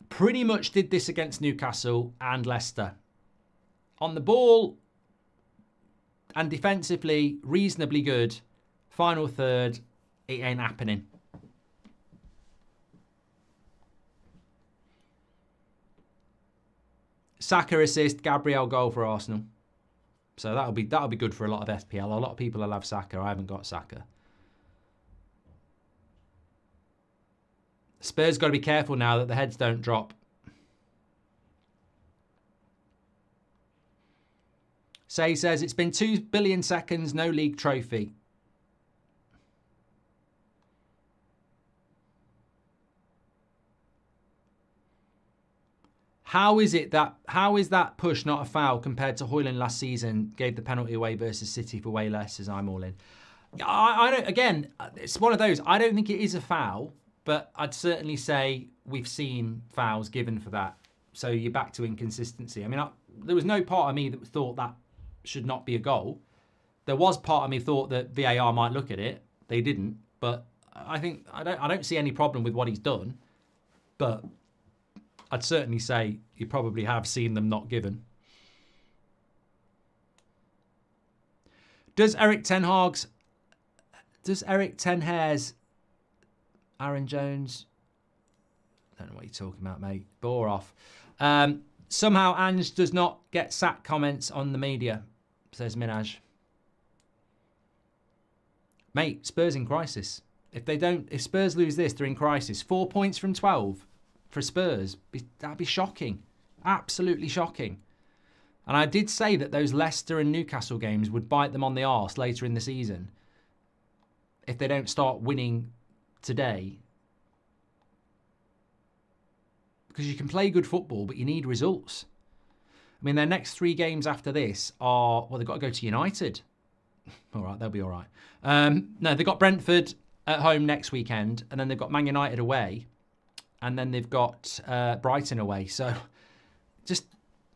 pretty much did this against Newcastle and Leicester. On the ball and defensively, reasonably good. Final third, it ain't happening. Saka assist, Gabriel goal for Arsenal. So that'll be good for a lot of FPL. A lot of people will have Saka. I haven't got Saka. Spurs got to be careful now that the heads don't drop. Say says it's been 2 billion seconds, no league trophy. How is that push not a foul compared to Højlund last season? Gave the penalty away versus City for way less, as I'm all in. I don't. Again, it's one of those. I don't think it is a foul, but I'd certainly say we've seen fouls given for that. So you're back to inconsistency. I mean, there was no part of me that thought that should not be a goal. There was part of me thought that VAR might look at it. They didn't, but I think I don't see any problem with what he's done. But I'd certainly say you probably have seen them not given. Does Eric Ten Hag's Aaron Jones? I don't know what you're talking about, mate. Bore off. Somehow Ange does not get sack comments on the media, says Minaj. Mate, Spurs in crisis. If Spurs lose this, they're in crisis. 4 points from 12 for Spurs. That'd be shocking. Absolutely shocking. And I did say that those Leicester and Newcastle games would bite them on the arse later in the season if they don't start winning today. Because you can play good football, but you need results. I mean, their next 3 games after this are, well, they've got to go to United. All right, they'll be all right. No, they've got Brentford at home next weekend, and then they've got Man United away, and then they've got Brighton away. So just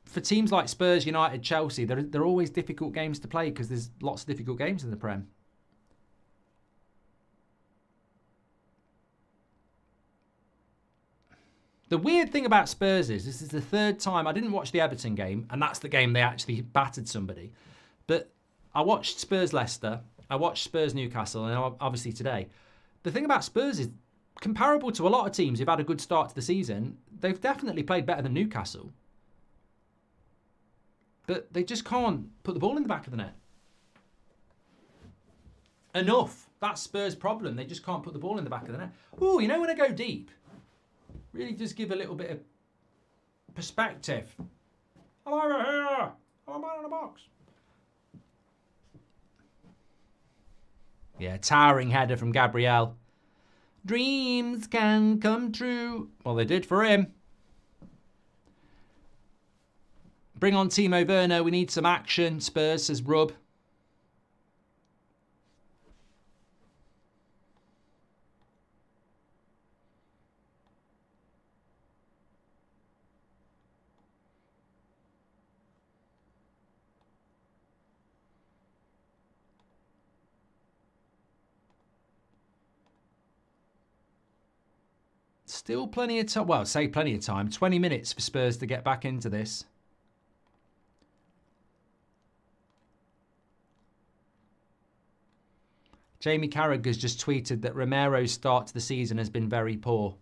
for teams like Spurs, United, Chelsea, they're always difficult games to play because there's lots of difficult games in the Prem. The weird thing about Spurs is this is the 3rd time. I didn't watch the Everton game, and that's the game they actually battered somebody. But I watched Spurs Leicester, I watched Spurs Newcastle, and obviously today. The thing about Spurs is, comparable to a lot of teams who've had a good start to the season, they've definitely played better than Newcastle. But they just can't put the ball in the back of the net. Enough. That's Spurs' problem. They just can't put the ball in the back of the net. Ooh, you know when I go deep? Really just give a little bit of perspective. I'm over here. I'm out of the box. Yeah, towering header from Gabriel. Dreams can come true. Well, they did for him. Bring on Timo Werner. We need some action. Spurs, says Rub. Still plenty of time. Well, say plenty of time. 20 minutes for Spurs to get back into this. Jamie Carragher has just tweeted that Romero's start to the season has been very poor.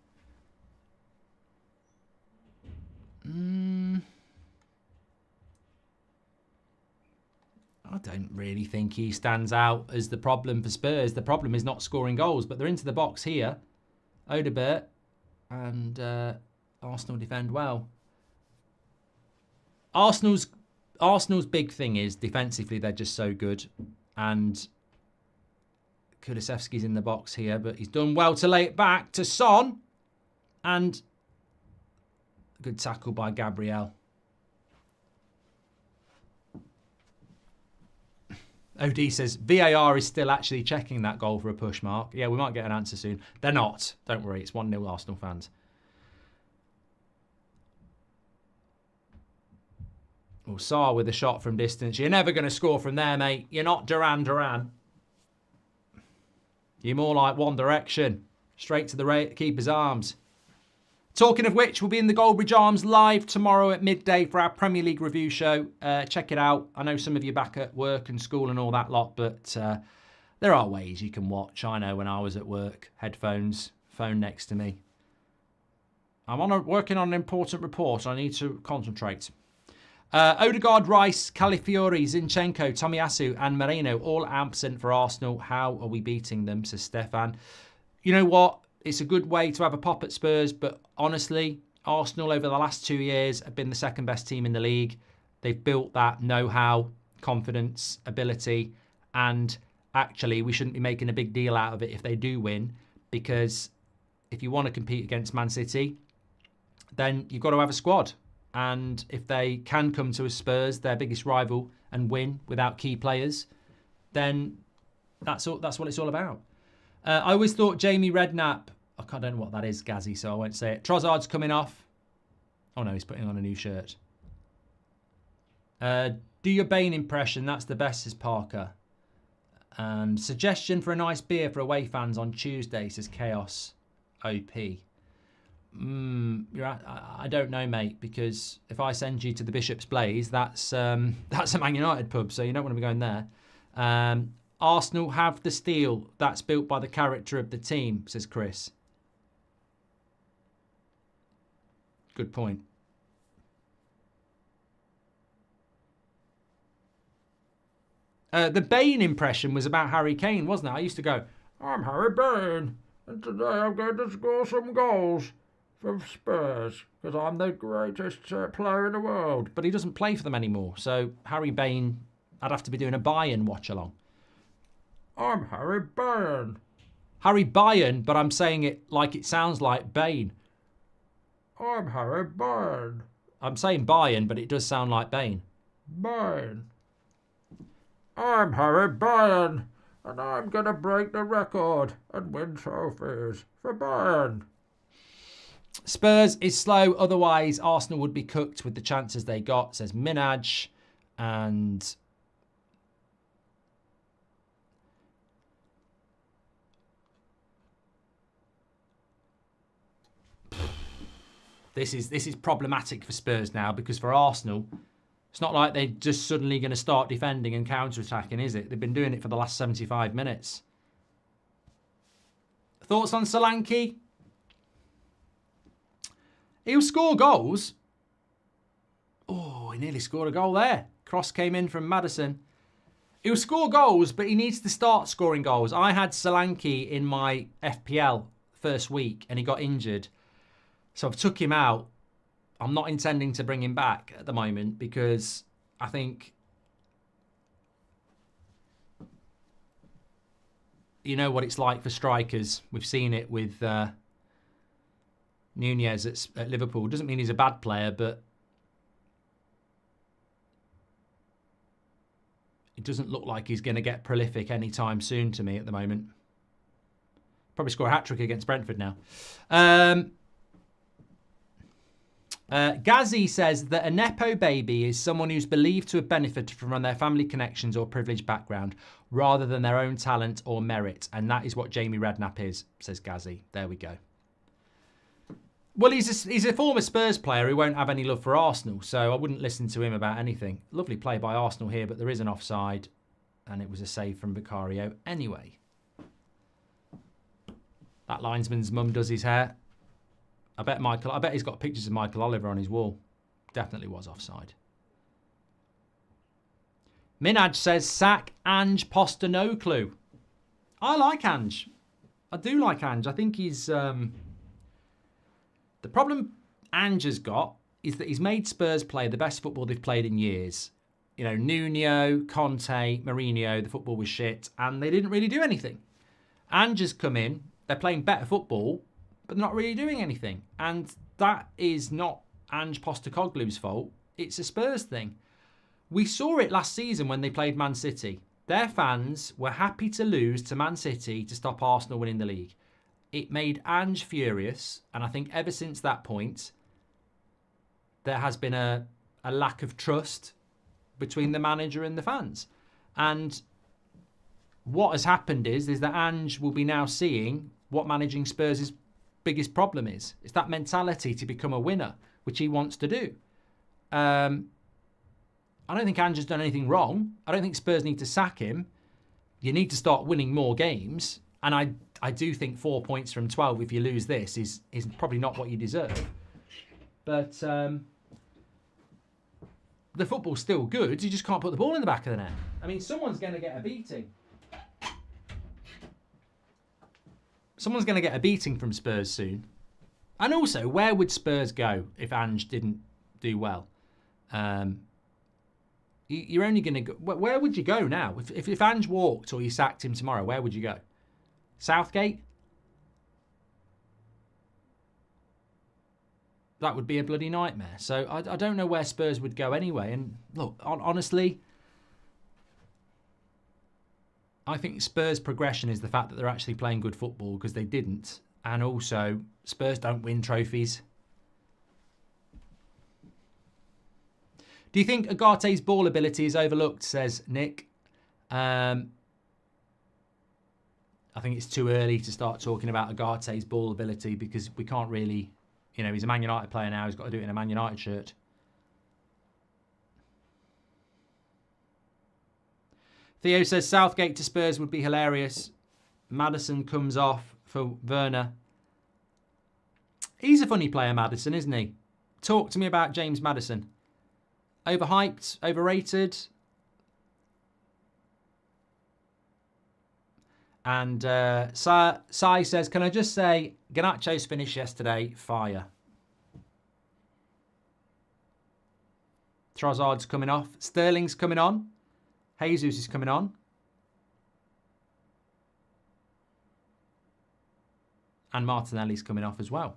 I don't really think he stands out as the problem for Spurs. The problem is not scoring goals, but they're into the box here. Odegaard and Arsenal defend well. Arsenal's big thing is defensively they're just so good, and Kulusevski's in the box here, but he's done well to lay it back to Son, and a good tackle by Gabriel. OD says VAR is still actually checking that goal for a push, Mark. Yeah, we might get an answer soon. They're not. Don't worry. It's 1-0 Arsenal fans. Well, Sarr with a shot from distance. You're never going to score from there, mate. You're not Duran. You're more like One Direction. Straight to the keeper's arms. Talking of which, we'll be in the Goldbridge Arms live tomorrow at midday for our Premier League review show. Check it out. I know some of you back at work and school and all that lot, but there are ways you can watch. I know when I was at work, headphones, phone next to me. I'm working on an important report. I need to concentrate. Odegaard, Rice, Calafiori, Zinchenko, Tomiyasu and Moreno all absent for Arsenal. How are we beating them, says Stefan. You know what? It's a good way to have a pop at Spurs, but honestly, Arsenal over the last 2 years have been the second best team in the league. They've built that know-how, confidence, ability, and actually we shouldn't be making a big deal out of it if they do win, because if you want to compete against Man City, then you've got to have a squad. And if they can come to a Spurs, their biggest rival, and win without key players, then that's what it's all about. I always thought Jamie Redknapp, I don't know what that is, Gazzy, so I won't say it. Trossard's coming off. Oh no, he's putting on a new shirt. Do your Bane impression, that's the best, says Parker. And suggestion for a nice beer for away fans on Tuesday, says Chaos OP. I don't know, mate, because if I send you to the Bishop's Blaze, that's a Man United pub, so you don't want to be going there. Arsenal have the steel. That's built by the character of the team, says Chris. Good point. The Bane impression was about Harry Kane, wasn't it? I used to go, I'm Harry Bane, and today I'm going to score some goals for Spurs, because I'm the greatest player in the world. But he doesn't play for them anymore, so Harry Bane, I'd have to be doing a Bayern watch-along. I'm Harry Bayern. Harry Bayern, but I'm saying it like it sounds like Bane. I'm Harry Bayern. I'm saying Bayern, but it does sound like Bane. Bayern. I'm Harry Bayern, and I'm going to break the record and win trophies for Bayern. Spurs is slow, otherwise Arsenal would be cooked with the chances they got, says Minaj. And This is problematic for Spurs now, because for Arsenal, it's not like they're just suddenly going to start defending and counter-attacking, is it? They've been doing it for the last 75 minutes. Thoughts on Solanke? He'll score goals. Oh, he nearly scored a goal there. Cross came in from Maddison. He'll score goals, but he needs to start scoring goals. I had Solanke in my FPL first week, and he got injured. So I've took him out. I'm not intending to bring him back at the moment, because I think, you know what it's like for strikers. We've seen it with Nunez at Liverpool. Doesn't mean he's a bad player, but it doesn't look like he's going to get prolific anytime soon to me at the moment. Probably score a hat-trick against Brentford now. Ghazi says that a Nepo baby is someone who's believed to have benefited from their family connections or privileged background rather than their own talent or merit. And that is what Jamie Redknapp is, says Ghazi. There we go. Well, he's a former Spurs player who won't have any love for Arsenal, so I wouldn't listen to him about anything. Lovely play by Arsenal here, but there is an offside, and it was a save from Vicario anyway. That linesman's mum does his hair. I bet he's got pictures of Michael Oliver on his wall. Definitely was offside. Minaj says, sack Ange Postecoglou. I like Ange. I do like Ange. I think he's... The problem Ange has got is that he's made Spurs play the best football they've played in years. You know, Nuno, Conte, Mourinho, the football was shit, and they didn't really do anything. Ange has come in, they're playing better football, but they're not really doing anything. And that is not Ange Postecoglou's fault. It's a Spurs thing. We saw it last season when they played Man City. Their fans were happy to lose to Man City to stop Arsenal winning the league. It made Ange furious. And I think ever since that point, there has been a lack of trust between the manager and the fans. And what has happened is that Ange will be now seeing what managing Spurs' biggest problem is. It's that mentality to become a winner, which he wants to do. I don't think Ange has done anything wrong. I don't think Spurs need to sack him. You need to start winning more games. And I do think 4 points from 12, if you lose this, is probably not what you deserve. But the football's still good. You just can't put the ball in the back of the net. I mean, someone's going to get a beating. Someone's going to get a beating from Spurs soon. And also, where would Spurs go if Ange didn't do well? You're only going to go... Where would you go now? If Ange walked or you sacked him tomorrow, where would you go? Southgate? That would be a bloody nightmare. So I don't know where Spurs would go anyway. And look, honestly, I think Spurs' progression is the fact that they're actually playing good football, because they didn't. And also, Spurs don't win trophies. Do you think Agate's ball ability is overlooked, says Nick? I think it's too early to start talking about Agate's ball ability, because we can't really... he's a Man United player now. He's got to do it in a Man United shirt. Theo says Southgate to Spurs would be hilarious. Maddison comes off for Werner. He's a funny player, Maddison, isn't he? Talk to me about James Maddison. Overhyped? Overrated? And Sai says, can I just say, Garnacho's finish yesterday, fire. Trossard's coming off. Sterling's coming on. Jesus is coming on. And Martinelli's coming off as well.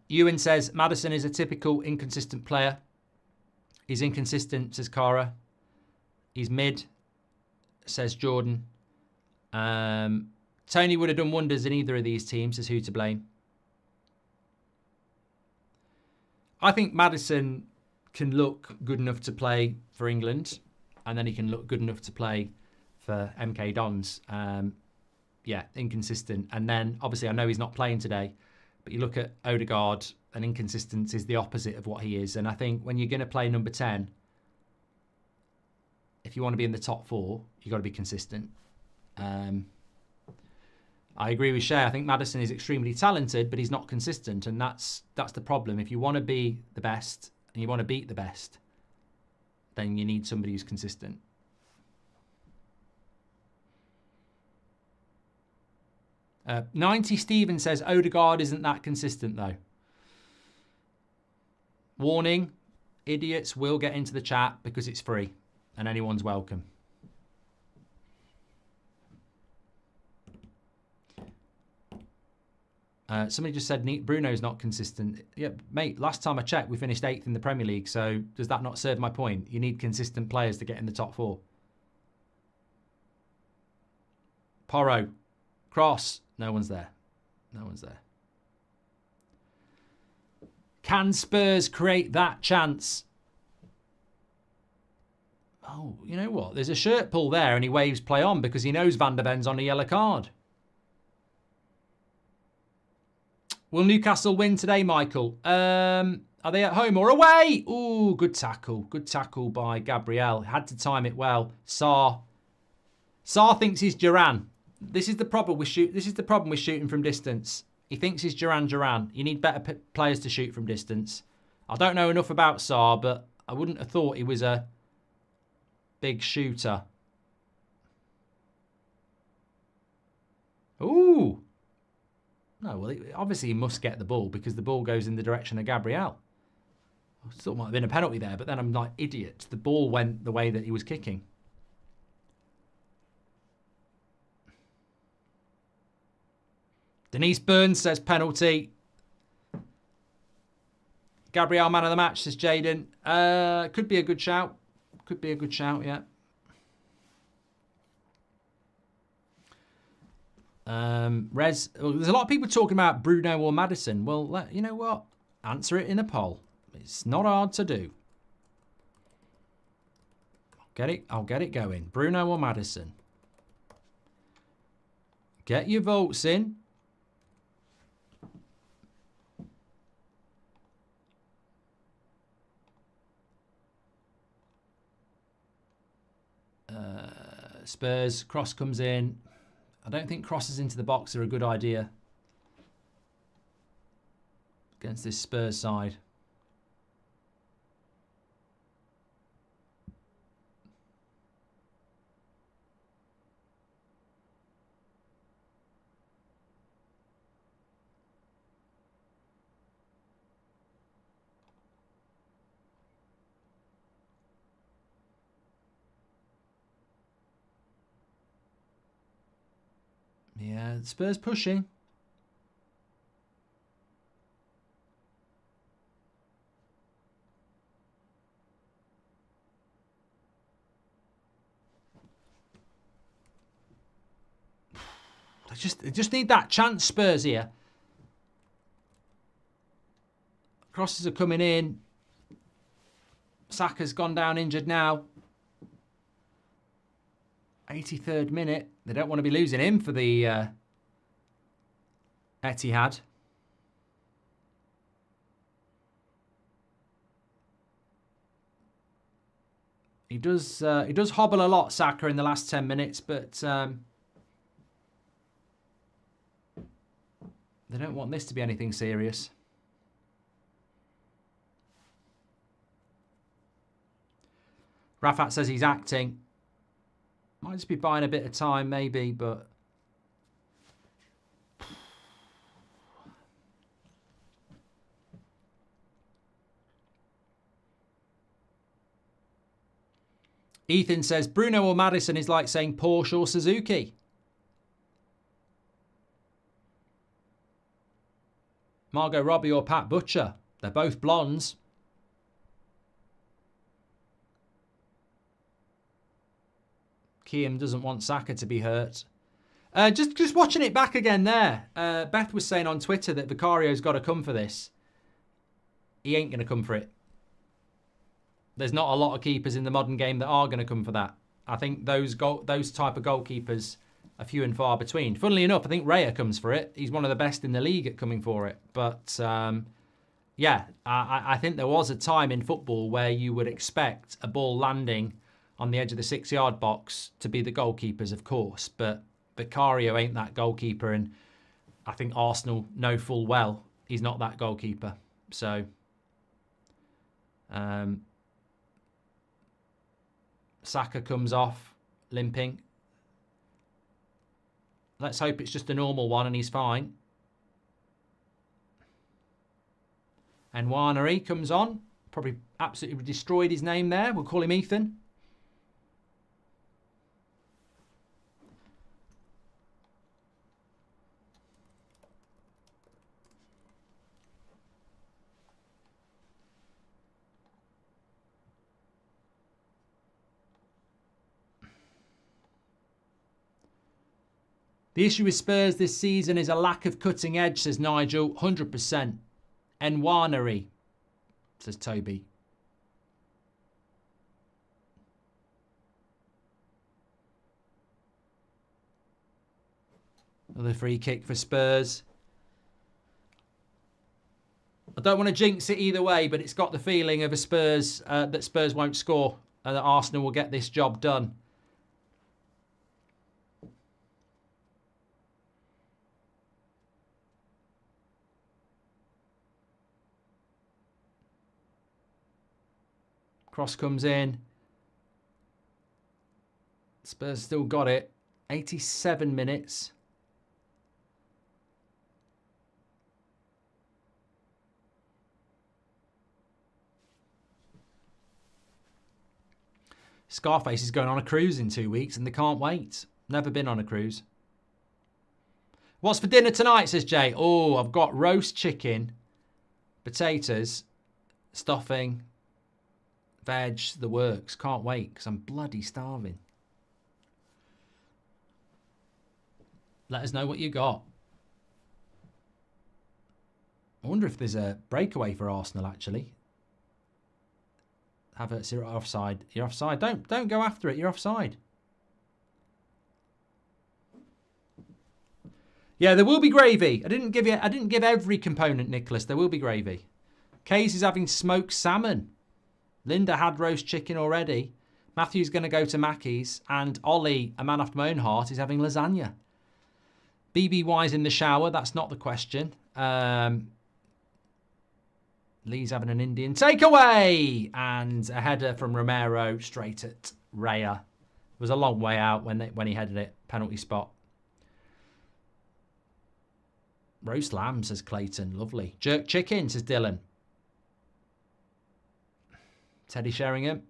Ewan says, Maddison is a typical inconsistent player. He's inconsistent, says Cara. He's mid, says Jordan. Tony would have done wonders in either of these teams, says who to blame. I think Maddison can look good enough to play for England, and then he can look good enough to play for MK Dons. Inconsistent. And then, obviously, I know he's not playing today, but you look at Odegaard, and inconsistent is the opposite of what he is. And I think when you're going to play number 10, if you want to be in the top 4, you've got to be consistent. I agree with Shay. I think Maddison is extremely talented, but he's not consistent, and that's the problem. If you want to be the best and you want to beat the best, then you need somebody who's consistent. Uh, 90 Steven says Odegaard isn't that consistent though. Warning, idiots will get into the chat because it's free and anyone's welcome. Somebody just said Bruno's not consistent. Yeah, mate, last time I checked, we finished 8th in the Premier League. So does that not serve my point? You need consistent players to get in the top 4. Porro. Cross. No one's there. No one's there. Can Spurs create that chance? Oh, you know what? There's a shirt pull there and he waves play on because he knows Van der Ven's on a yellow card. Will Newcastle win today, Michael? Are they at home or away? Ooh, good tackle. Good tackle by Gabriel. Had to time it well. Sarr thinks he's Duran. This is the problem with shooting from distance. He thinks he's Duran. You need better players to shoot from distance. I don't know enough about Sarr, but I wouldn't have thought he was a big shooter. Ooh. No, well, obviously he must get the ball because the ball goes in the direction of Gabriel. I thought it might have been a penalty there, but then I'm like, idiot. The ball went the way that he was kicking. Denise Burns says penalty. Gabriel man of the match, says Jaden. Could be a good shout. Could be a good shout, yeah. There's a lot of people talking about Bruno or Maddison. Well, you know what? Answer it in a poll. It's not hard to do. I'll get it going. Bruno or Maddison? Get your votes in. Spurs, cross comes in. I don't think crosses into the box are a good idea against this Spurs side. Yeah, Spurs pushing. They just need that chance, Spurs here. Crosses are coming in. Saka's gone down injured now. 83rd minute. They don't want to be losing him for the Etihad. He does hobble a lot, Saka, in the last 10 minutes, but they don't want this to be anything serious. Rafat says he's acting. Might just be buying a bit of time, maybe, but... Ethan says, Bruno or Maddison is like saying Porsche or Suzuki. Margot Robbie or Pat Butcher. They're both blondes. Keam doesn't want Saka to be hurt. Just watching it back again there. Beth was saying on Twitter that Vicario's got to come for this. He ain't going to come for it. There's not a lot of keepers in the modern game that are going to come for that. I think those type of goalkeepers are few and far between. Funnily enough, I think Raya comes for it. He's one of the best in the league at coming for it. But yeah, I think there was a time in football where you would expect a ball landing on the edge of the 6-yard box to be the goalkeepers, of course. But Vicario ain't that goalkeeper, and I think Arsenal know full well he's not that goalkeeper. So Saka comes off, limping. Let's hope it's just a normal one and he's fine. And Nwanery comes on. Probably absolutely destroyed his name there. We'll call him Ethan. The issue with Spurs this season is a lack of cutting edge, says Nigel. 100%. Nwanery, says Toby. Another free kick for Spurs. I don't want to jinx it either way, but it's got the feeling of a Spurs that Spurs won't score and that Arsenal will get this job done. Cross comes in. Spurs still got it. 87 minutes. Scarface is going on a cruise in 2 weeks and they can't wait. Never been on a cruise. What's for dinner tonight, says Jay? Oh, I've got roast chicken, potatoes, stuffing, veg, the works. Can't wait because I'm bloody starving. Let us know what you got. I wonder if there's a breakaway for Arsenal, actually. Havertz, you're offside. You're offside. Don't go after it. You're offside. Yeah, there will be gravy. I didn't give every component, Nicholas. There will be gravy. Kays is having smoked salmon. Linda had roast chicken already. Matthew's going to go to Mackey's. And Ollie, a man after my own heart, is having lasagna. BBY's in the shower. That's not the question. Lee's having an Indian takeaway. And a header from Romero straight at Raya. It was a long way out when he headed it. Penalty spot. Roast lamb, says Clayton. Lovely. Jerk chicken, says Dylan. Teddy Sheringham.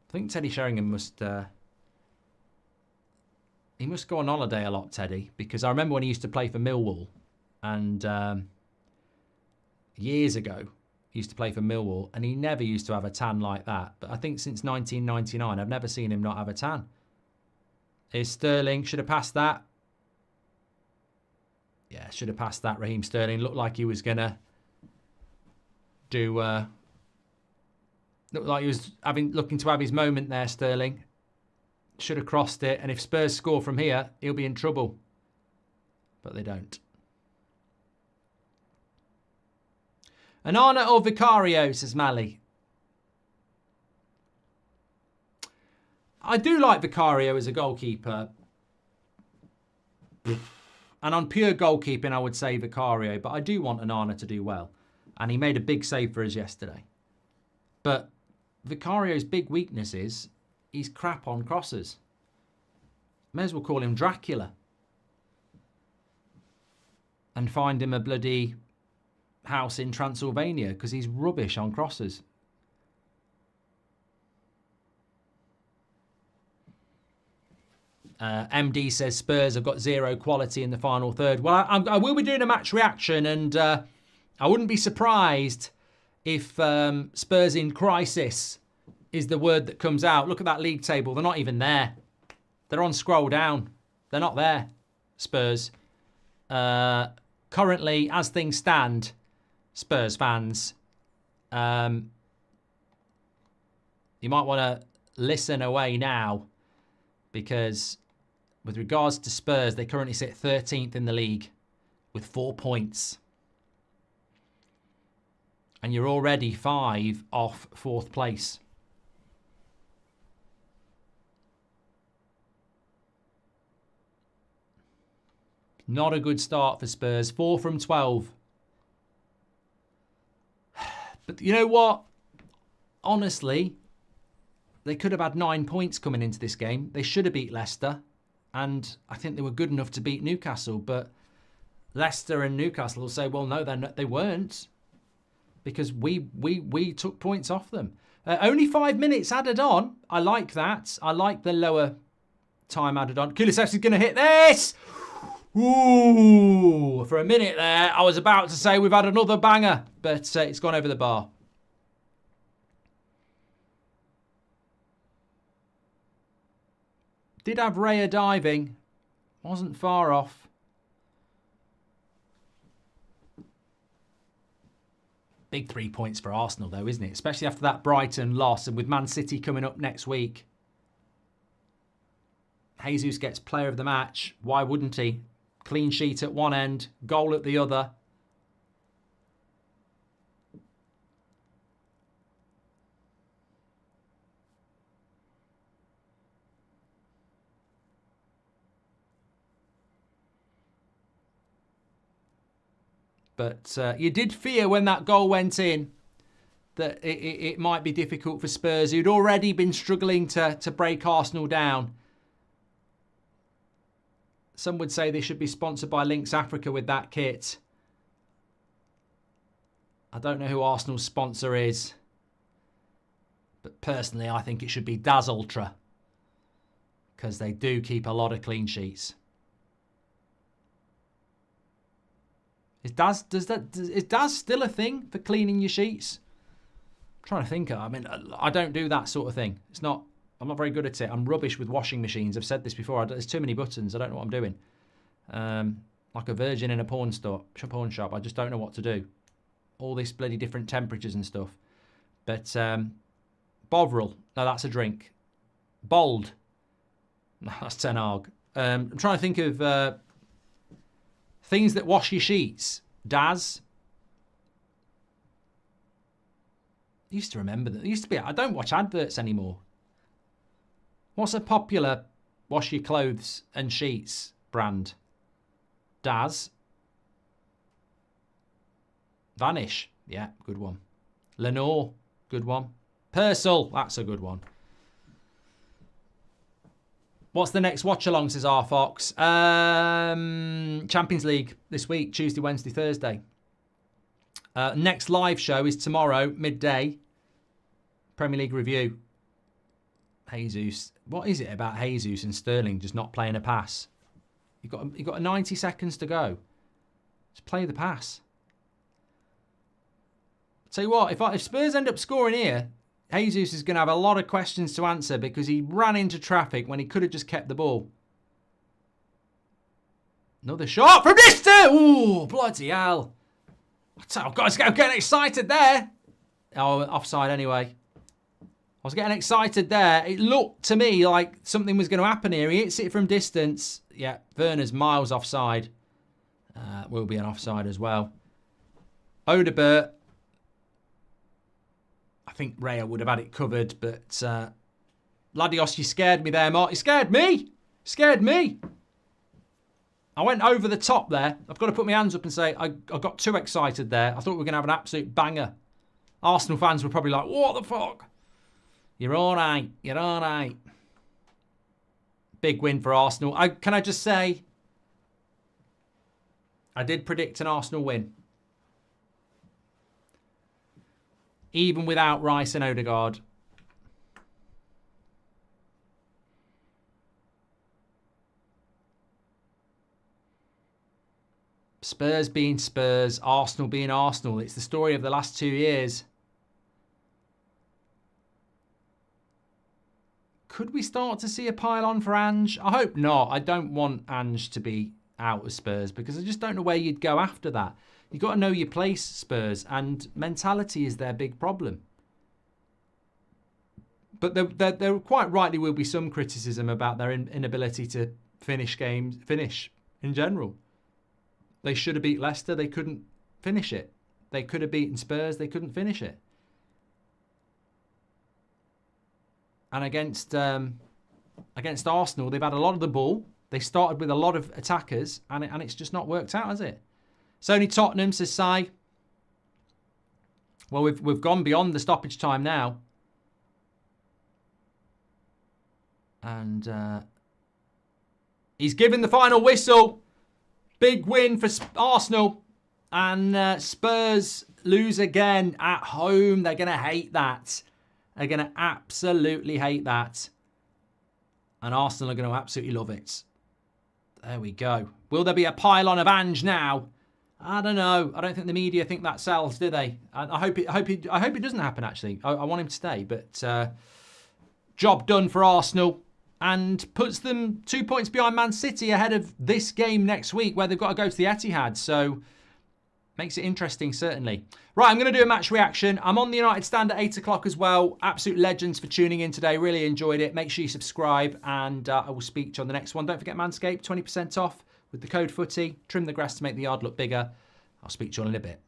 I think Teddy Sheringham must... he must go on holiday a lot, Teddy, because I remember when he used to play for Millwall, and years ago, he used to play for Millwall, and he never used to have a tan like that. But I think since 1999, I've never seen him not have a tan. Here's Sterling. Should have passed that. Yeah, should have passed that. Raheem Sterling looked like he was going to do... looked like he was looking to have his moment there, Sterling. Should have crossed it. And if Spurs score from here, he'll be in trouble. But they don't. Anana or Vicario, says Mally. I do like Vicario as a goalkeeper. And on pure goalkeeping, I would say Vicario. But I do want Anana to do well. And he made a big save for us yesterday. But Vicario's big weakness is he's crap on crosses. May as well call him Dracula. And find him a bloody house in Transylvania because he's rubbish on crosses. MD says Spurs have got zero quality in the final third. Well, I will be doing a match reaction, and I wouldn't be surprised if Spurs in crisis is the word that comes out. Look at that league table. They're not even there. They're on scroll down. They're not there, Spurs. Currently, as things stand, Spurs fans, you might want to listen away now, because with regards to Spurs, they currently sit 13th in the league with 4 points. And you're already 5 off 4th place. Not a good start for Spurs. 4 from 12. But you know what? Honestly, they could have had 9 points coming into this game. They should have beat Leicester. And I think they were good enough to beat Newcastle. But Leicester and Newcastle will say, well, no, they weren't. Because we took points off them. Only 5 minutes added on. I like that. I like the lower time added on. Kulusevski's going to hit this. Ooh, for a minute there, I was about to say we've had another banger, but it's gone over the bar. Did have Raya diving. Wasn't far off. Big 3 points for Arsenal, though, isn't it? Especially after that Brighton loss and with Man City coming up next week. Jesus gets player of the match. Why wouldn't he? Clean sheet at one end, goal at the other. But you did fear when that goal went in that it might be difficult for Spurs, who'd already been struggling to break Arsenal down. Some would say they should be sponsored by Lynx Africa with that kit. I don't know who Arsenal's sponsor is. But personally, I think it should be Daz Ultra. Because they do keep a lot of clean sheets. Is Daz still a thing for cleaning your sheets? I'm trying to think. I mean, I don't do that sort of thing. I'm not very good at it. I'm rubbish with washing machines. I've said this before. There's too many buttons. I don't know what I'm doing. Like a virgin in a pawn shop. I just don't know what to do. All this bloody different temperatures and stuff. But Bovril, no, that's a drink. Bold, no, that's Ten Hag. I'm trying to think of things that wash your sheets. Daz. I used to remember that. It used to be. I don't watch adverts anymore. What's a popular wash your clothes and sheets brand? Daz. Vanish. Yeah, good one. Lenore. Good one. Persil. That's a good one. What's the next watch-along, says R Fox? Champions League this week, Tuesday, Wednesday, Thursday. Next live show is tomorrow, midday. Premier League review. Jesus. What is it about Jesus and Sterling just not playing a pass? You've got 90 seconds to go. Just play the pass. Tell you what, if Spurs end up scoring here, Jesus is going to have a lot of questions to answer because he ran into traffic when he could have just kept the ball. Another shot from distance! Ooh, bloody hell. Oh, God, I'm getting excited there. Oh, offside anyway. I was getting excited there. It looked to me like something was going to happen here. He hits it from distance. Yeah, Werner's miles offside. Will be an offside as well. Odebert. I think Raya would have had it covered, but Ladios, you scared me there, Mark. You scared me. Scared me. I went over the top there. I've got to put my hands up and say I got too excited there. I thought we were going to have an absolute banger. Arsenal fans were probably like, what the fuck? You're all right. You're all right. Big win for Arsenal. Can I just say, I did predict an Arsenal win. Even without Rice and Odegaard. Spurs being Spurs, Arsenal being Arsenal. It's the story of the last 2 years. Could we start to see a pile-on for Ange? I hope not. I don't want Ange to be out of Spurs because I just don't know where you'd go after that. You've got to know your place, Spurs, and mentality is their big problem. But there quite rightly will be some criticism about their inability to finish in general. They should have beat Leicester. They couldn't finish it. They could have beaten Spurs. They couldn't finish it. And against Arsenal, they've had a lot of the ball. They started with a lot of attackers, and it's just not worked out, has it? It's only Tottenham, says Si. Well, we've gone beyond the stoppage time now. And he's given the final whistle. Big win for Arsenal. And Spurs lose again at home. They're going to hate that. They're going to absolutely hate that. And Arsenal are going to absolutely love it. There we go. Will there be a pile-on of Ange now? I don't know. I don't think the media think that sells, do they? I hope it doesn't happen, actually. I want him to stay. But job done for Arsenal. And puts them 2 points behind Man City ahead of this game next week where they've got to go to the Etihad. So, makes it interesting, certainly. Right, I'm going to do a match reaction. I'm on the United stand at 8 o'clock as well. Absolute legends for tuning in today. Really enjoyed it. Make sure you subscribe and I will speak to you on the next one. Don't forget Manscaped, 20% off with the code FOOTY. Trim the grass to make the yard look bigger. I'll speak to you in a little bit.